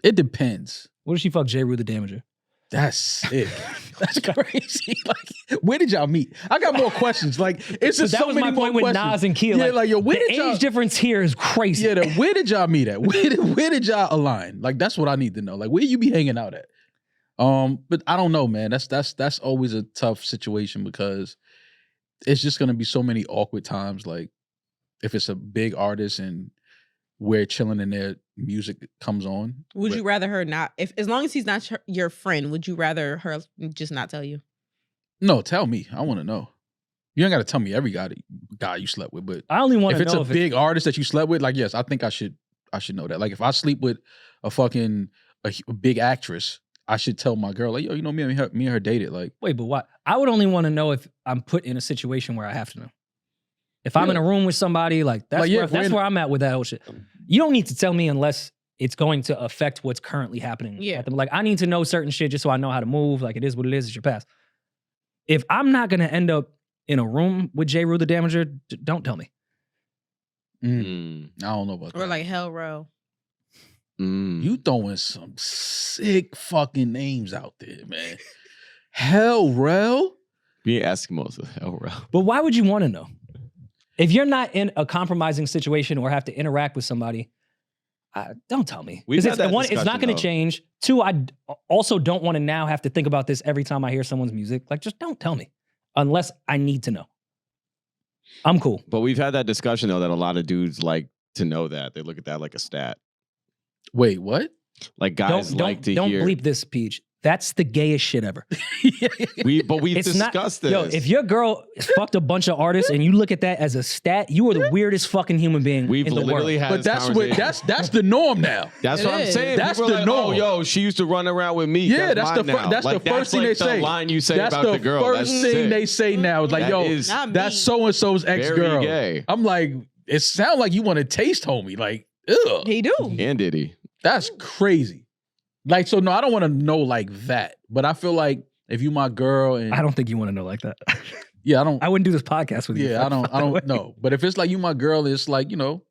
It depends. What if she fuck J. Rue the Damager? That's sick. That's crazy. Like, where did y'all meet? I got more questions. Like, it's So just that so was many my more point with questions. Nas and Kia. Yeah, like, yo, where the did y'all? age difference here is crazy. Yeah, where did y'all meet at? Where did y'all align? Like, that's what I need to know. Like, where you be hanging out at? But I don't know, man. That's always a tough situation because it's just gonna be so many awkward times. Like, if it's a big artist and we're chilling and their music comes on. Would but- you rather her not? If as long as he's not your friend, would you rather her just not tell you? No, tell me. I want to know. You ain't got to tell me every guy you slept with, but I only want if to it's know a big artist that you slept with, like, yes, I think I should know that. Like, if I sleep with a big actress, I should tell my girl, like, yo, you know, me and her dated. Like, Wait, but why? I would only want to know if I'm put in a situation where I have to know. If I'm in a room with somebody, like that's where I'm at with that whole shit. You don't need to tell me unless it's going to affect what's currently happening. Yeah. Like, I need to know certain shit just so I know how to move. Like, it is what it is. It's your past. If I'm not going to end up in a room with J. Rue the Damager, don't tell me. I don't know about that. Or like Hell Row. You throwing some sick fucking names out there, man. Hell Row? Be Eskimos of Hell Row. But why would you want to know? If you're not in a compromising situation or have to interact with somebody, don't tell me. We've had that One, it's not going discussion, to change. Two, I also don't want to now have to think about this every time I hear someone's music. Like, just don't tell me unless I need to know. I'm cool. But we've had that discussion, though, that a lot of dudes like to know that. They look at that like a stat. Wait, what? Like, guys like to don't hear. bleep this, Peach. That's the gayest shit ever. We've It's discussed this. Yo, if your girl fucked a bunch of artists and you look at that as a stat, you are the weirdest fucking human being We've in the literally world. had But this that's the norm now. That's It what I'm is. saying. That's People are the like, norm. Oh, yo, she used to run around with me. Yeah, that's that's mine now. the Like, first thing like they say. The line you say that's about the girl. first That's thing sick. they say now. It's like, That yo, is Not that's me. so and so's ex girl. very gay. I'm like, it sounds like you want to taste homie. Like, ugh, He do. And Diddy. that's crazy. Like, so no, I don't want to know like that. But I feel like if you my girl and I don't think you want to know like that. yeah, I don't. I wouldn't do this podcast with you. Yeah, I that way. don't know. But if it's like you my girl, it's like, you know,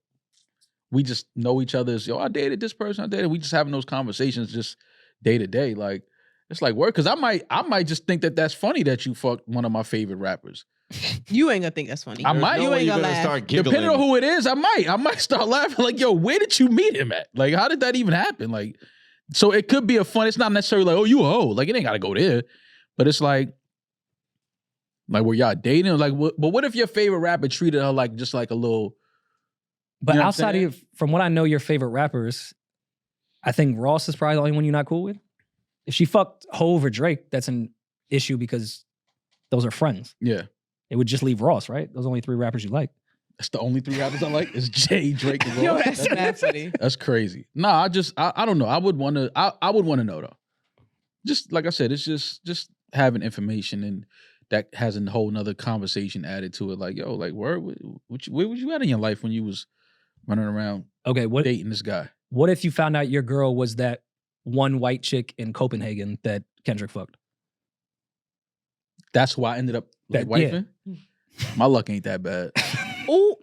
we just know each other. Yo, I dated this person, I dated. We just having those conversations just day to day. Like, it's like work. Cause I might just think that that's funny that you fucked one of my favorite rappers. You ain't gonna think that's funny. I might. No You way ain't you're gonna gonna laugh. start giggling. Depending on who it is, I might start laughing. Like, yo, where did you meet him at? Like, how did that even happen? Like, so it could be a fun. It's not necessarily like, oh, you a hoe. Like, it ain't gotta go there. But it's like were y'all dating? Like, but what if your favorite rapper treated her like just like a little? But You know what I'm outside saying? of, from what I know, your favorite rappers, I think Ross is probably the only one you're not cool with. If she fucked Hove or Drake, that's an issue because those are friends. Yeah, It would just leave Ross, right? Those are only 3 rappers you like. that's the only 3 rappers I like. Is Jay, Drake, and Ross. Yo, that's mad funny. That's crazy. Nah, I don't know. I would want to know though. Just like I said, it's just having information, and that has a whole nother conversation added to it. Like, yo, like where was you at in your life when you was running around Okay, what dating this guy? what if you found out your girl was that one white chick in Copenhagen that Kendrick fucked? That's why I ended up like That- yeah. wifing. My luck ain't that bad. Ooh,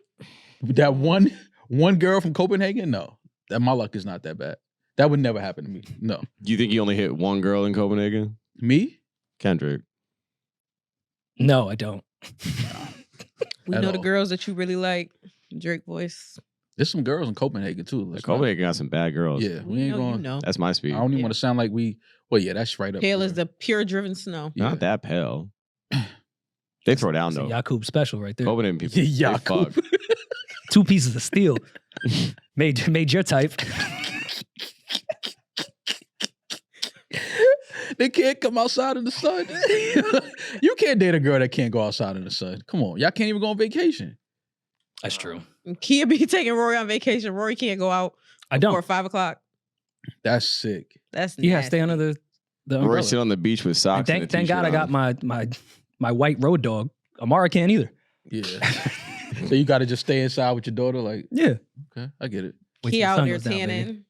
That one girl from Copenhagen, no. That my luck is not that bad. That would never happen to me. No. Do you think you only hit one girl in Copenhagen? Me? Kendrick. No, I don't. we At know the all. girls that you really like. Drake voice. There's some girls in Copenhagen too. Let's not- Copenhagen got some bad girls. Yeah, we ain't know, going. you know. That's my speed. I don't even Yeah. want to sound like we. Well, yeah, that's right up. Pale there. as the pure driven snow. Yeah. Not that pale. They throw down, It's a though. Yakub special right there. Copenhagen people. they Yakub. fuck. 2 pieces of steel. made your type. They can't come outside in the sun. You can't date a girl that can't go outside in the sun. Come on, y'all can't even go on vacation. That's true. Kia be taking Rory on vacation. Rory can't go out I before don't. 5 o'clock. That's sick. That's Yeah, nasty. stay under the Rory umbrella. sit on the beach with And socks. and a thank God I t-shirt got on. my white road dog. Amara can't either. Yeah. So you got to just stay inside with your daughter. Like, Yeah. okay, I get it. Wait till He the out sun there goes down, baby. tanning.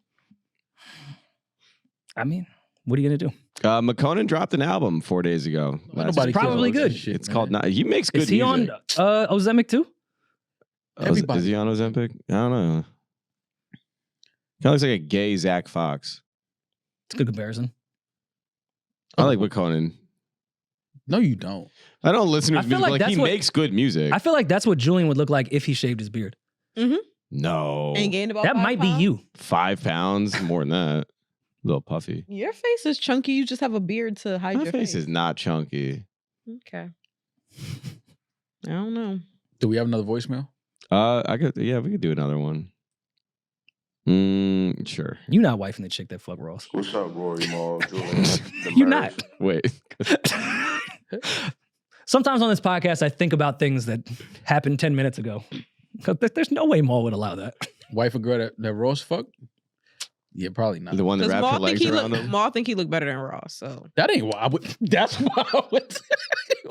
I mean, what are you gonna do? McKonnen dropped an album 4 days ago. Nobody cares probably about that good. shit, It's man. called. He makes good Is he music. on Ozemic too? Everybody. Is he on Ozempic? I don't know. Kind of looks like a gay Zach Fox. It's a good comparison. I like McKonnen. No, you don't. I don't listen to I his feel music. like Like, that's he what- makes good music. I feel like that's what Julian would look like if he shaved his beard. No. Ain't gained about That 5 might be pounds? you. 5 pounds, more than that. A little puffy. Your face is chunky. You just have a beard to hide My your face is not chunky. Okay. I don't know. Do we have another voicemail? We could do another one. Sure. You not wifing the chick that fuck Ross. What's up, Rory, Marl, Julian? You not. Wait. Sometimes on this podcast, I think about things that happened 10 minutes ago. There's no way Marl would allow that. Wife of girl that Ross fucked? Yeah, probably not. The one that wrapped her legs around him. Maul think he look better than Ross. So That ain't why I would. That's why I would.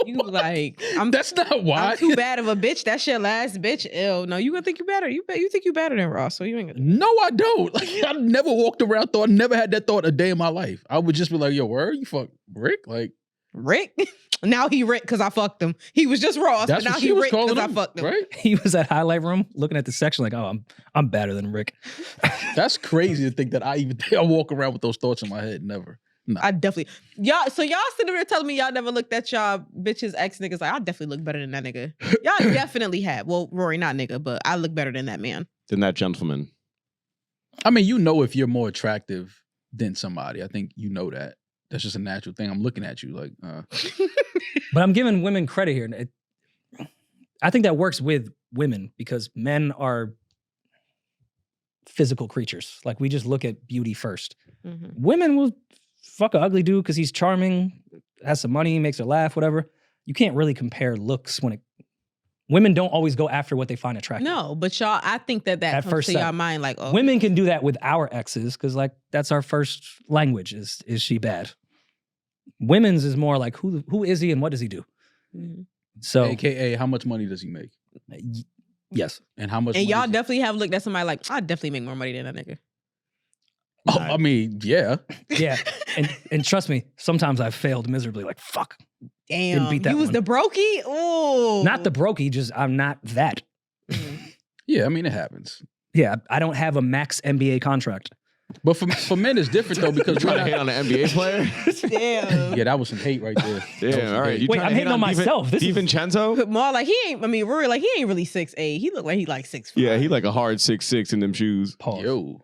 you like, That's not why. I'm too bad of a bitch. That's your last bitch. Ew. No, you gonna think you better. You think you better than Ross. So you ain't gonna. No, I don't. Like, I never walked around, never had that thought a day in my life. I would just be like, yo, where you fuck Rick? Like, Rick? Now he Rick because I fucked him. He was just Ross, but that's now what he she was Rick calling because I him, fucked him. right? He was at highlight room looking at the section like, oh, I'm better than Rick. That's crazy to think that I walk around with those thoughts in my head. Never. No. I definitely y'all sitting there telling me y'all never looked at y'all bitches ex niggas like I definitely look better than that nigga. Y'all definitely have. Well, Rory, not nigga, but I look better than that man. Than that gentleman. I mean, you know if you're more attractive than somebody. I think you know that. That's just a natural thing. I'm looking at you like, But I'm giving women credit here. I think that works with women because men are physical creatures. Like we just look at beauty first. Mm-hmm. Women will fuck an ugly dude because he's charming, has some money, makes her laugh, whatever. You can't really compare looks when women don't always go after what they find attractive. No, but y'all, I think that At comes first to sight. y'all mind like, oh, Women can do that with our exes because like that's our first language is she bad? Women's is more like who is he and what does he do? Mhm. So AKA, how much money does he make? yes. And how much and money y'all does- definitely have looked at somebody like, I definitely make more money than that nigga. Oh, I mean, yeah. Yeah. And trust me, sometimes I've failed miserably. Like, fuck. Damn, beat that you was one. the brokey? Oh. Not the brokey, just I'm not that. Yeah, I mean, it happens. Yeah, I don't have a max NBA contract. But for men, it's different though because Trying we're to hate not, on an NBA player? Damn. yeah, that was some hate right there. That was Yeah, some all right. hate. You Wait, trying I'm to hate hating on myself. This is- DiVincenzo? But Maul, like Rory, like he ain't really 6'8". He look like he like 6'5". Yeah, he like a hard 6'6" in them shoes. Pause. Yo.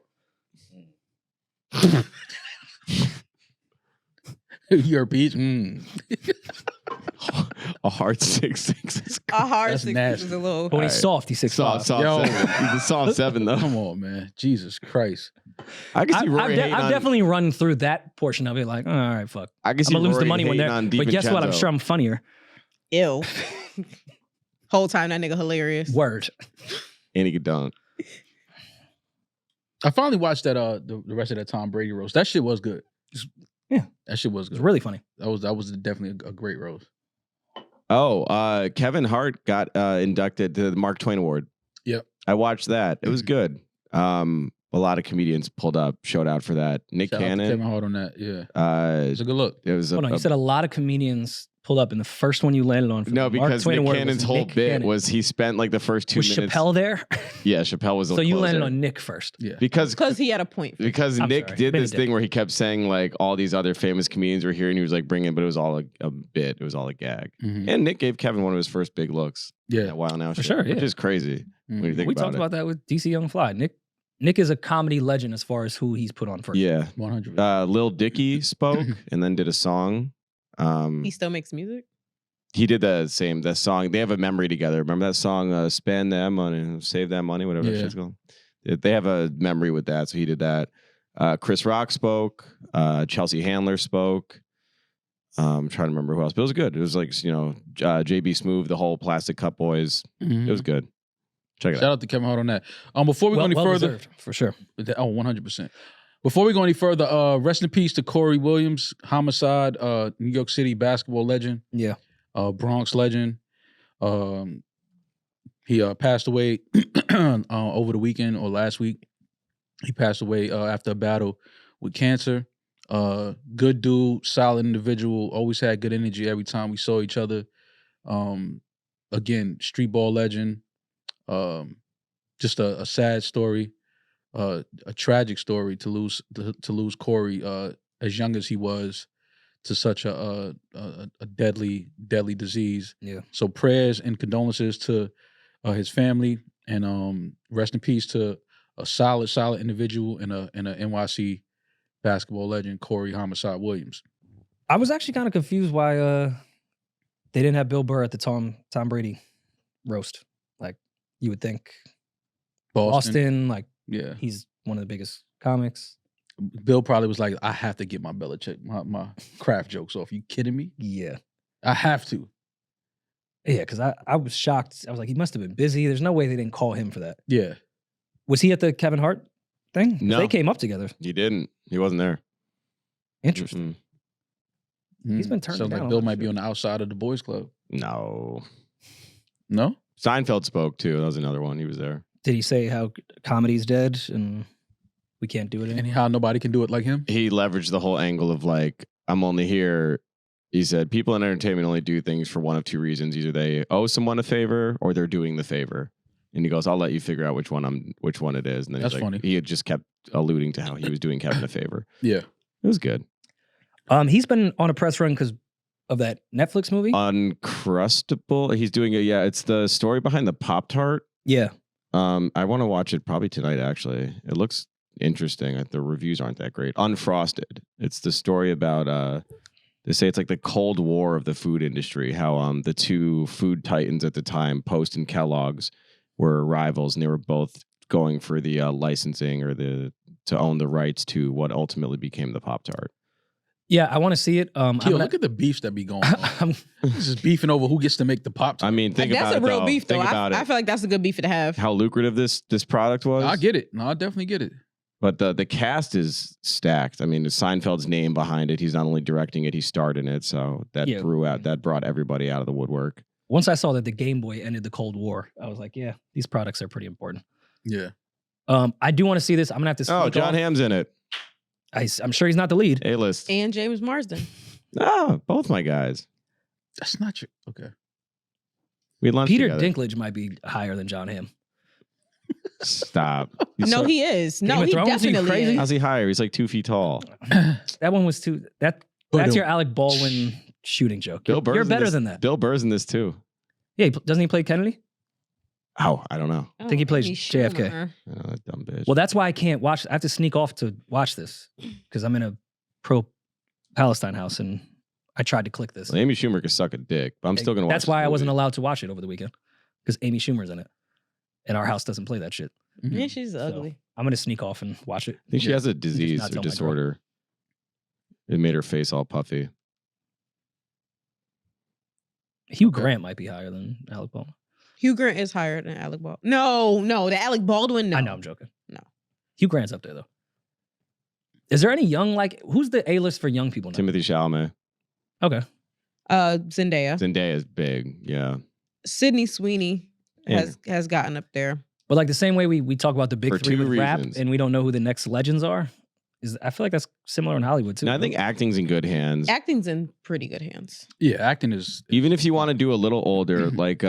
You're a peach? A hard 6'6". A hard That's 6'6" nasty. is a little. But when he's Alright. soft, he's 6'5". Soft Yo. 7. He's a soft 7 though. Come on, man. Jesus Christ. I can see I've Rory hating on. definitely run through that portion of it like, all right, fuck. I can see I'm gonna lose the Rory money when hating they're. on But guess what? I'm DiVincenzo. sure I'm funnier. Ew. Whole time that nigga hilarious. Word. And he could dunk. I finally watched that the rest of that Tom Brady roast. That shit was good. Yeah. That shit was It's good. really funny. That was definitely a great roast. Oh, Kevin Hart got inducted to the Mark Twain Award. Yep. I watched that. It was good. A lot of comedians showed out for that. Nick Shout out to Cannon. Kevin Hart on that. Yeah. It It's a good look. was Hold on, you said a lot of comedians pulled up, and the first one you landed on for no, the Mark because Twain Nick Award Cannon's was whole Nick bit Cannon. was he spent like the first 2 Was minutes. Chappelle there? Yeah, Chappelle was. So you landed on Nick first. Yeah. because He had a point. because I'm Nick sorry. did Been a this dick. thing where he kept saying like all these other famous comedians were here and he was like bringing, but it was all a bit. It was all a gag. Mhm. And Nick gave Kevin one of his first big looks. Yeah. That Wild Now For shit, sure, which yeah. is crazy when you Mhm. think We about talked it. about that with DC Young Fly. Nick is a comedy legend as far as who he's put on first. Yeah, 100. Lil Dicky spoke and then did a song. He still makes music. He did that song. They have a memory together. Remember that song, Spend That Money, Save That Money, whatever that Yeah. shit's called? They have a memory with that, so he did that. Chris Rock spoke. Chelsea Handler spoke. I'm trying to remember who else, but it was good. It was like, JB Smoove, the whole Plastic Cup Boys. Mhm. It was good. Check it Shout out to Kevin Hart on that. Before we go any further, deserved, for sure. 100%. Before we go any further, rest in peace to Corey Williams, Homicide, New York City basketball legend, Yeah. Bronx legend. He passed away over the weekend or last week. He passed away after a battle with cancer. Good dude, solid individual, always had good energy every time we saw each other. Again, street ball legend. Just a sad story, a tragic story to lose Corey as young as he was to such a deadly disease. Yeah. So prayers and condolences to his family, and rest in peace to a solid individual and a NYC basketball legend, Corey Homicide Williams. I was actually kind of confused why they didn't have Bill Burr at the Tom Brady roast. Like you would think Boston, like Yeah. he's one of the biggest comics. Bill probably was like, I have to get my Belichick, my craft jokes off. You kidding me? Yeah. I have to. Yeah, because I was shocked. I was like, he must have been busy. There's no way they didn't call him for that. Yeah. Was he at the Kevin Hart thing? 'Cause No. they came up together. He didn't. He wasn't there. Interesting. Mm-mm. He's been turned Sounds down like a Bill lot, might be shit. on the outside of the boys club. No. No? Seinfeld spoke too. That was another one. He was there. Did he say how comedy's dead and we can't do it And anymore? how nobody can do it like him? He leveraged the whole angle of like, I'm only here. He said, people in entertainment only do things for one of two reasons. Either they owe someone a favor or they're doing the favor. And he goes, I'll let you figure out which one it is. And then That's he's like, funny. he had just kept alluding to how he was doing Kevin a favor. Yeah. It was good. He's been on a press run because of that Netflix movie. Uncrustable. He's doing it. Yeah. It's the story behind the Pop-Tart. Yeah. I want to watch it probably tonight, actually. It looks interesting. The reviews aren't that great. Unfrosted. It's the story about, they say it's like the Cold War of the food industry, how the two food titans at the time, Post and Kellogg's, were rivals, and they were both going for the licensing or to own the rights to what ultimately became the Pop-Tart. Yeah, I want to see it. Look at the beefs that be going on. This is beefing over who gets to make the pop. I mean, think about that's it, a real though. beef, though. Think about I it. feel like that's a good beef to have. How lucrative this product was. I get it. No, I definitely get it. But the cast is stacked. I mean, Seinfeld's name behind it. He's not only directing it, he starred in it. So that brought everybody out of the woodwork. Once I saw that the Game Boy ended the Cold War, I was like, yeah, these products are pretty important. Yeah. I do want to see this. I'm gonna have to. Oh, sneak John off. Hamm's in it. I'm sure he's not the lead. A-list. And James Marsden. Oh, both my guys. That's not true. Okay. We had lunch Peter together. Dinklage might be higher than John Hamm. Stop. No, he is. No, Game of he Thrones? Are you definitely crazy? is. How's he higher? He's like 2 feet tall. That one was too. That's your Alec Baldwin shooting joke. Bill Burr's You're in better this- than that. Bill Burr's in this too. Yeah, doesn't he play Kennedy? Oh, I don't know. I think he plays Amy JFK. Schumer. Oh, that dumb bitch. Well, that's why I can't watch. I have to sneak off to watch this because I'm in a pro-Palestine house and I tried to click this. Well, Amy Schumer could suck a dick, but I'm still gonna watch. That's why this I wasn't movie. allowed to watch it over the weekend because Amy Schumer's in it, and our house doesn't play that shit. Yeah, she's So, ugly. I'm gonna sneak off and watch it. I think she has a disease not or tell my girl. disorder. It made her face all puffy. Hugh Grant might be higher than Alec Baldwin. Hugh Grant is higher than Alec Baldwin. No, the Alec Baldwin. No, I know, I'm joking. No. Hugh Grant's up there though. Is there any young who's the A-list for young people now? Timothy Chalamet. Okay. Zendaya. Zendaya is big. Yeah. Sydney Sweeney Yeah. has gotten up there. But like the same way we talk about the big For three two with rap reasons. and we don't know who the next legends are, I feel like that's similar in Hollywood too. And I think acting's in good hands. Acting's in pretty good hands. Yeah, acting is Even if you want to do a little older, like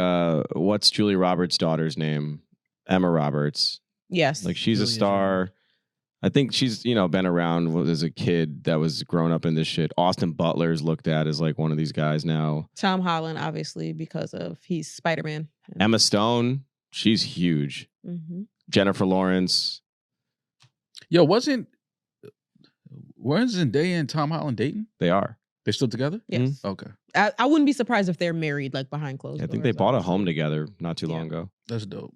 what's Julia Roberts' daughter's name? Emma Roberts. Yes. Like she's a Julia star. I think she's, been around as a kid that was grown up in this shit. Austin Butler's looked at as like one of these guys now. Tom Holland, obviously, because of he's Spider-Man. Emma Stone, she's huge. Mm-hmm. Jennifer Lawrence. Yo, weren't Zendaya and Tom Holland dating? They are. They're still together? Yes. Okay. I wouldn't be surprised if they're married, like behind closed I doors. think they bought a honestly. home together not too long ago. That's dope.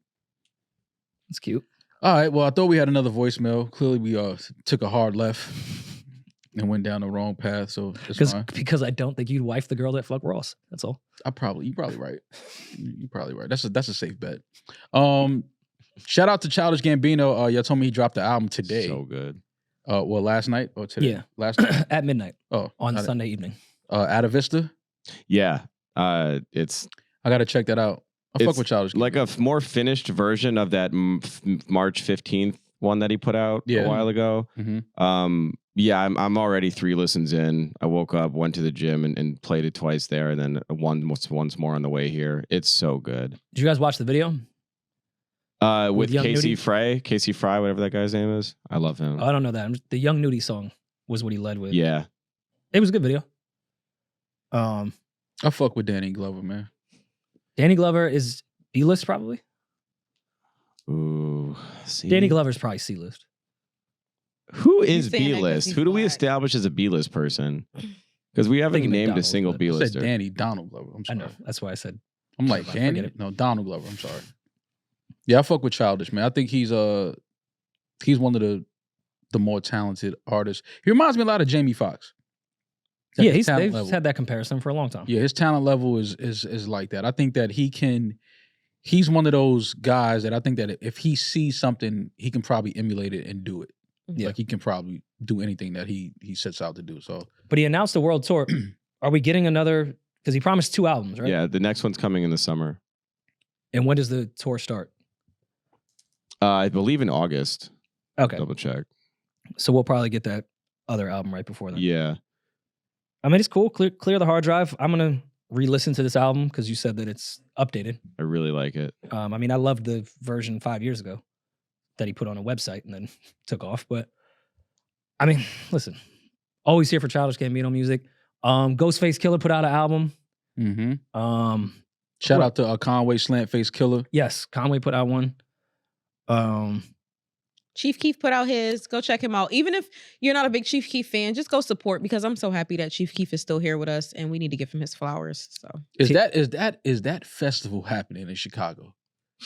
it's cute. All right. Well, I thought we had another voicemail. Clearly, we took a hard left and went down the wrong path. So it's fine. Because I don't think you'd wife the girl that fucked Ross. That's all. You're probably right. You're probably right. That's a safe bet. Shout out to Childish Gambino. Y'all told me he dropped the album today. So good. Well, last night or today? Yeah. Last night. At midnight Oh, on got it. Sunday evening. Ada Vista. Yeah. It's I gotta check that out. I fuck It's with Childish. like a more finished version of that March 15th one that he put out Yeah. a while ago. Mhm. Yeah, I'm already 3 listens in. I woke up, went to the gym and played it twice there, and then once more on the way here. It's so good. Did you guys watch the video? With Young Casey Nudie? Casey Fry, whatever that guy's name is. I love him. Oh, I don't know that. The Young Nudie song was what he led with. Yeah. It was a good video. I fuck with Danny Glover, man. Danny Glover is B-list probably. Ooh. See? Danny Glover's probably C-list. Who He's is saying that 'cause B-list? he's Who do we black. establish as a B-list person? Because we haven't he meant named a Donald, single but- I said B-lister. Danny Donald Glover. I'm I sorry. know. That's why I said. I'm like I forget Danny. it. No, Donald Glover. I'm sorry. Yeah, I fuck with Childish, man. I think he's one of the more talented artists. He reminds me a lot of Jamie Foxx. Like Yeah, his talent they've level. had that comparison for a long time. Yeah, his talent level is like that. I think that he's one of those guys that I think that if he sees something, he can probably emulate it and do it. Yeah. Like he can probably do anything that he sets out to do. So But he announced the world tour. Are we getting another? Because he promised 2 albums, right? Yeah, the next one's coming in the summer. And when does the tour start? I believe in August. Okay. Double check. So we'll probably get that other album right before then. Yeah. I mean, it's cool. Clear the hard drive. I'm going to re-listen to this album because you said that it's updated. I really like it. I mean, I loved the version 5 years ago that he put on a website and then took off. But I mean, listen, always here for Childish Gambino music. Ghostface Killer put out an album. mm-hmm. Shout out to Conway Slant Face Killer. Yes, Conway put out one. Chief Keef put out his. Go check him out. Even if you're not a big Chief Keef fan, just go support because I'm so happy that Chief Keef is still here with us and we need to give him his flowers. So Is that festival happening in Chicago?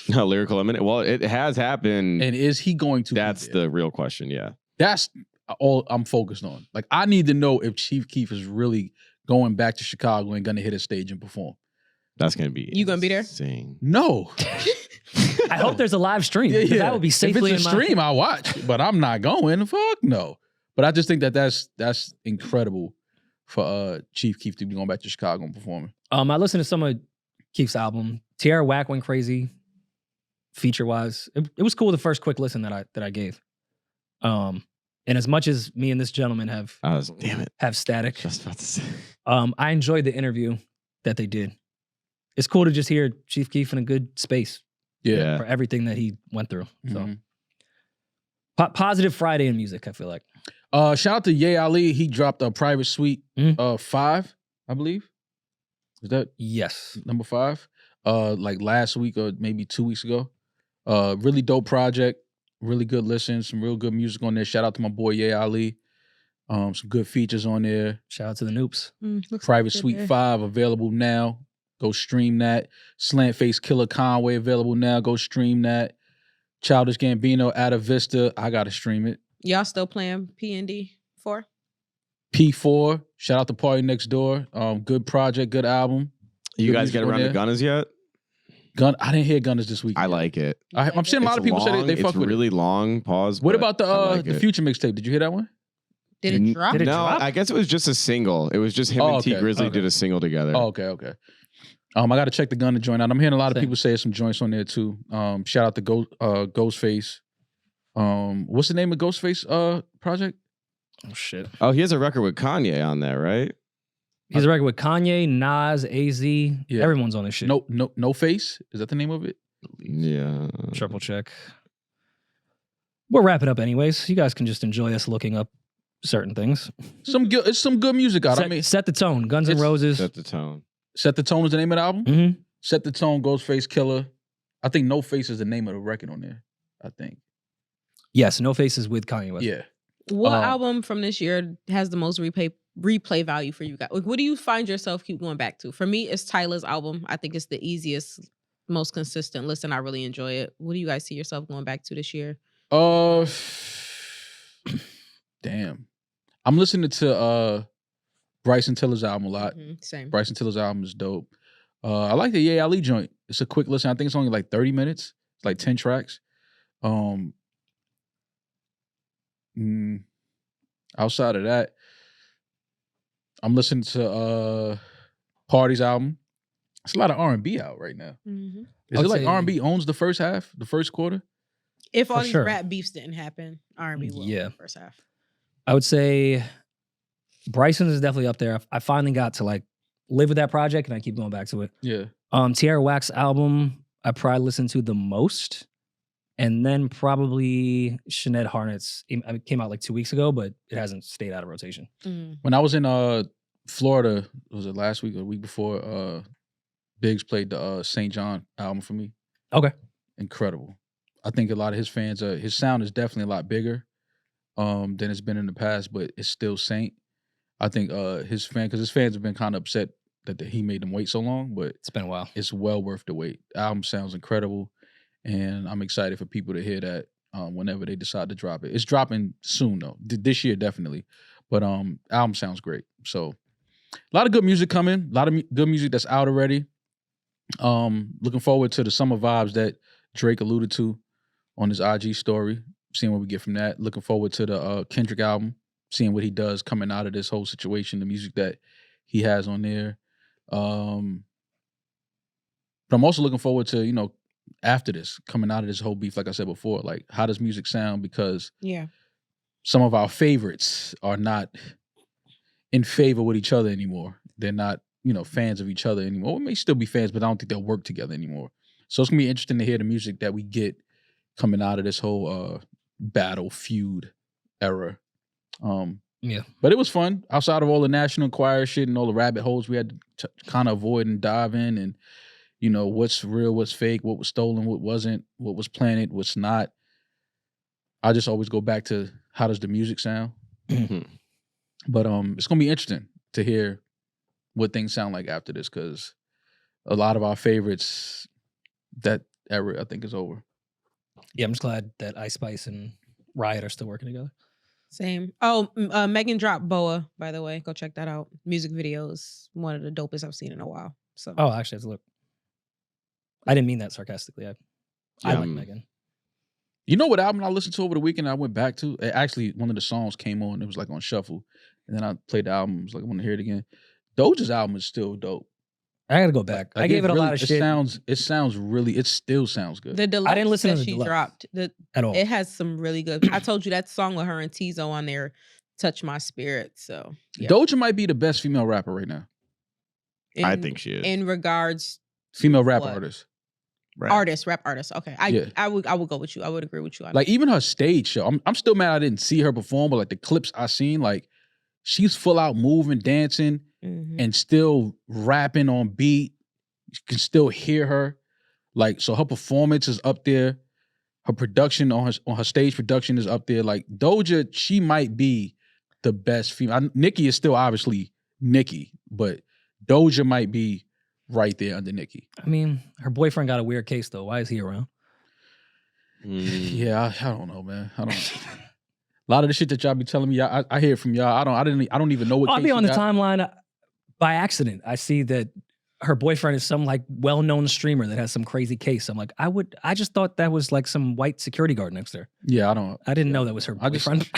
No, Lyrical Eminence. Well, it has happened. And is he going to? That's the real question. Yeah. That's all I'm focused on. Like I need to know if Chief Keef is really going back to Chicago and going to hit a stage and perform. That's going to be You gonna be there? insane. No. I hope there's a live stream. Yeah, yeah. That would be safely if it's a stream, I'll watch, but I'm not going. Fuck no. But I just think that's incredible for Chief Keef to be going back to Chicago and performing. I listened to some of Keef's album. Tierra Whack went crazy, feature wise. It was cool the first quick listen that I gave. And as much as me and this gentleman Damn it. have static, Just about to say. I enjoyed the interview that they did. It's cool to just hear Chief Keef in a good space Yeah. for everything that he went through. So Mhm. positive Friday in music, I feel like. Shout out to Ye Ali. He dropped a Private Suite 5, I believe. Is that Yes. number 5? Like last week or maybe 2 weeks ago. Really dope project. Really good listen. Some real good music on there. Shout out to my boy Ye Ali. Some good features on there. Shout out to the Noops. Private Suite 5 available now. Go stream that. Slant Face Killer Conway available now. Go stream that. Childish Gambino, Ada Vista. I gotta stream it. y'all still playing PND 4? P4. Shout out to Party Next Door. Good project, good album. You Good guys music get on around to there. Gunners yet? I didn't hear Gunners this week. I yet. like it. I'm seeing a lot of people say they fuck it's with really it. long. Pause. What but about I like the it. Future mixtape? Did you hear that one? Did it drop? Did it No, drop? I guess it was just a single. It was just him Oh, and T okay, Grizzly okay. did a single together. Oh, okay. I got to check the Gunna joint out. I'm hearing a lot of Same. people say some joints on there too. Shout out to Ghostface. What's the name of Ghostface project? Oh, shit. Oh, he has a record with Kanye on there, right? He's a record with Kanye, Nas, AZ. Yeah. Everyone's on this shit. No Face. Is that the name of it? Yeah. Triple check. We'll wrap it up anyways. You guys can just enjoy us looking up certain things. It's some good music out. Set the tone. Guns N' it's- Roses. Set the tone. Set the Tone is the name of the album. Mm-hmm. Set the Tone, Ghostface Killer. I think No Face is the name of the record on there. I think. Yes, No Faces with Kanye West. Yeah. What album from this year has the most replay value for you guys? Like, what do you find yourself keep going back to? For me, it's Tyler's album. I think it's the easiest, most consistent listen. I really enjoy it. What do you guys see yourself going back to this year? Damn. I'm listening to Bryson Tiller's album a lot. Same. Bryson Tiller's album is dope. I like the Ye Ali joint. It's a quick listen. I think it's only like 30 minutes. It's like 10 tracks. Outside of that, I'm listening to Party's album. It's a lot of R&B out right now. Mm-hmm. Is I'd it like say- R&B owns the first half, the first quarter? If all For these sure. rap beefs didn't happen, R&B will Yeah. in the first half. I would say Bryson's is definitely up there. I finally got to like live with that project and I keep going back to it. Yeah. Tierra Whack's album, I probably listened to the most. And then probably Sinead Harnet's. It came out like 2 weeks ago, but it hasn't stayed out of rotation. When I was in Florida, was it last week or the week before, Biggs played the St. John album for me. Okay. Incredible. I think a lot of his fans, his sound is definitely a lot bigger than it's been in the past, but it's still Saint. I think his fans have been kind of upset that he made them wait so long, but It's been a while. it's well worth the wait. The album sounds incredible, and I'm excited for people to hear that whenever they decide to drop it. It's dropping soon though, this year definitely, but album sounds great. So A lot of good music coming. A lot of good music that's out already. Looking forward to the summer vibes that Drake alluded to on his IG story. Seeing what we get from that. Looking forward to the Kendrick album. Seeing what he does coming out of this whole situation. The music that he has on there. But I'm also looking forward to, you know, after this, coming out of this whole beef, like I said before, like how does music sound? Because some of our favorites are not in favor with each other anymore. They're not, you know, fans of each other anymore. We may still be fans, but I don't think they'll work together anymore. So it's gonna be interesting to hear the music that we get coming out of this whole battle feud era. But it was fun. Outside of all the National Enquirer shit and all the rabbit holes we had to kind of avoid and dive in, and you know, what's real, what's fake, what was stolen, what wasn't, what was planted, what's not. I just always go back to how does the music sound? But it's gonna be interesting to hear what things sound like after this, because a lot of our favorites, that era I think is over. Yeah, I'm just glad that Ice Spice and Riot are still working together. Same. Oh, Megan dropped Boa, by the way. Go check that out. Music video is one of the dopest I've seen in a while. So. Oh, actually, let's look. I didn't mean that sarcastically. I like Megan. You know what album I listened to over the weekend I went back to? Actually, one of the songs came on. It was like on shuffle. And then I played the album. I was like, I want to hear it again. Doja's album is still dope. I gotta go back. I gave it a lot of shit. It sounds really, it still sounds good. The deluxe I didn't listen that to the she deluxe dropped at all. It has some really good. I told you that song with her and Tizo on there touched my spirit. So yeah. Doja might be the best female rapper right now. I think she is. In regards female rap what? artist. Rap artist. Okay. I would go with you. I would agree with you on like that. even her stage show. I'm still mad I didn't see her perform, but like the clips I seen, like she's full out moving, dancing, and still rapping on beat. You can still hear her. Like, so her performance is up there. Her production on her stage production is up there. Like Doja, she might be the best female. Nicki is still obviously Nicki, but Doja might be right there under Nicki. I mean, her boyfriend got a weird case though. Why is he around? Yeah, I don't know, man. I don't. A lot of the shit that y'all be telling me, I hear from y'all. I don't even know what. I'll case be on the got. timeline by accident. I see that her boyfriend is some like well-known streamer that has some crazy case. I'm like, I just thought that was like some white security guard next to her. Yeah, I didn't know that was her boyfriend.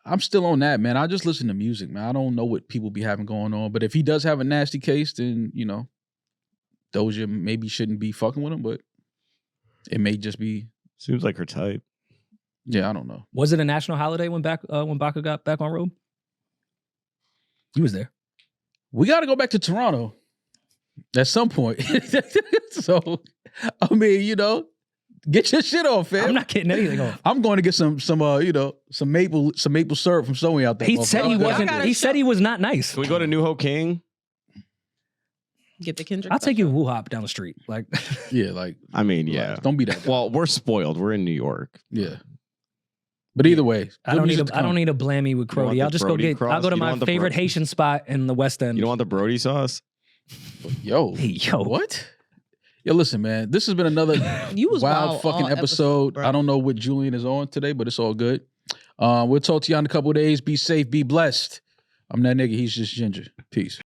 I'm still on that, man. I just listen to music, man. I don't know what people be having going on. But if he does have a nasty case, then, you know, Doja maybe shouldn't be fucking with him, but it may just be. Seems like her type. Yeah, I don't know. Was it a national holiday when Baca got back on road? He was there. We got to go back to Toronto at some point. So, I mean, you know, get your shit off, fam. I'm not getting anything off. I'm going to get some maple syrup from somewhere out there. He said he wasn't. He said he was not nice. Can we go to New Hope King? Get the Kendrick. I'll take you Woo Hop down the street. Like, yeah, like. I mean, yeah. Don't be that guy. Well, we're spoiled. We're in New York. Yeah. But either way, I don't need to blam me with Crody. I'll just Brody I'll go to my favorite Haitian spot in the West End. You don't want the Brody sauce? Yo. What? Yo, listen, man. This has been another wild fucking episode. I don't know what Julian is on today, but it's all good. We'll talk to you in a couple of days. Be safe. Be blessed. I'm that nigga. He's just Ginger. Peace.